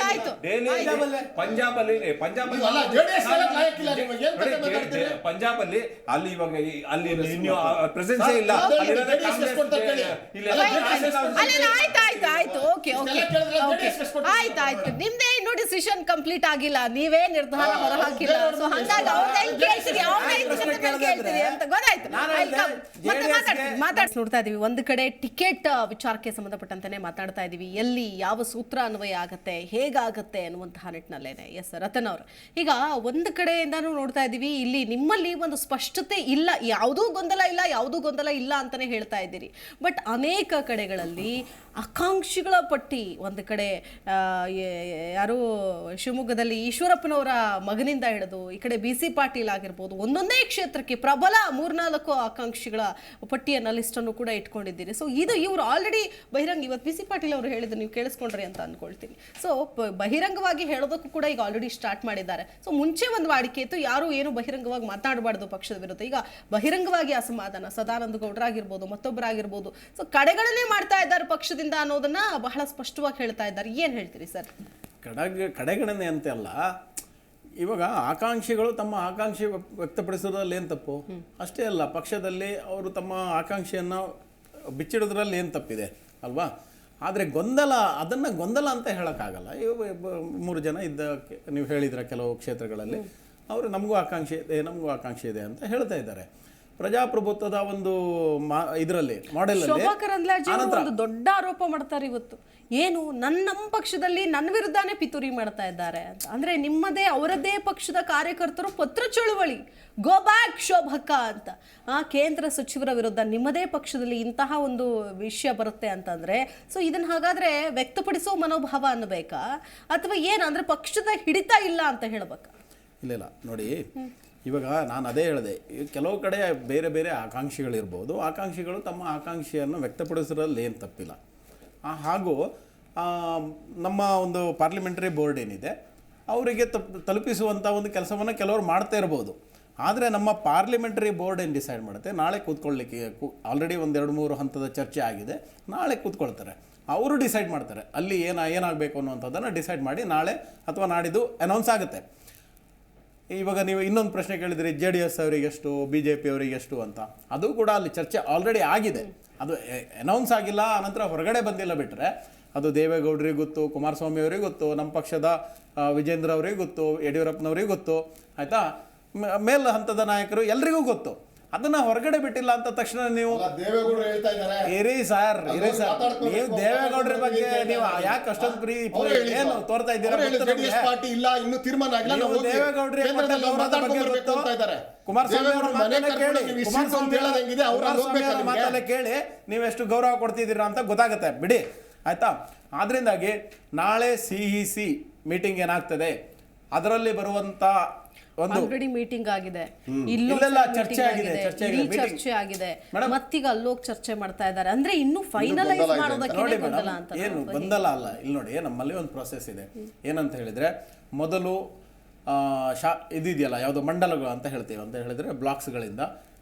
ಆಯ್ತು ಪಂಜಾಬ್ ಅಲ್ಲಿ ಅಲ್ಲ, JDS ಹೇಳಕ್ ಲಾಯಕ್ಕಿಲ್ಲ ನಿಮಗೆ. ಏನ್ ಕತೆ ಮಾತಾಡ್ತೀರಿ? ಪಂಜಾಬ್ ಅಲ್ಲಿ ಅಲ್ಲಿ ಇವಾಗ ಅಲ್ಲಿ ಇನ್ನು ಪ್ರೆಸೆನ್ಸ್ ಇಲ್ಲ. ಸರ್, ಅಲ್ಲಿರೋದೇ JDS ಕಾಂಗ್ರೆಸ್ ಎಷ್ಟು ಕೊಡ್ತಾರೆ ಕೇಳಿ. ಇಲ್ಲ. ಅಲ್ಲ ಆಯ್ತು ಓಕೆ ಓಕೆ ಎಲ್ಲ ಕೇಳಿದ್ರೆ JDS ಎಷ್ಟು ಕೊಡ್ತಾರೆ? ಆಯ್ತು ನಿಮ್ದೇ ಇನ್ನೂ ಡಿಸಿಷನ್ ಕಂಪ್ಲೀಟ್ ಆಗಿಲ್ಲ, ನೀವೇ ನಿರ್ಧಾರ ಹೊರ ಹಾಕಿಲ್ಲ. ಸೊ ಹಾಗಾಗಿ ಅವ್ರನ್ನ ಹೆಂಗ್ ಕೇಳ್ತೀರಿ, ಅವ್ರನ್ನ ಹೆಂಗ್ ಕೇಳ್ತೀರಿ ಅಂತ ಗೊತ್ತಾಯ್ತು. ಮತ್ತೆ ಮಾತಾಡ್ಸಿ ನೋಡ್ತಾ ಇದೀವಿ. ಒಂದು ಕಡೆ ಟಿಕೆಟ್ ವಿಚಾರಕ್ಕೆ ಸಂಬಂಧಪಟ್ಟಂತಾನೆ ಮಾತಾಡ್ತಾ ಇದೀವಿ. ಎಲ್ಲಿ ಯಾವ ಸೂತ್ರ ಅನ್ವಯ ಆಗತ್ತೆ, ಹೇಗಾಗತ್ತೆ ಅನ್ನುವಂತಹ ನಿಟ್ಟಿನಲ್ಲೇನೆ. ಎಸ್ ರತನ್ ಅವರು, ಈಗ ಒಂದು ಕಡೆಯಿಂದಾನು ನೋಡ್ತಾ ಇದೀವಿ, ಇಲ್ಲಿ ನಿಮ್ಮಲ್ಲಿ ಒಂದು ಸ್ಪಷ್ಟತೆ ಇಲ್ಲ, ಯಾವುದೂ ಗೊಂದಲ ಇಲ್ಲ ಅಂತಾನೆ ಹೇಳ್ತಾ ಇದ್ದೀರಿ. ಬಟ್ ಅನೇಕ ಕಡೆಗಳಲ್ಲಿ ಆಕಾಂಕ್ಷಿಗಳ ಪಟ್ಟಿ, ಒಂದು ಕಡೆ ಯಾರು ಶಿವಮೊಗ್ಗದಲ್ಲಿ ಈಶ್ವರಪ್ಪನವರ ಮಗನಿಂದ ಹಿಡಿದು ಈ ಕಡೆ BC ಪಾಟೀಲ್ ಆಗಿರ್ಬೋದು, ಒಂದೊಂದೇ ಕ್ಷೇತ್ರಕ್ಕೆ ಪ್ರಬಲ 3-4 ಆಕಾಂಕ್ಷಿಗಳ ಪಟ್ಟಿಯನ್ನು ಲಿಸ್ಟನ್ನು ಕೂಡ ಇಟ್ಕೊಂಡಿದ್ದೀರಿ. ಸೊ ಇದು ಇವರು ಆಲ್ರೆಡಿ ಬಹಿರಂಗ, ಇವತ್ತು BC ಪಾಟೀಲ್ ಅವರು ಹೇಳಿದ್ರು, ನೀವು ಕೇಳಿಸ್ಕೊಂಡ್ರಿ ಅಂತ ಅಂದ್ಕೊಳ್ತೀನಿ. ಸೊ ಬಹಿರಂಗವಾಗಿ ಹೇಳೋದಕ್ಕೂ ಕೂಡ ಈಗ ಆಲ್ರೆಡಿ ಸ್ಟಾರ್ಟ್ ಮಾಡಿದ್ದಾರೆ. ಸೊ ಮುಂಚೆ ಒಂದು ವಾಡಿಕೆ ಇತ್ತು, ಯಾರು ಏನು ಬಹಿರಂಗವಾಗಿ ಮಾತಾಡಬಾರ್ದು ಪಕ್ಷದ ವಿರುದ್ಧ. ಈಗ ಬಹಿರಂಗವಾಗಿ ಅಸಮಾಧಾನ, ಸದಾನಂದ ಗೌಡ್ರಾಗಿರ್ಬೋದು, ಮತ್ತೊಬ್ಬರಾಗಿರ್ಬೋದು, ಸೊ ಕಡೆಗಳನ್ನೇ ಮಾಡ್ತಾ ಇದ್ದಾರೆ ಪಕ್ಷದಿಂದ ಅನ್ನೋದನ್ನ ಬಹಳ ಸ್ಪಷ್ಟವಾಗಿ ಹೇಳ್ತಾ ಇದ್ದಾರೆ. ಏನ್ ಹೇಳ್ತೀರಿ ಸರ್? ಕಡೆಗಣನೆ ಅಂತೆಲ್ಲ, ಇವಾಗ ಆಕಾಂಕ್ಷಿಗಳು ತಮ್ಮ ಆಕಾಂಕ್ಷೆ ವ್ಯಕ್ತಪಡಿಸೋದ್ರಲ್ಲಿ ಏನು ತಪ್ಪು? ಅಷ್ಟೇ ಅಲ್ಲ, ಪಕ್ಷದಲ್ಲಿ ಅವರು ತಮ್ಮ ಆಕಾಂಕ್ಷೆಯನ್ನು ಬಿಚ್ಚಿಡೋದ್ರಲ್ಲಿ ಏನು ತಪ್ಪಿದೆ ಅಲ್ವಾ? ಆದರೆ ಅದನ್ನು ಗೊಂದಲ ಅಂತ ಹೇಳೋಕ್ಕಾಗಲ್ಲ. 3 ಜನ ಇದ್ದ, ನೀವು ಹೇಳಿದ್ರ ಕೆಲವು ಕ್ಷೇತ್ರಗಳಲ್ಲಿ ಅವರು ನಮಗೂ ಆಕಾಂಕ್ಷೆ ಇದೆ ಅಂತ ಹೇಳ್ತಾ ಇದ್ದಾರೆ. ಪ್ರಜಾಪ್ರಭುತ್ವದ ಒಂದು ಇದರಲ್ಲಿ ಮಾಡೆಲ್ ಶೋಭಾ ಕರಂದ್ಲಾಜೆ ಒಂದು ದೊಡ್ಡ ಆರೋಪ ಮಾಡ್ತಾರೆ ಇವತ್ತು. ಏನು, ನಮ್ಮ ಪಕ್ಷದಲ್ಲಿ ನನ್ನ ವಿರುದ್ಧನೇ ಪಿತೂರಿ ಮಾಡ್ತಾ ಇದ್ದಾರೆ ಅಂತ. ಅಂದ್ರೆ ನಿಮ್ಮದೇ ಅವರದ್ದೇ ಪಕ್ಷದ ಕಾರ್ಯಕರ್ತರು ಪತ್ರ ಚಳುವಳಿ, ಗೋ ಬ್ಯಾಕ್ ಶೋಭಕ್ಕ ಅಂತ, ಕೇಂದ್ರ ಸಚಿವರ ವಿರುದ್ಧ ನಿಮ್ಮದೇ ಪಕ್ಷದಲ್ಲಿ ಇಂತಹ ಒಂದು ವಿಷಯ ಬರುತ್ತೆ ಅಂತಂದ್ರೆ, ಸೊ ಇದನ್ನ ಹಾಗಾದ್ರೆ ವ್ಯಕ್ತಪಡಿಸೋ ಮನೋಭಾವ ಅನ್ನಬೇಕಾ, ಅಥವಾ ಏನಂದ್ರೆ ಪಕ್ಷದ ಹಿಡಿತ ಇಲ್ಲ ಅಂತ ಹೇಳ್ಬೇಕಾ? ಇಲ್ಲ ನೋಡಿ, ಇವಾಗ ನಾನು ಅದೇ ಹೇಳಿದೆ, ಕೆಲವು ಕಡೆ ಬೇರೆ ಬೇರೆ ಆಕಾಂಕ್ಷಿಗಳಿರ್ಬೋದು. ಆಕಾಂಕ್ಷಿಗಳು ತಮ್ಮ ಆಕಾಂಕ್ಷೆಯನ್ನು ವ್ಯಕ್ತಪಡಿಸೋದ್ರಲ್ಲಿ ಏನು ತಪ್ಪಿಲ್ಲ. ಹಾಗೂ ನಮ್ಮ ಒಂದು ಪಾರ್ಲಿಮೆಂಟರಿ ಬೋರ್ಡ್ ಏನಿದೆ, ಅವರಿಗೆ ತಲುಪಿಸುವಂಥ ಒಂದು ಕೆಲಸವನ್ನು ಕೆಲವರು ಮಾಡ್ತಾ ಇರ್ಬೋದು. ಆದರೆ ನಮ್ಮ ಪಾರ್ಲಿಮೆಂಟರಿ ಬೋರ್ಡ್ ಏನು ಡಿಸೈಡ್ ಮಾಡುತ್ತೆ, ನಾಳೆ ಕೂತ್ಕೊಳ್ಳಿಕ್ಕೆ ಆಲ್ರೆಡಿ 1-2-3 ಹಂತದ ಚರ್ಚೆ ಆಗಿದೆ, ನಾಳೆ ಕೂತ್ಕೊಳ್ತಾರೆ, ಅವರು ಡಿಸೈಡ್ ಮಾಡ್ತಾರೆ ಅಲ್ಲಿ ಏನಾಗಬೇಕು ಅನ್ನುವಂಥದ್ದನ್ನು ಡಿಸೈಡ್ ಮಾಡಿ ನಾಳೆ ಅಥವಾ ನಾಡಿದ್ದು ಅನೌನ್ಸ್ ಆಗುತ್ತೆ. ಇವಾಗ ನೀವು ಇನ್ನೊಂದು ಪ್ರಶ್ನೆ ಕೇಳಿದ್ರಿ, JDS ಅವರಿಗೆ ಎಷ್ಟು, BJP ಅವರಿಗೆ ಎಷ್ಟು ಅಂತ. ಅದು ಕೂಡ ಅಲ್ಲಿ ಚರ್ಚೆ ಆಲ್ರೆಡಿ ಆಗಿದೆ, ಅದು ಅನೌನ್ಸ್ ಆಗಿಲ್ಲ, ಆನಂತರ ಹೊರಗಡೆ ಬಂದಿಲ್ಲ. ಬಿಟ್ಟರೆ ಅದು ದೇವೇಗೌಡರಿಗೆ ಗೊತ್ತು, ಕುಮಾರಸ್ವಾಮಿ ಅವರಿಗೆ ಗೊತ್ತು, ನಮ್ಮ ಪಕ್ಷದ ವಿಜೇಂದ್ರ ಅವರಿಗೆ ಗೊತ್ತು, ಯಡಿಯೂರಪ್ಪನವರಿಗೆ ಗೊತ್ತು, ಆಯಿತಾ, ಮೇಲ್ ಹಂತದ ನಾಯಕರು ಎಲ್ರಿಗೂ ಗೊತ್ತು. ಅದನ್ನ ಹೊರಗಡೆ ಬಿಟ್ಟಿಲ್ಲ ಅಂತ ತಕ್ಷಣ ನೀವು ದೇವೇಗೌಡರು ಹೇಳ್ತಾ ಇದ್ದಾರೆ, ಇರಿ ಸರ್ ನೀವು ದೇವೇಗೌಡರ ಬಗ್ಗೆ ನೀವು ಯಾಕೆ ಅಷ್ಟೊಂದು ಏನು ತೋರ್ತಾ ಇದ್ದೀರಾ? ಪಾರ್ಟಿ ಇಲ್ಲ, ಇನ್ನು ತೀರ್ಮಾನ ಆಗಿಲ್ಲ, ನೀವು ದೇವೇಗೌಡರ ಬಗ್ಗೆ ಗೊತ್ತು, ಕುಮಾರಸ್ವಾಮಿ ಅವರ ಮಾತನ್ನ ಕೇಳಿ, ಮಾತನ್ನ ಕೇಳಿ ನೀವು ಎಷ್ಟು ಗೌರವ ಕೊಡ್ತಿದ್ದೀರಾ ಅಂತ ಗೊತ್ತಾಗುತ್ತೆ ಬಿಡಿ, ಆಯ್ತಾ? ಆದ್ರಿಂದಾಗಿ ನಾಳೆ CEC ಮೀಟಿಂಗ್ ಏನಾಗ್ತದೆ, ಅದರಲ್ಲಿ ಬರುವಂತ ಆಲ್ರೆಡಿ ಮೀಟಿಂಗ್ ಆಗಿದೆ, ಚರ್ಚೆ ಆಗಿದೆ, ಮತ್ತೀಗ ಅಲ್ಲೋಗಿ ಚರ್ಚೆ ಮಾಡ್ತಾ ಇದ್ದಾರೆ. ಅಂದ್ರೆ ಇನ್ನು ಫೈನಲೈಸ್ ಮಾಡೋದಕ್ಕೆ ಗೊಂದಲ ಅಂತ. ಏನು ಗೊಂದಲ ಅಲ್ಲ, ಇಲ್ಲಿ ನೋಡಿ, ನಮ್ಮಲ್ಲಿ ಒಂದು ಪ್ರೊಸೆಸ್ ಇದೆ. ಏನಂತ ಹೇಳಿದ್ರೆ, ಮೊದಲು ಇದೆಯಲ್ಲ, ಯಾವುದು ಮಂಡಲಗಳು ಅಂತ ಹೇಳ್ತೀವಿ, ಅಂತ ಹೇಳಿದ್ರೆ ಬ್ಲಾಕ್ಸ್ಗಳಿಂದ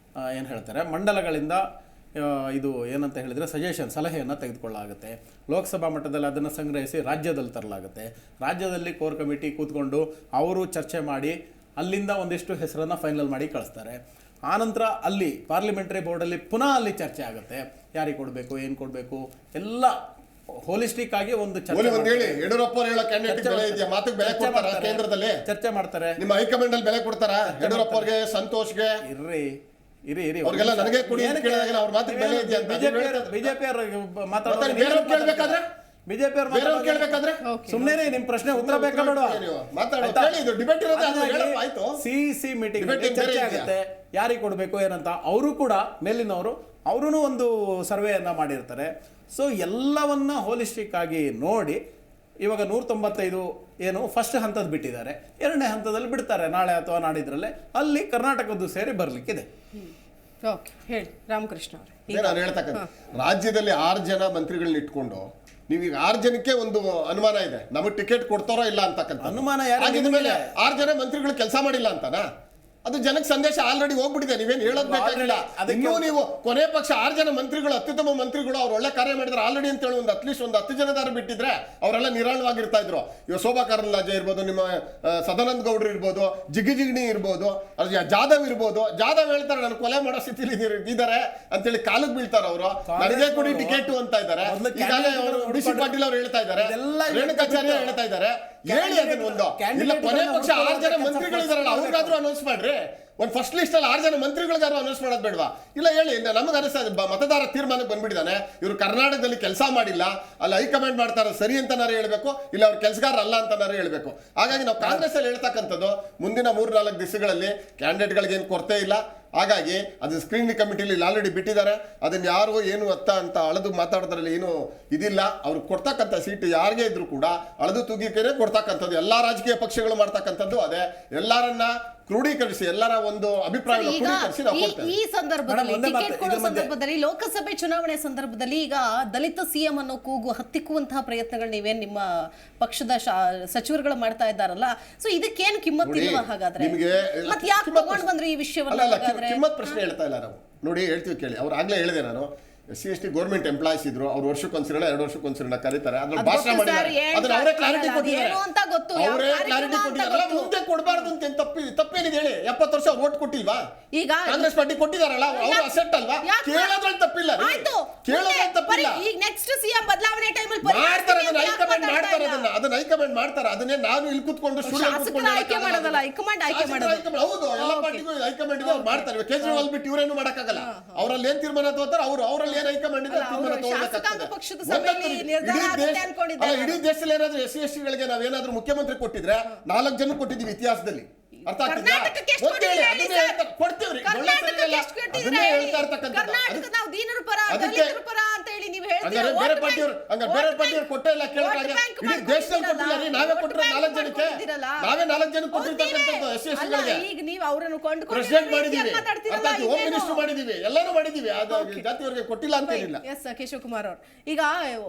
ಏನು ಹೇಳ್ತಾರೆ, ಮಂಡಲಗಳಿಂದ ಇದು ಏನಂತ ಹೇಳಿದರೆ ಸಲಹೆಯನ್ನು ತೆಗೆದುಕೊಳ್ಳಲಾಗುತ್ತೆ. ಲೋಕಸಭಾ ಮಟ್ಟದಲ್ಲಿ ಅದನ್ನು ಸಂಗ್ರಹಿಸಿ ರಾಜ್ಯದಲ್ಲಿ ತರಲಾಗುತ್ತೆ. ರಾಜ್ಯದಲ್ಲಿ ಕೋರ್ ಕಮಿಟಿ ಕೂತ್ಕೊಂಡು ಅವರು ಚರ್ಚೆ ಮಾಡಿ ಅಲ್ಲಿಂದ ಒಂದಿಷ್ಟು ಹೆಸರನ್ನು ಫೈನಲ್ ಮಾಡಿ ಕಳಿಸ್ತಾರೆ. ಆನಂತರ ಅಲ್ಲಿ ಪಾರ್ಲಿಮೆಂಟರಿ ಬೋರ್ಡಲ್ಲಿ ಪುನಃ ಅಲ್ಲಿ ಚರ್ಚೆ ಆಗುತ್ತೆ, ಯಾರಿಗೆ ಕೊಡಬೇಕು, ಏನು ಕೊಡಬೇಕು, ಎಲ್ಲ ಹೋಲಿಸ್ಟಿಕ್ ಆಗಿ ಒಂದು ಚರ್ಚೆ ಮಾಡ್ತಾರೆ. ನಿಮ್ಮ ಹೈಕಮಾಂಡ್ ಅಲ್ಲಿ ಬೆಲೆ ಕೊಡ್ತಾರಾ ಯಡಿಯೂರಪ್ಪ ಅವರಿಗೆ, ಸಂತೋಷ್ಗೆ? ಇರಿ ಅವ್ರಿಗೆಲ್ಲ ನನಗೆ ಕೊಡಿ ಅಂತ ಕೇಳಿದಾಗ ಅವ್ರ ಮಾತಿಗೆ ಬೆಲೆ ಇದೆಯಾ ಅಂತ ಬಿಜೆಪಿ ಮಾತಾಡೋದು, ಬಿಜೆಪಿ ಸುಮ್ಮನೆ ನಿಮ್ ಪ್ರಶ್ನೆ ಉತ್ತರ ಬೇಕಾ ಬೇಡ? CEC ಮೀಟಿಂಗ್ ಚರ್ಚೆ ಆಗುತ್ತೆ, ಯಾರಿಗೆ ಕೊಡಬೇಕು ಏನಂತ. ಅವರು ಕೂಡ ಮೇಲಿನವರು ಅವರೂ ಒಂದು ಸರ್ವೆಯನ್ನ ಮಾಡಿರ್ತಾರೆ. ಸೊ ಎಲ್ಲವನ್ನ ಹೋಲಿಸ್ಟಿಕ್ ಆಗಿ ನೋಡಿ ಇವಾಗ 195 ಏನು ಫಸ್ಟ್ ಹಂತದ ಬಿಟ್ಟಿದ್ದಾರೆ, 2ನೇ ಹಂತದಲ್ಲಿ ಬಿಡ್ತಾರೆ ನಾಳೆ ಅಥವಾ ನಾಡಿದ್ರಲ್ಲೇ. ಅಲ್ಲಿ ಕರ್ನಾಟಕದ್ದು ಸೇರಿ ಬರ್ಲಿಕ್ಕಿದೆ. ಹೇಳಿ ರಾಮಕೃಷ್ಣ ಅವರೇ, ನಾನು ಹೇಳ್ತಕ್ಕಂಥ ರಾಜ್ಯದಲ್ಲಿ 6 ಜನ ಮಂತ್ರಿಗಳನ್ನ ಇಟ್ಕೊಂಡು ನೀವೀಗ 6 ಜನಕ್ಕೆ ಒಂದು ಅನುಮಾನ ಇದೆ, ನಮಗೆ ಟಿಕೆಟ್ ಕೊಡ್ತಾರೋ ಇಲ್ಲ ಅಂತಕ್ಕಂಥ ಅನುಮಾನ ಯಾರು ಆಗಿದ ಮೇಲೆ ನಿಮಗಿದೆ? 6 ಜನ ಮಂತ್ರಿಗಳು ಕೆಲಸ ಮಾಡಿಲ್ಲ ಅಂತನಾ? ಅದು ಜನಕ್ಕೆ ಸಂದೇಶ ಆಲ್ರೆಡಿ ಹೋಗ್ಬಿಟ್ಟಿದೆ, ನೀವೇನು ಹೇಳೋದ್ ಬೇಕಾಗಿಲ್ಲ. ಇನ್ನೂ ನೀವು ಕೊನೆ ಪಕ್ಷ 6 ಜನ ಮಂತ್ರಿಗಳು, ಅತ್ಯುತ್ತಮ ಮಂತ್ರಿಗಳು, ಅವ್ರು ಒಳ್ಳೆ ಕಾರ್ಯ ಮಾಡಿದ್ರೆ ಆಲ್ರೆಡಿ ಅಂತ ಹೇಳಿ ಅಟ್ಲೀಸ್ಟ್ ಒಂದು 10 ಜನದಾರ ಬಿಟ್ಟಿದ್ರೆ ಅವರೆಲ್ಲ ನಿರಾಳವಾಗಿರ್ತಾ ಇದ್ರು. ಇವಾಗ ಶೋಭಾ ಕರಂದ್ಲಾಜೆ ಇರ್ಬೋದು, ನಿಮ್ಮ ಸದಾನಂದ ಗೌಡ್ರು ಇರ್ಬೋದು, ಜಿಗಿಜಿಗ್ನಿ ಇರ್ಬೋದು, ಜಾಧವ್ ಇರ್ಬೋದು. ಜಾಧವ್ ಹೇಳ್ತಾರೆ ನಾನು ಕೊಲೆ ಮಾಡೋ ಸ್ಥಿತಿಲಿ ಇದ್ದಾರೆ ಅಂತೇಳಿ ಕಾಲಕ್ಕೆ ಬೀಳ್ತಾರೆ ಅವರು. ನನಗೆ ಕೊಡಿ ಟಿಕೆಟ್ ಅಂತ ಇದ್ದಾರೆ. ಈಗಾಗಲೇ ಅವರು ಡಿ ಸಿ ಪಾಟೀಲ್ ಅವ್ರು ಹೇಳ್ತಾ ಇದ್ದಾರೆ, ರೇಣುಕಾಚಾರ್ಯ ಹೇಳ್ತಾ ಇದ್ದಾರೆ. ಹೇಳಿ ಅದನ್ನ ಒಂದು ಇಲ್ಲ ಕೊನೆ ಪಕ್ಷ 6 ಜನ ಮಂತ್ರಿಗಳಿದಾರಲ್ಲ ಅವ್ರಿಗಾದ್ರೂ ಅನೌನ್ಸ್ ಮಾಡ್ರಿ. ಒಂದು ಫಸ್ಟ್ ಲಿಸ್ಟ್ ಅಲ್ಲಿ 6 ಜನ ಮಂತ್ರಿಗಳಿಗಾರು ಅನೌನ್ಸ್ ಮಾಡೋದು ಬೇಡವಾ? ಇಲ್ಲ ಹೇಳಿ, ನಮಗೆ ಅನಿಸ್ತಾ ಇದೆ ಮತದಾರ ತೀರ್ಮಾನಕ್ಕೆ ಬಂದ್ಬಿಟ್ಟಿದ್ದಾನೆ, ಇವರು ಕರ್ನಾಟಕದಲ್ಲಿ ಕೆಲಸ ಮಾಡಿಲ್ಲ, ಅಲ್ಲಿ ಹೈಕಮಾಂಡ್ ಮಾಡ್ತಾರೆ ಸರಿ ಅಂತನಾರು ಹೇಳ್ಬೇಕು, ಇಲ್ಲ ಅವ್ರ ಕೆಲಸಗಾರ ಅಲ್ಲ ಅಂತನಾರು ಹೇಳ್ಬೇಕು. ಹಾಗಾಗಿ ನಾವು ಕಾಂಗ್ರೆಸ್ ಅಲ್ಲಿ ಹೇಳ್ತಕ್ಕಂಥದ್ದು ಮುಂದಿನ 3-4 ದಿವಸಗಳಲ್ಲಿ ಕ್ಯಾಂಡಿಡೇಟ್ಗಳಿಗೆ ಏನು ಕೊರತೆ ಇಲ್ಲ. ಹಾಗಾಗಿ ಅದು ಸ್ಕ್ರೀನಿಂಗ್ ಕಮಿಟಿಲಿ ಆಲ್ರೆಡಿ ಬಿಟ್ಟಿದ್ದಾರೆ. ಅದನ್ನ ಯಾರು ಏನು ಅಂತ ಅಳದು ಮಾತಾಡೋದ್ರಲ್ಲಿ ಏನು ಇದಿಲ್ಲ. ಅವ್ರು ಕೊಡ್ತಕ್ಕಂಥ ಸೀಟ್ ಯಾರಿಗೆ ಇದ್ರು ಕೂಡ ಅಳದು ತೂಗಿಕೆನೆ ಕೊಡ್ತಕ್ಕಂಥದ್ದು. ಎಲ್ಲಾ ರಾಜಕೀಯ ಪಕ್ಷಗಳು ಮಾಡ್ತಕ್ಕಂಥದ್ದು ಅದೇ. ಎಲ್ಲರನ್ನ ಕ್ರೋಢೀಕರಿಸಿ, ಎಲ್ಲರ ಒಂದು ಅಭಿಪ್ರಾಯ ಕ್ರೋಢೀಕರಿಸಿ ನಾವು ಕೊಡ್ತೇವೆ. ಈ ಸಂದರ್ಭದಲ್ಲಿ ಒಂದೇ ಮಾತು, ಟಿಕೆಟ್ ಕೊಡೋ ಇದ್ರ ಮಧ್ಯೆ ಸಂದರ್ಭದಲ್ಲಿ ಲೋಕಸಭೆ ಚುನಾವಣೆ ಸಂದರ್ಭದಲ್ಲಿ ಈಗ ದಲಿತ ಸಿಎಂ ಅನ್ನೋ ಕೂಗು ಹತ್ತಿಕ್ಕುವಂತಹ ಪ್ರಯತ್ನಗಳು ನೀವೇನ್ ನಿಮ್ಮ ಪಕ್ಷದ ಸಚಿವರುಗಳು ಮಾಡ್ತಾ ಇದ್ದಾರಲ್ಲ, ಸೊ ಇದಕ್ಕೇನು ಕಿಮ್ಮತ್ತಿಲ್ವಾ ಹಾಗಾದ್ರೆ? ಮತ್ತೆ ಯಾಕೆ ತಗೊಂಡ್ ಬಂದ್ರೆ ಈ ವಿಷಯವನ್ನ? ಕಿಮ್ಮತ್ ಪ್ರಶ್ನೆ ಹೇಳ್ತಾ ಇಲ್ಲ ನಾವು. ನೋಡಿ ಹೇಳ್ತೀವಿ ಕೇಳಿ, ಅವ್ರು ಆಗ್ಲೇ ಹೇಳಿದೆ ನಾನು, SC/ST ಗೌರ್ಮೆಂಟ್ ಎಂಪ್ಲಾಯ್ಸ್ ಇದ್ರು, ಅವ್ರು ವರ್ಷಕ್ಕೊಂದ್ಸಲ 2 ವರ್ಷಕ್ಕೊಂದ್ಸಲ ಕರೀತಾರೆ, ಅದ್ರಲ್ಲಿ ಭಾಷಣ ಮಾಡಿದ್ದಾರೆ, ಅದನ್ನ ಅವರೇ ಕ್ಲಾರಿಟಿ ಕೊಟ್ಟಿದ್ದಾರೆ. ಅವರೇ ಕ್ಲಾರಿಟಿ ಕೊಟ್ಟಿದ್ದಾರಲ್ಲ, ಮುಂದೆ ಕೊಡಬಾರ್ದು ಅಂತ ತಪ್ಪೇನಿದೆ ಹೇಳಿ? 70 ವರ್ಷ ವೋಟ್ ಕೊಟ್ಟಿಲ್ವಾ? ಈಗ ಕಾಂಗ್ರೆಸ್ ಪಾರ್ಟಿ ಕೊಟ್ಟಿದಾರಲ್ಲ, ಅವರು ಅಸೆಟ್ ಅಲ್ವಾ? ಕೇಳೋದ್ರಲ್ಲಿ ತಪ್ಪಿಲ್ಲ, ಕೇಳೋದ್ರಲ್ಲಿ ತಪ್ಪಿಲ್ಲ. ಈಗ ನೆಕ್ಸ್ಟ್ ಸಿಎಂ ಬದಲಾವಣೆ ಟೈಮಲ್ಲಿ ಮಾಡ್ತಾರೆ, ಅದನ್ನ ಹೈಕಮಾಂಡ್ ಮಾಡ್ತಾರೆ, ಅದನ್ನ ಹೈಕಮಾಂಡ್ ಮಾಡ್ತಾರೆ. ಅದನ್ನೇ ನಾನು ಇಲ್ಲಿ ಕೂತ್ಕೊಂಡು ಆಯ್ಕೆ ಮಾಡೋದಲ್ಲ, ಹೈಕಮಾಂಡ್ ಆಯ್ಕೆ ಮಾಡೋದು. ಹೌದು, ಎಲ್ಲ ಪಾರ್ಟಿಗೂ ಹೈಕಮಾಂಡ್ ಇದೆ, ಅವ್ರು ಮಾಡ್ತಾರೆ. ಕೇಜ್ರಿವಾಲ್ ಬಿಟ್ಟು ಇವರೇನು ಮಾಡಕ್ಕಾಗಲ್ಲ. ಅವರಲ್ಲಿ ಏನ್ ತೀರ್ಮಾನ ತಗೋತಾರೆ, ಅವರಲ್ಲಿ ಏನ್ ಹೈಕಮಾಂಡ್ ಇದೆ ತೀರ್ಮಾನ ತಗೋಬೇಕಾಗ್ತದೆ. ಇಡೀ ದೇಶದಲ್ಲಿ ಏನಾದ್ರೂ SC/ST ಗಳಿಗೆ ನಾವೇನಾದ್ರೂ ಮುಖ್ಯಮಂತ್ರಿ ಕೊಟ್ಟಿದ್ರೆ 4 ಜನ ಕೊಟ್ಟಿದೀವಿ ಇತಿಹಾಸದಲ್ಲಿ. ಅರ್ಥ ಆಗ್ತಿದ್ಯಾ? ಕೊಡ್ತೀವ್ರಿ, ಅದನ್ನೇ ಹೇಳ್ತಾ ಇರ್ತಕ್ಕಂಥದ್ದು. ಬೇರೆ ಪಾರ್ಟಿಯವರು ಕೊಟ್ಟೇ ಇಲ್ಲ, ಕೇಳಕ್ಕಾಗ ಇಡೀ ದೇಶದಲ್ಲಿ ಕೊಟ್ಟಿಲ್ಲ ರೀ. ನಾವೇ ಕೊಟ್ಟರೆ 4 ಜನಕ್ಕೆ, ನಾವೇ 4 ಜನ ಕೊಟ್ಟಿರ್ತಕ್ಕಂಥದ್ದು SC/ST ಗಳಿಗೆ. ಪ್ರೆಸಿಡೆಂಟ್ ಮಾಡಿದೀವಿ, ಅರ್ಥ ಆಯ್ತು, ಹೋಮ್ ಮಿನಿಸ್ಟರ್ ಮಾಡಿದೀವಿ, ಎಲ್ಲಾನು ಮಾಡಿದೀವಿ. ಜಾತಿಯವರಿಗೆ ಕೊಟ್ಟಿಲ್ಲ ಅಂತ ಏನಿಲ್ಲ. ಎಸ್ ಕೇಶವಕುಮಾರ್ ಅವರು ಈಗ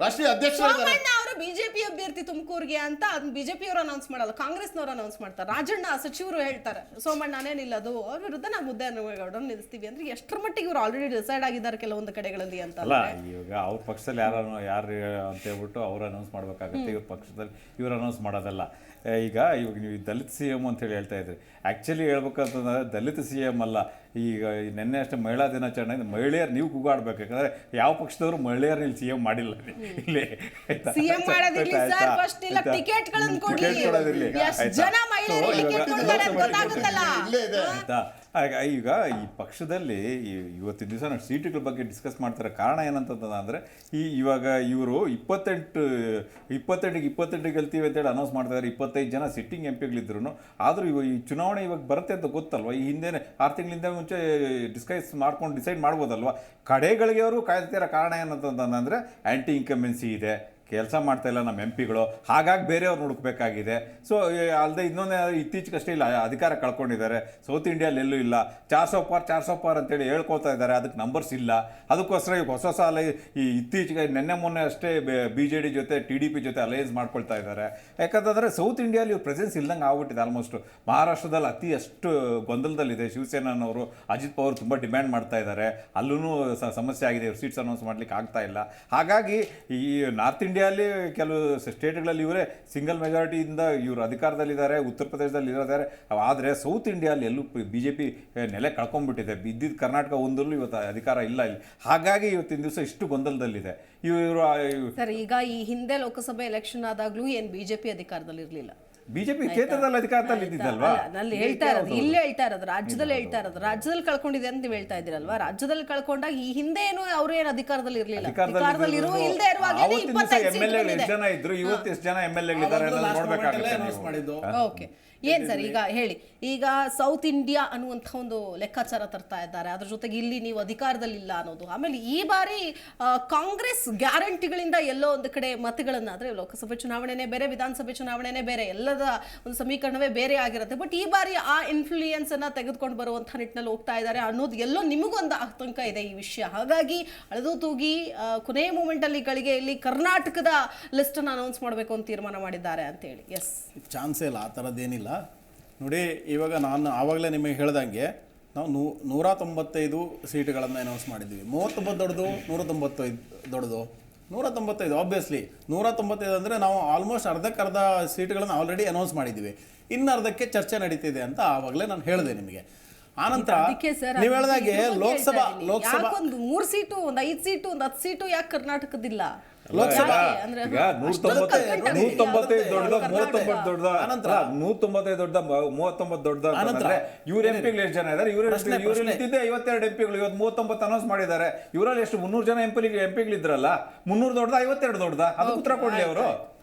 ರಾಷ್ಟ್ರೀಯ ಅಧ್ಯಕ್ಷರಾಗಿದ್ದಾರೆ. ಅವರು ಬಿಜೆಪಿ ಅಭ್ಯರ್ಥಿ ತುಮಕೂರಿಗೆ ಅಂತ ಅದನ್ನ ಬಿಜೆಪಿ ಅವರು ಅನೌನ್ಸ್ ಮಾಡಲ್ಲ, ಕಾಂಗ್ರೆಸ್ನವರು ಅನೌನ್ಸ್ ಮಾಡ್ತಾರೆ. ರಾಜಣ್ಣ ಸಚಿವರು ಹೇಳ್ತಾರೆ ಸೋಮಣ್ಣನೇ ನಿಲ್ಲೋದು, ಅವ್ರ ವಿರುದ್ಧ ನಾವು ಮುದ್ದೆಗೌಡರನ್ನ ನಿಲ್ಲಿಸ್ತೀವಿ ಅಂದ್ರೆ ಎಷ್ಟರ ಮಟ್ಟಿಗೆ ಇವರು ಆಲ್ರೆಡಿ ಡಿಸೈಡ್ ಆಗಿದ್ದಾರೆ ಕೆಲವೊಂದು ಕಡೆಗಳಲ್ಲಿ ಅಂತ ಅಲ್ಲ. ಇವಾಗ ಅವ್ರ ಪಕ್ಷದಲ್ಲಿ ಯಾರು ಅಂತ ಹೇಳ್ಬಿಟ್ಟು ಅವ್ರು ಅನೌನ್ಸ್ ಮಾಡ್ಬೇಕಾಗುತ್ತೆ, ಇವ್ರ ಪಕ್ಷದಲ್ಲಿ ಇವ್ರು ಅನೌನ್ಸ್ ಮಾಡೋದಲ್ಲ. ಈಗ ನೀವು ದಲಿತ CM ಅಂತೇಳಿ ಹೇಳ್ತಾ ಇದ್ರಿ. ಆ್ಯಕ್ಚುಲಿ ಹೇಳ್ಬೇಕಂತಂದ್ರೆ ದಲಿತ CM ಅಲ್ಲ. ಈಗ ನಿನ್ನೆ ಅಷ್ಟೇ ಮಹಿಳಾ ದಿನಾಚರಣೆ, ಮಹಿಳೆಯರು ನೀವು ಕೂಗಾಡ್ಬೇಕು. ಯಾಕಂದ್ರೆ ಯಾವ ಪಕ್ಷದವರು ಮಹಿಳೆಯರು ಇಲ್ಲಿ CM ಮಾಡಿಲ್ಲ ಇಲ್ಲಿ, ಆಯ್ತಾ? ಈಗ ಈ ಪಕ್ಷದಲ್ಲಿ ಇವತ್ತಿನ ದಿವಸ ನಾವು ಸೀಟುಗಳ ಬಗ್ಗೆ ಡಿಸ್ಕಸ್ ಮಾಡ್ತಾರೆ. ಕಾರಣ ಏನಂತಂದ್ರೆ ಇವಾಗ ಇವರು 28 ಗೆಲ್ತೀವಿ ಅಂತೇಳಿ ಅನೌನ್ಸ್ ಮಾಡ್ತಾ ಇದ್ದಾರೆ. 25 ಜನ ಸಿಟ್ಟಿಂಗ್ MP ಗಳಿದ್ರು. ಆದರೂ ಈ ಚುನಾವಣೆ ಇವಾಗ ಬರುತ್ತೆ ಅಂತ ಗೊತ್ತಲ್ವ? ಈ ಹಿಂದೆ 6 ತಿಂಗಳಿಂದ ಮುಂಚೆ ಡಿಸೈಡ್ ಮಾಡ್ಬೋದಲ್ವ? ಕಡೆಗಳಿಗೆ ಅವರು ಕಾಯ್ತಿರೋ ಕಾರಣ ಏನಂತಂದ್ರೆ ಆ್ಯಂಟಿ ಇನ್ಕಂಬೆನ್ಸಿ ಇದೆ, ಕೆಲಸ ಮಾಡ್ತಾ ಇಲ್ಲ ನಮ್ಮ MP ಗಳು, ಹಾಗಾಗಿ ಬೇರೆಯವ್ರು ಹುಡುಕ್ಬೇಕಾಗಿದೆ. ಸೊ ಅಲ್ಲದೆ ಇನ್ನೊಂದು ಇತ್ತೀಚೆಗಷ್ಟೇ ಇಲ್ಲ ಅಧಿಕಾರ ಕಳ್ಕೊಂಡಿದ್ದಾರೆ. ಸೌತ್ ಇಂಡಿಯಲ್ಲಿ ಎಲ್ಲೂ ಇಲ್ಲ. 400 ಪಾರ್ ಅಂತೇಳಿ ಹೇಳ್ಕೊಳ್ತಾ ಇದ್ದಾರೆ, ಅದಕ್ಕೆ ನಂಬರ್ಸ್ ಇಲ್ಲ. ಅದಕ್ಕೋಸ್ಕರ ಹೊಸ ಸಾಲ ಈ ಇತ್ತೀಚೆಗೆ ಮೊನ್ನೆ ಅಷ್ಟೇ BJD ಜೊತೆ TDP ಜೊತೆ ಅಲಯನ್ಸ್ ಮಾಡ್ಕೊಳ್ತಾ ಇದ್ದಾರೆ. ಯಾಕಂತಂದರೆ ಸೌತ್ ಇಂಡಿಯಲ್ಲಿ ಇವ್ರ ಪ್ರೆಸೆನ್ಸ್ ಇಲ್ದಂಗೆ ಆಗ್ಬಿಟ್ಟಿದೆ ಆಲ್ಮೋಸ್ಟ್. ಮಹಾರಾಷ್ಟ್ರದಲ್ಲಿ ಅಷ್ಟು ಗೊಂದಲದಲ್ಲಿದೆ. ಶಿವಸೇನವರು ಅಜಿತ್ ಪವಾರ್ ತುಂಬ ಡಿಮ್ಯಾಂಡ್ ಮಾಡ್ತಾ ಇದ್ದಾರೆ, ಅಲ್ಲೂ ಸಮಸ್ಯೆ ಆಗಿದೆ. ಇವ್ರು ಸೀಟ್ಸ್ ಅನೌನ್ಸ್ ಮಾಡ್ಲಿಕ್ಕೆ ಆಗ್ತಾ ಇಲ್ಲ. ಹಾಗಾಗಿ ಈ ನಾರ್ತ್ ಇಂಡಿಯಾದಲ್ಲಿ ಕೆಲವು ಸ್ಟೇಟ್ಗಳಲ್ಲಿ ಇವರೇ ಸಿಂಗಲ್ ಮೆಜಾರಿಟಿಯಿಂದ ಇವರು ಅಧಿಕಾರದಲ್ಲಿದ್ದಾರೆ, ಉತ್ತರ ಪ್ರದೇಶದಲ್ಲಿ ಇದ್ದಾರೆ. ಆದರೆ ಸೌತ್ ಇಂಡಿಯಾದಲ್ಲಿ ಎಲ್ಲೂ BJP ನೆಲೆ ಕಳ್ಕೊಂಡ್ಬಿಟ್ಟಿದೆ. ಇದ್ದಿದ್ದು ಕರ್ನಾಟಕ ಒಂದರಲ್ಲೂ ಇವತ್ತು ಅಧಿಕಾರ ಇಲ್ಲ ಇಲ್ಲಿ. ಹಾಗಾಗಿ ಇವತ್ತಿನ ದಿವಸ ಇಷ್ಟು ಗೊಂದಲದಲ್ಲಿದೆ ಇವರು. ಸರ್, ಈಗ ಈ ಹಿಂದೆ ಲೋಕಸಭೆ ಎಲೆಕ್ಷನ್ ಆದಾಗ್ಲೂ ಏನ್ BJP ಅಧಿಕಾರದಲ್ಲಿ ಇರಲಿಲ್ಲ. ಬಿಜೆಪಿ ಕ್ಷೇತ್ರದಲ್ಲಿ ಅಧಿಕಾರದಲ್ಲಿ ಇದ್ದಿದ್ದಲ್ವಾ? ನಲ್ಲಿ ಹೇಳ್ತಾ ಇರೋದು, ಇಲ್ಲೇ ಹೇಳ್ತಾ ಇರೋದು, ರಾಜ್ಯದಲ್ಲಿ ಹೇಳ್ತಾ ಇರೋದು. ರಾಜ್ಯದಲ್ಲಿ ಕಳ್ಕೊಂಡಿದೆ ಅಂತ ನೀವು ಹೇಳ್ತಾ ಇದ್ದೀರಲ್ವಾ? ರಾಜ್ಯದಲ್ಲಿ ಕಳ್ಕೊಂಡಾಗ ಈ ಹಿಂದೆ ಏನು ಅವ್ರು ಏನು ಅಧಿಕಾರದಲ್ಲಿ ಇರಲಿಲ್ಲ. ಅಧಿಕಾರದಲ್ಲಿ ಇರೋ ಇಲ್ಲದೆ ಇರುವಾಗ ಎಷ್ಟು ಜನ ಇದ್ರು, ಇವತ್ತು ಎಷ್ಟು ಜನ MLA ನೋಡ್ಬೇಕಾಗುತ್ತೆ. ಓಕೆ, ಏನ್ ಸರ್ ಈಗ ಹೇಳಿ. ಈಗ ಸೌತ್ ಇಂಡಿಯಾ ಅನ್ನುವಂಥ ಒಂದು ಲೆಕ್ಕಾಚಾರ ತರ್ತಾ ಇದ್ದಾರೆ, ಅದ್ರ ಜೊತೆಗೆ ಇಲ್ಲಿ ನೀವು ಅಧಿಕಾರದಲ್ಲಿ ಇಲ್ಲ ಅನ್ನೋದು. ಆಮೇಲೆ ಈ ಬಾರಿ ಕಾಂಗ್ರೆಸ್ ಗ್ಯಾರಂಟಿಗಳಿಂದ ಎಲ್ಲೋ ಒಂದು ಕಡೆ ಮತಗಳನ್ನ, ಅಂದ್ರೆ ಲೋಕಸಭೆ ಚುನಾವಣೆನೇ ಬೇರೆ, ವಿಧಾನಸಭೆ ಚುನಾವಣೆನೇ ಬೇರೆ, ಎಲ್ಲ ಸರ್ಕಾರದ ಒಂದು ಸಮೀಕರಣವೇ ಬೇರೆ ಆಗಿರುತ್ತೆ. ಬಟ್ ಈ ಬಾರಿ ಆ ಇನ್ಫ್ಲೂಯೆನ್ಸ್ ಅನ್ನ ತೆಗೆದುಕೊಂಡು ಬರುವಂತಹ ನಿಟ್ಟಿನಲ್ಲಿ ಹೋಗ್ತಾ ಇದ್ದಾರೆ ಅನ್ನೋದು ಎಲ್ಲೋ ನಿಮಗೊಂದು ಆತಂಕ ಇದೆ ಈ ವಿಷಯ. ಹಾಗಾಗಿ ಅಳೆದು ತೂಗಿ ಕೊನೆಯ ಮೂಮೆಂಟ್ ಅಲ್ಲಿ ಗಳಿಗೆಯಲ್ಲಿ ಕರ್ನಾಟಕದ ಲಿಸ್ಟ್ ಅನ್ನು ಅನೌನ್ಸ್ ಮಾಡಬೇಕು ಅಂತ ತೀರ್ಮಾನ ಮಾಡಿದ್ದಾರೆ ಅಂತ ಹೇಳಿ. ಎಸ್, ಚಾನ್ಸೇ ಇಲ್ಲ, ಆ ಥರದ್ದೇನಿಲ್ಲ. ನೋಡಿ, ಇವಾಗ ನಾನು ಆವಾಗಲೇ ನಿಮಗೆ ಹೇಳ್ದಂಗೆ ನಾವು 195 ಸೀಟುಗಳನ್ನು ಅನೌನ್ಸ್ ಮಾಡಿದ್ವಿ. 39 ದೊಡ್ಡದು, 195 ದೊಡ್ಡದು. 195 ಆಬ್ವಿಯಸ್ಲಿ 195 ಅಂದರೆ ನಾವು ಆಲ್ಮೋಸ್ಟ್ ಅರ್ಧಕ್ಕರ್ಧ ಸೀಟುಗಳನ್ನು ಆಲ್ರೆಡಿ ಅನೌನ್ಸ್ ಮಾಡಿದ್ದೀವಿ. ಇನ್ನರ್ಧಕ್ಕೆ ಚರ್ಚೆ ನಡೀತಿದೆ ಅಂತ ಆವಾಗಲೇ ನಾನು ಹೇಳಿದೆ ನಿಮಗೆ. ಆನಂತರ ನೀವು ಹೇಳಿದಾಗೆ ಲೋಕಸಭಾ ಒಂದು 3 ಸೀಟು, ಒಂದು 5 ಸೀಟು, ಒಂದು 10 ಸೀಟು ಯಾಕೆ ಕರ್ನಾಟಕದಿಲ್ಲ? ಲೋಕಸಭಾ ಈಗ 195 ದೊಡ್ಡದ, 39 ದೊಡ್ಡದ, 195 ದೊಡ್ಡದ, 39 ದೊಡ್ಡದ ಅಂತಂದ್ರೆ ಇವ್ರ ಎಂಪಿಗಳು ಎಷ್ಟು ಜನ ಇದ್ದಾರೆ? ಇವ್ರಲ್ಲಿ 52 ಎಂಪಿಗಳು ಇವತ್ತು 39 ಅನೌನ್ಸ್ ಮಾಡಿದ್ದಾರೆ. ಇವರಲ್ಲಿ ಎಷ್ಟು 300 ಜನ ಎಂಪಿಗಳಿದ್ರಲ್ಲ, 300 ದೊಡ್ಡದ 52 ದೊಡ್ಡದ? ಅದಕ್ಕೆ ಉತ್ತರ ಕೊಡ್ಲಿ ಅವರು.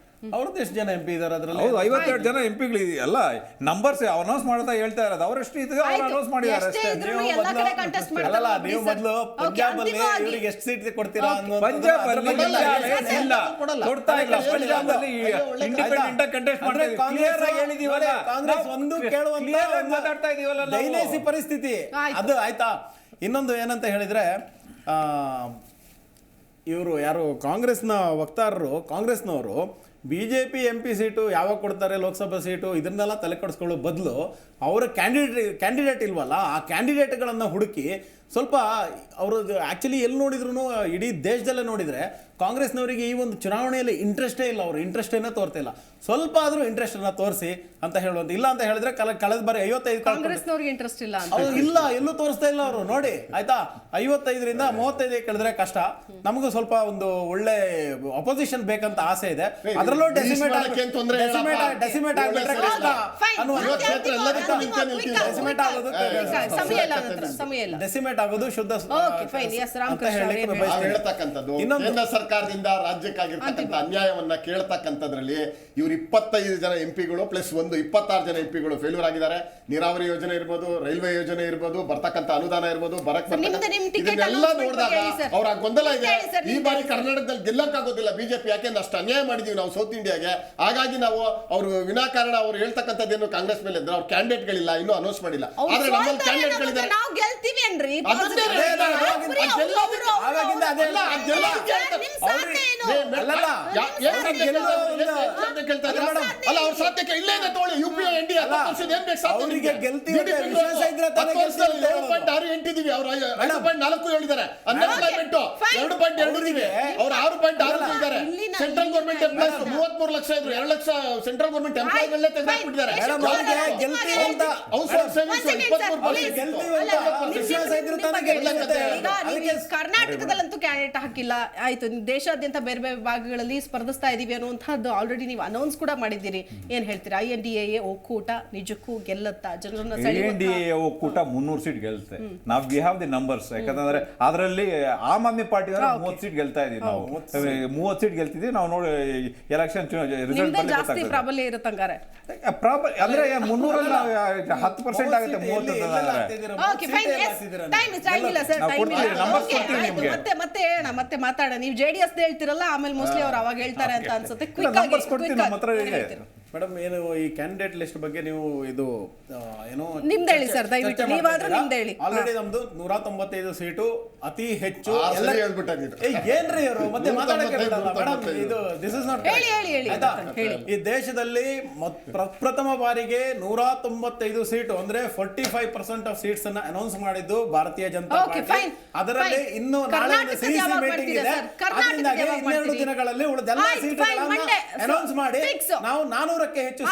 ಅವ್ರದ್ದು ಎಷ್ಟು ಜನ MP ಇದ್ದಾರೆ ಅದರಲ್ಲಿ? ಹೌದು, 52 ಜನ ಎಂಪಿಗಳು ಅಲ್ಲ, ನಂಬರ್ಸ್ ಅನೌನ್ಸ್ ಮಾಡ್ತಾ ಹೇಳ್ತಾ ಇರೋದು ಅವರೆಷ್ಟು ಇದ್ರೆ ಅವ್ರು ಅನೌನ್ಸ್ ಮಾಡಿದ್ದಾರೆ ಅಷ್ಟೇ. ಅಲ್ಲ, ನೀವು ಮೊದಲು ಪಂಜಾಬ್ ಅಲ್ಲಿ ಇವರಿಗೆ ಎಷ್ಟು ಸೀಟ್ ಕೊಡ್ತೀರಾ ಅನ್ನೋದು ಪಂಜಾಬ್ ಅಲ್ಲಿ ಇಲ್ಲ, ಕೊಡ್ತಾ ಇಲ್ಲ. ಪಂಜಾಬ್ ಅಲ್ಲಿ ಇಂಡಿಪೆಂಡೆಂಟ್ ಕಂಟೆಸ್ಟ್ ಮಾಡ್ತಾರೆ. ಕ್ಲಿಯರ್ ಆಗಿ ಹೇಳಿದೀವಲ್ಲ, ಕಾಂಗ್ರೆಸ್ ಒಂದು ಕೇಳುವಂತ ಮಾತಾಡ್ತಾ ಇದೀವಲ್ಲ ನಾವು. ದೈನೇಸಿ ಪರಿಸ್ಥಿತಿ ಅದು ಆಯ್ತಾ. ಇನ್ನೊಂದು ಏನಂತ ಹೇಳಿದ್ರೆ, ಇವರು ಯಾರು ಕಾಂಗ್ರೆಸ್ನ ವಕ್ತಾರರು, ಕಾಂಗ್ರೆಸ್ನವರು BJP MP ಸೀಟು ಯಾವಾಗ ಕೊಡ್ತಾರೆ, ಲೋಕಸಭಾ ಸೀಟು, ಇದನ್ನೆಲ್ಲ ತಲೆ ಕೆಡಿಸ್ಕೊಳ್ಳೋ ಬದಲು ಅವರ ಕ್ಯಾಂಡಿಡೇಟ್ ಇಲ್ವಲ್ಲ, ಆ ಕ್ಯಾಂಡಿಡೇಟ್ಗಳನ್ನು ಹುಡುಕಿ ಸ್ವಲ್ಪ ಅವರು ಆ್ಯಕ್ಚುಲಿ ಎಲ್ಲಿ ನೋಡಿದ್ರು ಇಡೀ ದೇಶದಲ್ಲೇ ನೋಡಿದರೆ ಕಾಂಗ್ರೆಸ್ನವರಿಗೆ ಈ ಒಂದು ಚುನಾವಣೆಯಲ್ಲಿ ಇಂಟ್ರೆಸ್ಟೇ ಇಲ್ಲ. ಅವರು ಇಂಟ್ರೆಸ್ಟೇನೇ ತೋರ್ತಿಲ್ಲ. ಸ್ವಲ್ಪ ಆದರೂ ಇಂಟ್ರೆಸ್ಟನ್ನು ತೋರಿಸಿ ಅಂತ ಹೇಳುವಂತ. ಇಲ್ಲ ಅಂತ ಹೇಳಿದ್ರೆ ಕಳೆದ ಬಾರಿ 55 ಕಾಂಗ್ರೆಸ್ನವ್ರಿಗೆ ಇಂಟ್ರೆಸ್ಟ್ ಇಲ್ಲ ಇಲ್ಲ, ಎಲ್ಲೂ ತೋರಿಸ್ತಾ ಇಲ್ಲ ಅವರು. ನೋಡಿ ಆಯ್ತಾ, 55ರಿಂದ 35 ಕಳೆದ್ರೆ ಕಷ್ಟ. ನಮಗೂ ಸ್ವಲ್ಪ ಒಂದು ಒಳ್ಳೆ ಅಪೋಸಿಷನ್ ಬೇಕಂತ ಆಸೆ ಇದೆ. ಅದರಲ್ಲೂ ಡೆಸಿಮೇಟ್ ಆಗ್ಬಿಟ್ರೆ ಕಷ್ಟ ಡೆಸಿಮೇಟ್ ಆಗೋದು ಶುದ್ಧ ಹೇಳ್ತಕ್ಕಂಥದ್ದು. ಕೇಂದ್ರ ಸರ್ಕಾರದಿಂದ ರಾಜ್ಯಕ್ಕಾಗಿರ್ತಕ್ಕಂಥ ಅನ್ಯಾಯವನ್ನ ಕೇಳ್ತಕ್ಕಂಥದ್ರಲ್ಲಿ ಇವ್ರು 25 ಜನ ಎಂಪಿಗಳು ಪ್ಲಸ್ 26 ಜನ ಎಂಪಿಗಳು ಫೇಲ್ಯೂರ್ ಆಗಿದ್ದಾರೆ. ನೀರಾವರಿ ಯೋಜನೆ ಇರ್ಬೋದು, ರೈಲ್ವೆ ಯೋಜನೆ ಇರ್ಬೋದು, ಬರ್ತಕ್ಕಂಥ ಅನುದಾನ ಇರ್ಬೋದು, ಇದನ್ನೆಲ್ಲ ನೋಡಿದಾಗ ಅವರ ಗೊಂದಲ ಇದೆ. ಈ ಬಾರಿ ಕರ್ನಾಟಕದಲ್ಲಿ ಗೆಲ್ಲಕ್ಕಾಗೋದಿಲ್ಲ ಬಿಜೆಪಿ, ಯಾಕೆಂದ್ರೆ ಅಷ್ಟು ಅನ್ಯಾಯ ಮಾಡಿದೀವಿ ನಾವು ಸೌತ್ ಇಂಡಿಯಾಗೆ. ಹಾಗಾಗಿ ನಾವು ಅವರು ವಿನಾಕಾರಣ ಅವ್ರು ಹೇಳ್ತಕ್ಕಂಥದ್ದೇನು ಕಾಂಗ್ರೆಸ್ ಮೇಲೆ ಇದ್ರೆ ಅವ್ರ ಕ್ಯಾಂಡಿಡೇಟ್ಗಳಿಲ್ಲ, ಇನ್ನೂ ಅನೌನ್ಸ್ ಮಾಡಿಲ್ಲ. ಆದ್ರೆ ನಮ್ಮಲ್ಲಿ ಕ್ಯಾಂಡಿಡೇಟ್ಗಳಿದ್ದಾರೆ. ಅಲ್ಲ, ಅವ್ರ ಸಾಧ್ಯಕ್ಕೆ ಇಲ್ಲೇ ಇದೆ ತಗೊಳ್ಳಿ. UPA NDA 10 ವರ್ಷದ ಏನ್ ಬೇಕು ಸಾಧ್ಯ? 2.6 ಎಂಟಿದೀವಿ, ಅವ್ರು 5.4 ಹೇಳಿದ್ದಾರೆ. ಅನ್ಎಂಪ್ಲಾಯ್ಮೆಂಟ್ 2.2 ಇದೀವಿ, ಅವ್ರು 6.6 ಇದ್ದಾರೆ. ಸೆಂಟ್ರಲ್ ಗೌರ್ಮೆಂಟ್ ಎಂಪ್ಲಾಯ್ಸ್ 33 ಲಕ್ಷ ಇದ್ರು, 2 ಲಕ್ಷ ಸೆಂಟ್ರಲ್ ಗೌರ್ಮೆಂಟ್ ಎಂಪ್ಲಾಯ್ಗಳನ್ನೇ ತೆಗೆದುಬಿಟ್ಟಿದ್ದಾರೆ. ಕರ್ನಾಟಕದಲ್ಲಂತೂ ಕ್ಯಾಂಡಿಡೇಟ್ ಹಾಕಿಲ್ಲ, ಆಯ್ತು. ದೇಶಾದ್ಯಂತ ಬೇರೆ ಬೇರೆ ಭಾಗಗಳಲ್ಲಿ ಸ್ಪರ್ಧಿಸ್ತಾ ಇದೀವಿ ಅನ್ನುವಂಥದ್ದು ಆಲ್ರೆಡಿ ನೀವು ಅನೌನ್ಸ್ ಕೂಡ ಮಾಡಿದ್ದೀರಿ. ಏನ್ ಹೇಳ್ತೀರಾ? INDA ಒಕ್ಕೂಟ ನಿಜಕ್ಕೂ ಗೆಲ್ಲತ್ತಾ? ಜನರನ್ನ INDA ಒಕ್ಕೂಟ 300 ಸೀಟ್ ಗೆಲ್ತೆ. ನಾವು ವಿ ಹ್ಯಾವ್ ದಿ ನಂಬರ್ಸ್. ಯಾಕಂದ್ರೆ ಅದರಲ್ಲಿ ಆಮ್ ಆದ್ಮಿ ಪಾರ್ಟಿ 30 ಸೀಟ್ ಗೆಲ್ತಾ ಇದೀವಿ ನಾವು. 30 ಸೀಟ್ ಗೆಲ್ತಿದ್ವಿ ನಾವು. ನೋಡಿ ಎಲೆಕ್ಷನ್ ರಿಸಲ್ಟ್ ಜಾಸ್ತಿ ಪ್ರಾಬಲ್ಯ ಇರುತ್ತಂಗಾರೆ. ಅಂದ್ರೆ 300 10% ಆಗುತ್ತೆ. 30 ಮತ್ತೆ ಮಾತಾಡ. ನೀವು JDS ಹೇಳ್ತಿರಲ್ಲ, ಆಮೇಲೆ ಮೋಸ್ಟ್ಲಿ ಅವ್ರು ಅವಾಗ ಹೇಳ್ತಾರೆ ಅಂತ ಅನ್ಸುತ್ತೆ. ಮೇಡಮ್, ಏನು ಈ ಕ್ಯಾಂಡಿಡೇಟ್ ಲಿಸ್ಟ್ ಬಗ್ಗೆ ನೀವು ಇದು ಏನೋ ನಿಮ್ದು ಹೇಳಿ ಸರ್, ದಯವಿಟ್ಟು ನೀವಾದ್ರೂ ನಿಮ್ದು ಹೇಳಿ. ಆಲ್ರೆಡಿ ನಮ್ದು 195 ಸೀಟು ಅತಿ ಹೆಚ್ಚು. ಏನ್ರಿ ಅವರು ಮತ್ತೆ ಮಾತಾಡಕ್ಕೆ ಮೇಡಮ್, ಇದು ದಿಸ್ ಇಸ್ ನಾಟ್ ಈ ದೇಶದಲ್ಲಿ ಪ್ರಪ್ರಥಮ ಬಾರಿಗೆ 195 ಸೀಟು ಅಂದ್ರೆ 45% ಆಫ್ ಸೀಟ್ಸ್ ಅನ್ನ ಅನೌನ್ಸ್ ಮಾಡಿದ್ದು ಭಾರತೀಯ ಜನತಾ ಪಾರ್ಟಿ. ಅದರಲ್ಲಿ ಇನ್ನು ನಾಳೆ CEC ಮೀಟಿಂಗ್ ಇದೆ. ಅದರಿಂದಾಗಿ 12 ದಿನಗಳಲ್ಲಿ ಉಳಿದೆಲ್ಲ ಸೀಟುಗಳನ್ನು ಅನೌನ್ಸ್ ಮಾಡಿ ನಾವು 400ಕ್ಕೆ ಹೆಚ್ಚು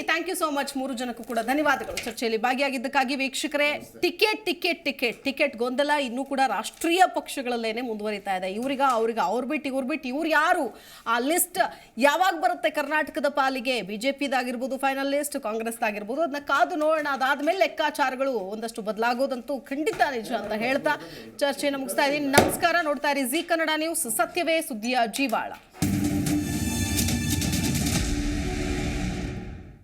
ಥ್ಯಾಂಕ್ ಯು ಸೋ ಮಚ್. 3 ಜನಕ್ಕೂ ಕೂಡ ಧನ್ಯವಾದಗಳು ಚರ್ಚೆಯಲ್ಲಿ ಭಾಗಿಯಾಗಿದ್ದಕ್ಕಾಗಿ. ವೀಕ್ಷಕರೇ, ಟಿಕೆಟ್ ಗೊಂದಲ ಇನ್ನೂ ಕೂಡ ರಾಷ್ಟ್ರೀಯ ಪಕ್ಷಗಳಲ್ಲೇನೆ ಮುಂದುವರಿತಾ ಇದೆ. ಅವ್ರು ಬಿಟ್ಟು ಇವ್ರು ಯಾರು? ಆ ಲಿಸ್ಟ್ ಯಾವಾಗ ಬರುತ್ತೆ ಕರ್ನಾಟಕದ ಪಾಲಿಗೆ? ಬಿಜೆಪಿದಾಗಿರ್ಬೋದು ಫೈನಲ್ ಲಿಸ್ಟ್, ಕಾಂಗ್ರೆಸ್ದಾಗಿರ್ಬೋದು, ಅದನ್ನ ಕಾದು ನೋಡೋಣ. ಅದಾದ್ಮೇಲೆ ಲೆಕ್ಕಾಚಾರಗಳು ಒಂದಷ್ಟು ಬದಲಾಗೋದಂತೂ ಖಂಡಿತ ನಿಜ ಅಂತ ಹೇಳ್ತಾ ಚರ್ಚೆಯನ್ನು ಮುಗಿಸ್ತಾ ಇದ್ದೀನಿ. ನಮಸ್ಕಾರ. ನೋಡ್ತಾ ಇರಿ ಜಿ ಕನ್ನಡ ನ್ಯೂಸ್, ಸತ್ಯವೇ ಸುದ್ದಿಯ ಜೀವಾಳ.